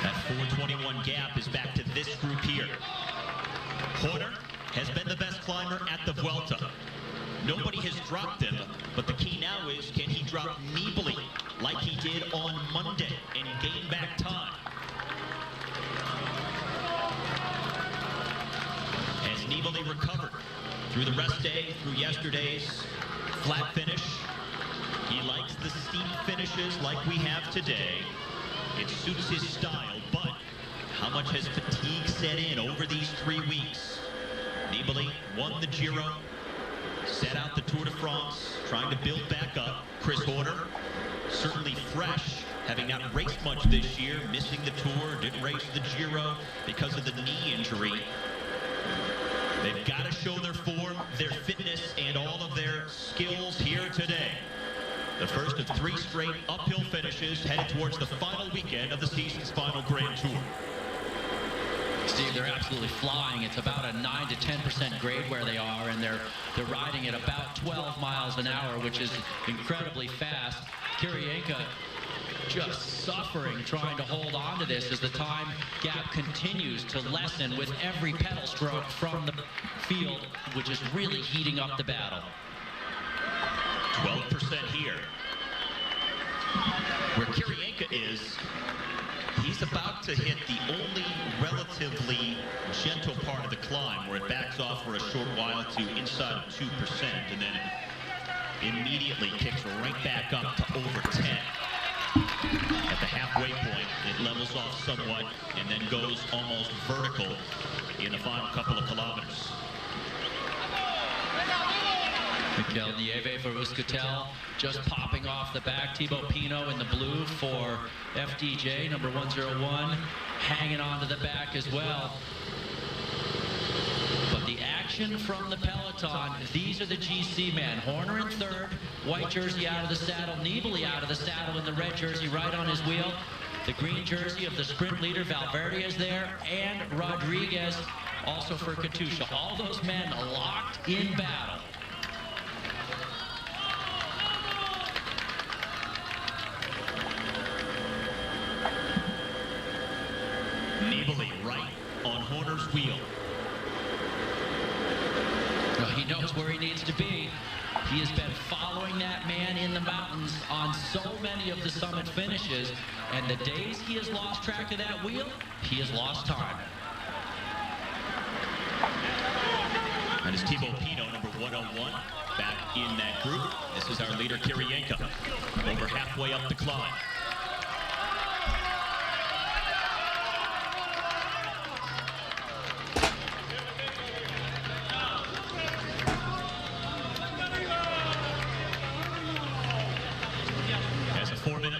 That 4:21 gap is back to this group here. Horner has been the best climber at the Vuelta. Nobody has dropped him, but the key now is, can he drop Nibali like he did on Monday and gain back time. As Nibali recovered through the rest day, through yesterday's flat finish. He likes the steep finishes like we have today. It suits his style, but how much has fatigue set in over these 3 weeks? Nibali won the Giro, set out the Tour de France, trying to build back up. Chris Horner, certainly fresh, having not raced much this year, missing the Tour, didn't race the Giro because of the knee injury. They've got to show their form, their fitness, and all of their skills here today. The first of 3 straight uphill finishes headed towards the final weekend of the season's final Grand Tour. Steve, they're absolutely flying. It's about a 9 to 10% grade where they are, and they're riding at about 12 miles an hour, which is incredibly fast. Kirienka just suffering trying to hold on to this as the time gap continues to lessen with every pedal stroke from the field, which is really heating up the battle. 12% here. Where Kirienka is, he's about to hit the only relatively gentle part of the climb where it backs off for a short while to inside of 2% and then immediately kicks right back up to over 10. At the halfway point, it levels off somewhat and then goes almost vertical in the final couple of kilometers. Mikel Nieve for Euskaltel, just popping off the back. Thibaut Pinot in the blue for FDJ, number 101, hanging on to the back as well. But the action from the peloton, these are the GC men. Horner in third, white jersey out of the saddle, Nibali out of the saddle in the red jersey right on his wheel. The green jersey of the sprint leader, Valverde, is there, and Rodriguez also for Katusha. All those men locked in battle. Nibali right on Horner's wheel. Well, he knows where he needs to be. He has been following that man in the mountains on so many of the summit finishes, and the days he has lost track of that wheel, he has lost time. And it's Thibaut Pinot, number 101, back in that group. This is our leader, Kirienka, over halfway up the climb.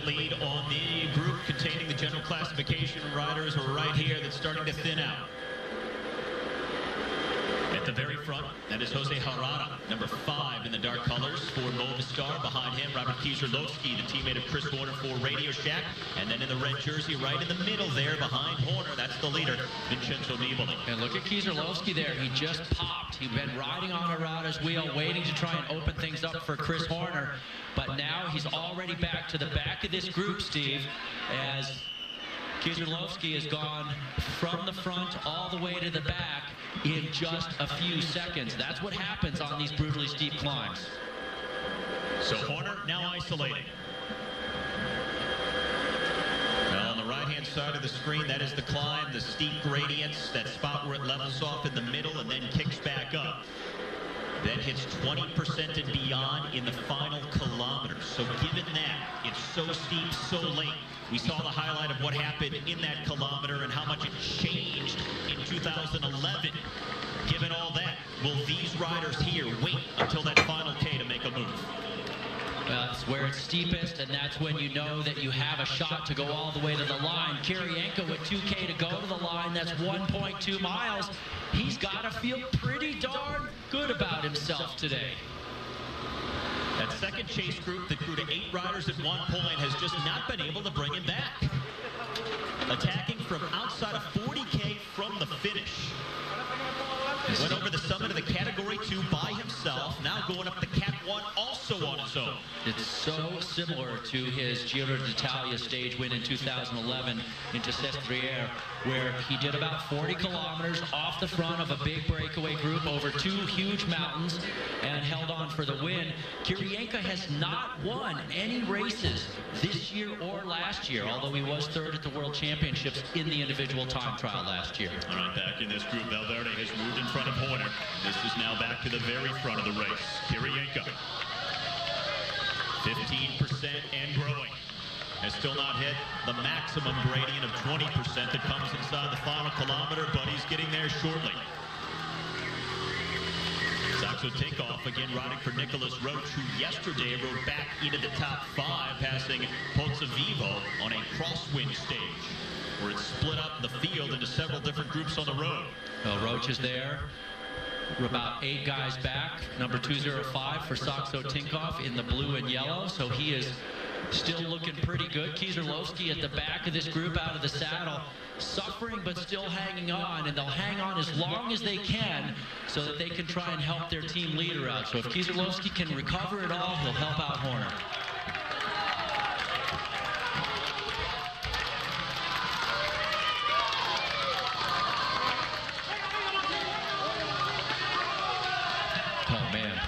Lead on the group containing the general classification riders are right here. That's starting to thin out. At the very front, that is Jose Harada, number 5 in the dark colors for Movistar. Behind him, Robert Kieserlowski, the teammate of Chris Horner for Radio Shack. And then in the red jersey, right in the middle there, behind Horner, that's the leader, Vincenzo Nibali. And look at Kieserlowski there. He just popped. He'd been riding on Harada's wheel, waiting to try and open things up for Chris Horner. But now he's already back to the back of this group, Steve, as Kieserlowski has gone from the front all the way to the back in just a few seconds. That's what happens on these brutally steep climbs. So Horner now isolating. Now on the right-hand side of the screen, that is the climb, the steep gradients, that spot where it levels off in the middle and then kicks back up. Then hits 20% and beyond in the final kilometers. So given that, it's so steep, so late. We saw the highlight of what happened in that kilometer and how much it changed in 2011. Given all that, will these riders here wait until that final K to make a move? Well, it's where it's steepest, and that's when you know that you have a shot to go all the way to the line. Kirienka with 2K to go to the line. That's 1.2 miles. He's got to feel pretty darn good about himself today. That second chase group that grew to 8 riders at one point has just not been able to bring him back. Attacking from outside of 40K from the finish. Went over the summit of the Category 2 by himself, now going up the Cat 1 also on his own. It's so similar to his Giro d'Italia stage win in 2011 into Sestriere, where he did about 40 kilometers off the front of a big breakaway group over 2 huge mountains and held on for the win. Kirienka has not won any races this year or last year, although he was 3rd at the World Championships in the individual time trial last year. All right, back in this group, Valverde has moved in front of Horner. This is now back to the very front of the race. Kirienka, 15% and growing. Has still not hit the maximum gradient of 20% that comes inside the final kilometer, but he's getting there shortly. Saxo Tinkoff again riding for Nicholas Roach, who yesterday rode back into the top 5, passing Pozzovivo on a crosswind stage, where it split up the field into several different groups on the road. Well, Roach is there. We're about 8 guys back. Number 205 for Saxo Tinkoff in the blue and yellow, so he is still looking pretty good. Kieserlowski at the back of this group out of the saddle, suffering but still hanging on, and they'll hang on as long as they can so that they can try and help their team leader out. So if Kieserlowski can recover it all, he'll help out Horner. Oh, man.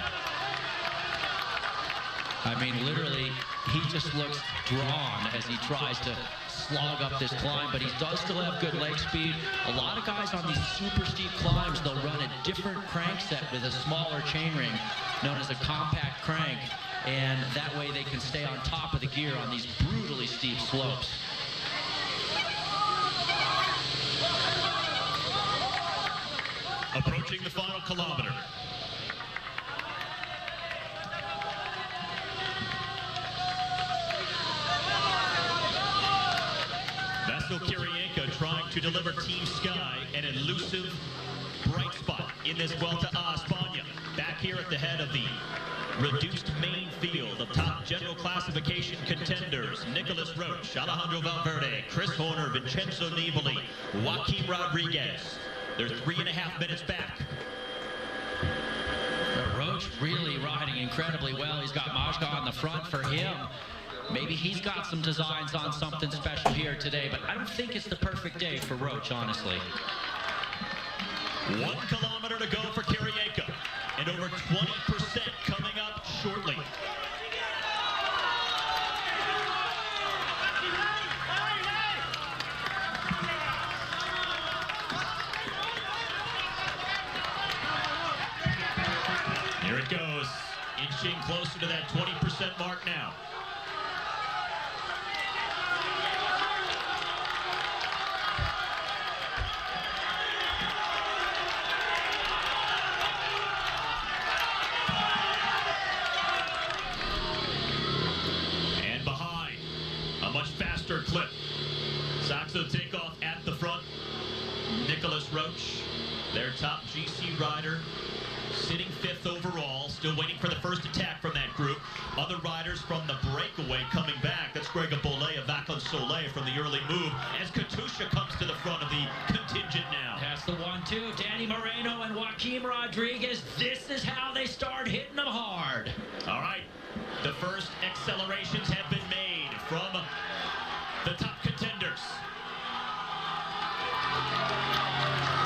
I mean, literally, he just looks drawn as he tries to slog up this climb, but he does still have good leg speed. A lot of guys on these super steep climbs, they'll run a different crank set with a smaller chainring known as a compact crank, and that way they can stay on top of the gear on these brutally steep slopes. Approaching the final kilometer. Vasyl Kirienka trying to deliver Team Sky an elusive bright spot in this Vuelta a España. Back here at the head of the reduced main field of top general classification contenders: Nicholas Roach, Alejandro Valverde, Chris Horner, Vincenzo Nibali, Joaquim Rodriguez. They're 3.5 minutes back. Roach really riding incredibly well. He's got Majka on the front for him. Maybe he's got some designs on something special here today, but I don't think it's the perfect day for Roach, honestly. 1 kilometer to go for Kirienka, and over 20% coming up shortly. Here it goes, inching closer to that 20% mark now. Clip. Saxo Tinkoff at the front. Nicholas Roach, their top GC rider, sitting 5th overall, still waiting for the first attack from that group. Other riders from the breakaway coming back. That's Grega Bollet of Vacan Soleil from the early move, as Katusha comes to the front of the contingent now. That's the 1-2. Danny Moreno and Joaquim Rodriguez. This is how they start hitting them hard. All right, the first accelerations have been made from the top contenders.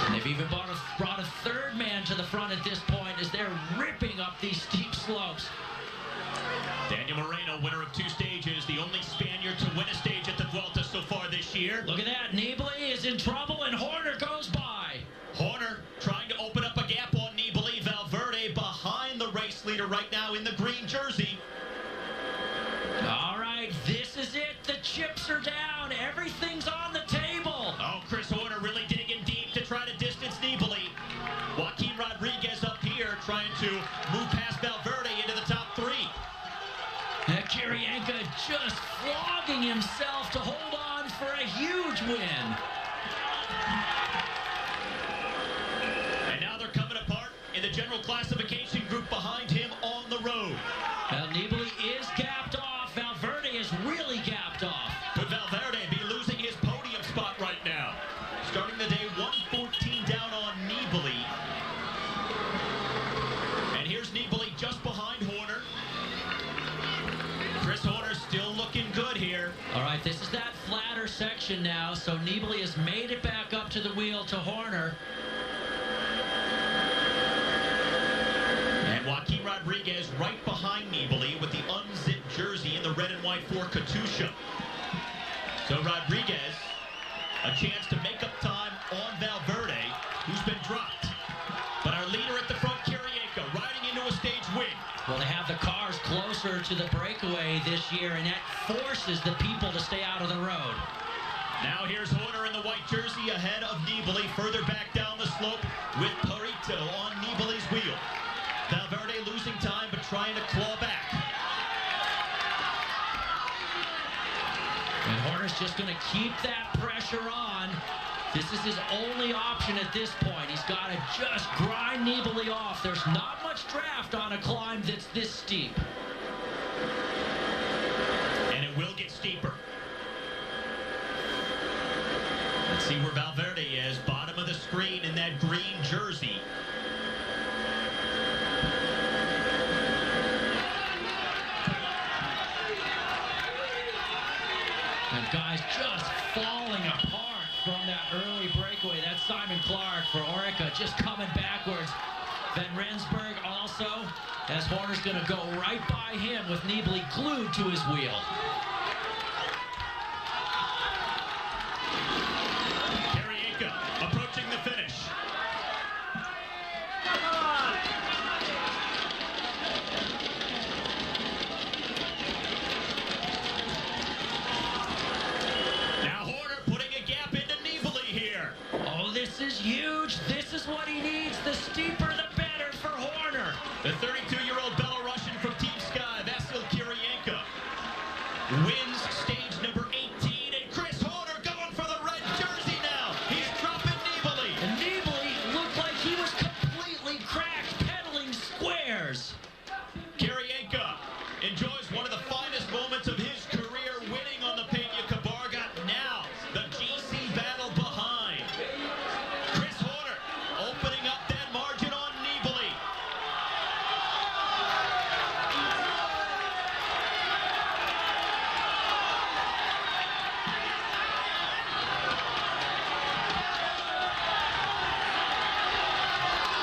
And they've even brought a 3rd man to the front at this point as they're ripping up these steep slopes. Daniel Moreno, winner of 2 stages, the only Spaniard to win a stage at the Vuelta so far this year. Look at that, Nibali is in trouble and Horner goes by. Horner trying to open up a gap on Nibali. Valverde behind the race leader right now in the green jersey. All right, this is it. The chips are down. Everything's on the table. Oh, Chris Horner really digging deep to try to distance Nibali. Joaquim Rodriguez up here trying to move past Valverde into the top 3. Kirienka just flogging himself to hold on for a huge win. And now they're coming apart in the general classification group behind him on the road. Well, Nibali is gapped off. Valverde is really gapped off. Could Valverde be losing his podium spot right now? Starting the day 114 down on Nibali. And here's Nibali just behind Horner. looking good here. All right, this is that flatter section now, so Nibali has made it back up to the wheel to Horner. And Joaquin Rodriguez right behind Nibali with the unzipped jersey in the red and white for Katusha. So Rodriguez, a chance to make up time on Valverde, who's been dropped. But our leader at the front, Kirienka, riding into a stage win. Well, they have the cars closer to the breakaway this year, and that forces the people to stay out of the road. Now here's Horner in the white jersey ahead of Nibali, further back down the slope with Parito on Nibali's wheel. Valverde losing time, but trying to claw back. And Horner's just going to keep that pressure on. This is his only option at this point. He's got to just grind Nibali off. There's not much draft on a climb that's this steep. And it will get steeper. Let's see where Valverde is. Bottom of the screen in that green jersey. And guys just falling apart from that early breakaway. That's Simon Clark for Orica, just coming backwards. Van Rensburg also, as Horner's going to go right by him with Nibali glued to his wheel. Kirienka approaching the finish. Now Horner putting a gap into Nibali here. Oh, this is huge. This is what he needs. The steeper, the better for Horner. The 32-year-old Belarusian from Team Sky, Vasil Kirienka, wins stage number 18, and Chris Horner going for the red jersey now. He's dropping Nibali. And Nibali looked like he was completely cracked, pedaling squares. Kirienka enjoys one of the finest moments of his career, winning on the Peña Cabarga. Now the GC battle behind. Chris Horner opening up that margin on Nibali.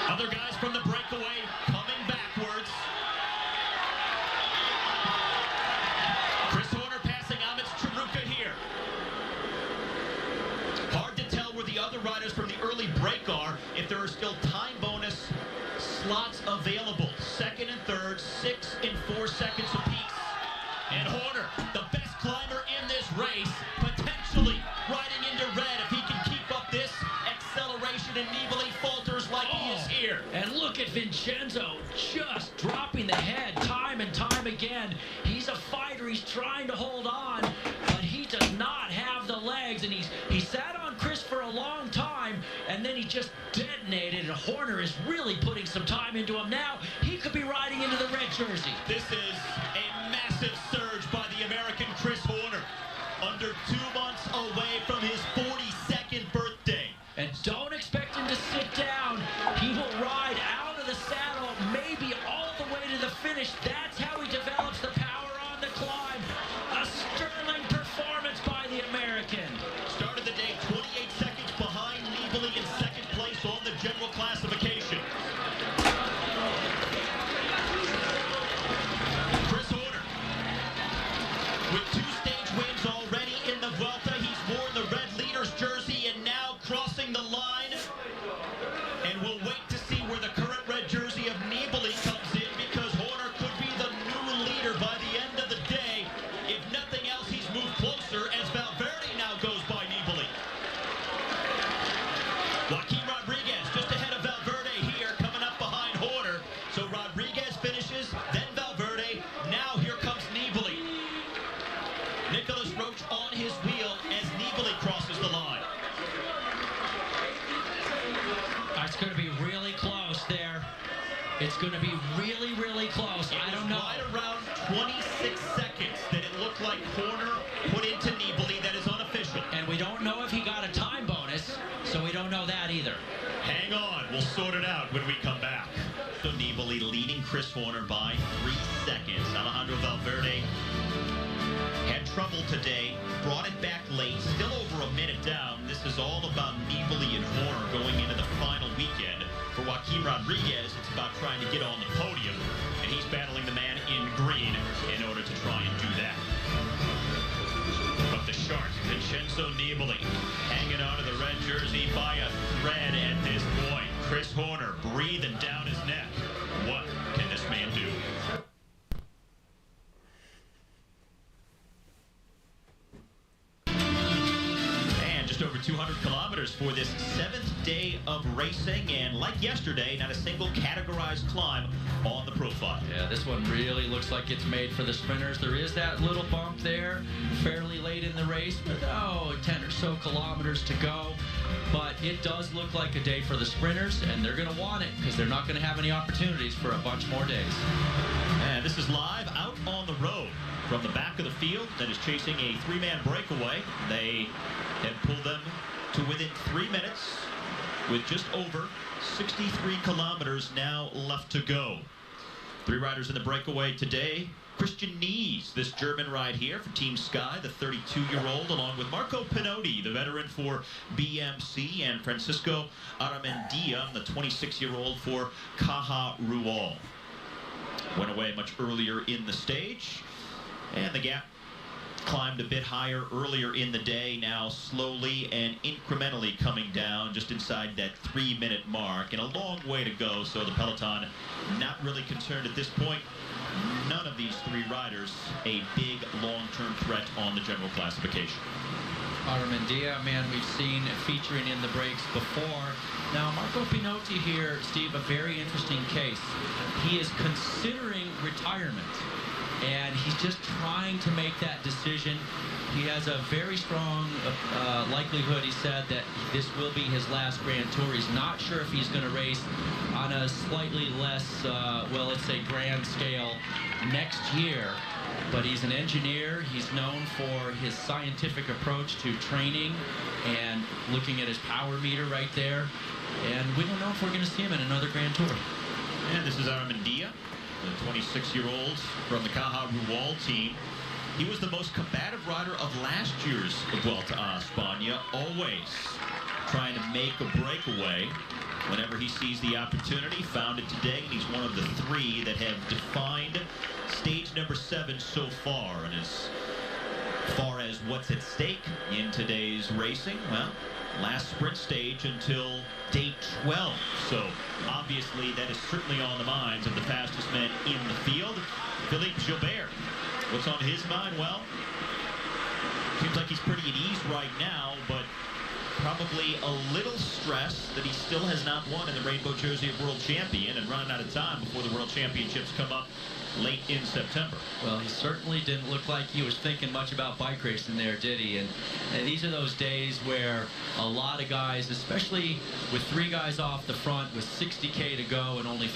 Other guys from the breakaway coming backwards. Chris Horner passing Amit Charuka here. Hard to tell where the other riders from the early break are, if there are still time bonus slots available. Second and third, 6 and 4 seconds apiece. And Horner, the best climber in this race, potentially riding into red if he can keep up this acceleration, and Nibali falters like he is here. And look at Vincenzo just dropping the head time and time again. He's a fighter. He's trying to hold on, but he does not have the legs. And he sat on Chris for a long time, and then he just detonated. And Horner is really putting some time into him now. He could be riding into the red jersey. This is a massive surge by the American Chris Horner. Under 2 months away from his 42nd birthday. And don't expect him to sit down. He will ride out of the saddle, maybe all the way to the finish. That's how he develops the power on the climb. A sterling performance by the American. Started the day 28 seconds behind Nibali in second place on the general classification. Chris Horner, with 2 stage wins already in the Vuelta, he's worn the red leader's jersey and now crossing the line. And we'll wait to see where the current red jersey of Nibali comes in, because Horner could be the new leader by the end of the day. If nothing else, he's moved closer as Valverde now goes by Nibali. Joaquin Rodriguez just ahead of Valverde here, coming up behind Horner. So Rodriguez finishes, then Valverde. Now here comes Nibali. Nicholas Roach on his wheel as Nibali crosses the line. It's going to be really close there. It's going to be really, really close. I don't know. Right around 26 seconds that it looked like Horner put into Nibali. That is unofficial. And we don't know if he got a time bonus, so we don't know that either. Hang on, we'll sort it out when we come back. So Nibali narrowly leading Chris Horner by 3 seconds. Alejandro Valverde had trouble today, brought it back late, still over a minute down. This is all about Nibali and Horner going into the final weekend. For Joaquim Rodriguez, it's about trying to get on the podium, and he's battling the man in green in order to try and do that. But the shark, Vincenzo Nibali, hanging on to the red jersey by a thread at this point. Chris Horner breathing down his neck. What can this man do? Just over 200 kilometers for this 7th day of racing, and like yesterday, not a single categorized climb on the profile. Yeah, this one really looks like it's made for the sprinters. There is that little bump there fairly late in the race, but 10 or so kilometers to go. But it does look like a day for the sprinters, and they're going to want it because they're not going to have any opportunities for a bunch more days. And this is live out on the road from the back of the field that is chasing a 3-man breakaway. They had pulled them to within 3 minutes with just over 63 kilometers now left to go. 3 riders in the breakaway today. Christian Nies, this German ride here for Team Sky, the 32-year-old, along with Marco Pinotti, the veteran for BMC, and Francisco Aramendia, the 26-year-old for Caja Rural. Went away much earlier in the stage, and the gap climbed a bit higher earlier in the day, now slowly and incrementally coming down just inside that 3-minute mark, and a long way to go, so the peloton not really concerned at this point. None of these 3 riders a big long-term threat on the general classification. Aramendia, man, we've seen featuring in the breaks before. Now, Marco Pinotti here, Steve, a very interesting case. He is considering retirement, and he's just trying to make that decision. He has a very strong likelihood, he said, that this will be his last Grand Tour. He's not sure if he's going to race on a slightly less, well, let's say grand scale next year. But he's an engineer. He's known for his scientific approach to training and looking at his power meter right there. And we don't know if we're going to see him in another Grand Tour. And this is Aramendia, the 26-year-old from the Caja Rural team. He was the most combative rider of last year's Vuelta a España, always trying to make a breakaway whenever he sees the opportunity. Found it today, and he's one of the 3 that have defined stage number 7 so far. And as far as what's at stake in today's racing, well, last sprint stage until day 12. So obviously that is certainly on the minds of the fastest men in the field. Philippe Gilbert, what's on his mind? Well, seems like he's pretty at ease right now, but probably a little stressed that he still has not won in the rainbow jersey of world champion, and running out of time before the world championships come up late in September. Well, he certainly didn't look like he was thinking much about bike racing there, did he? And these are those days where a lot of guys, especially with 3 guys off the front with 60K to go and only 3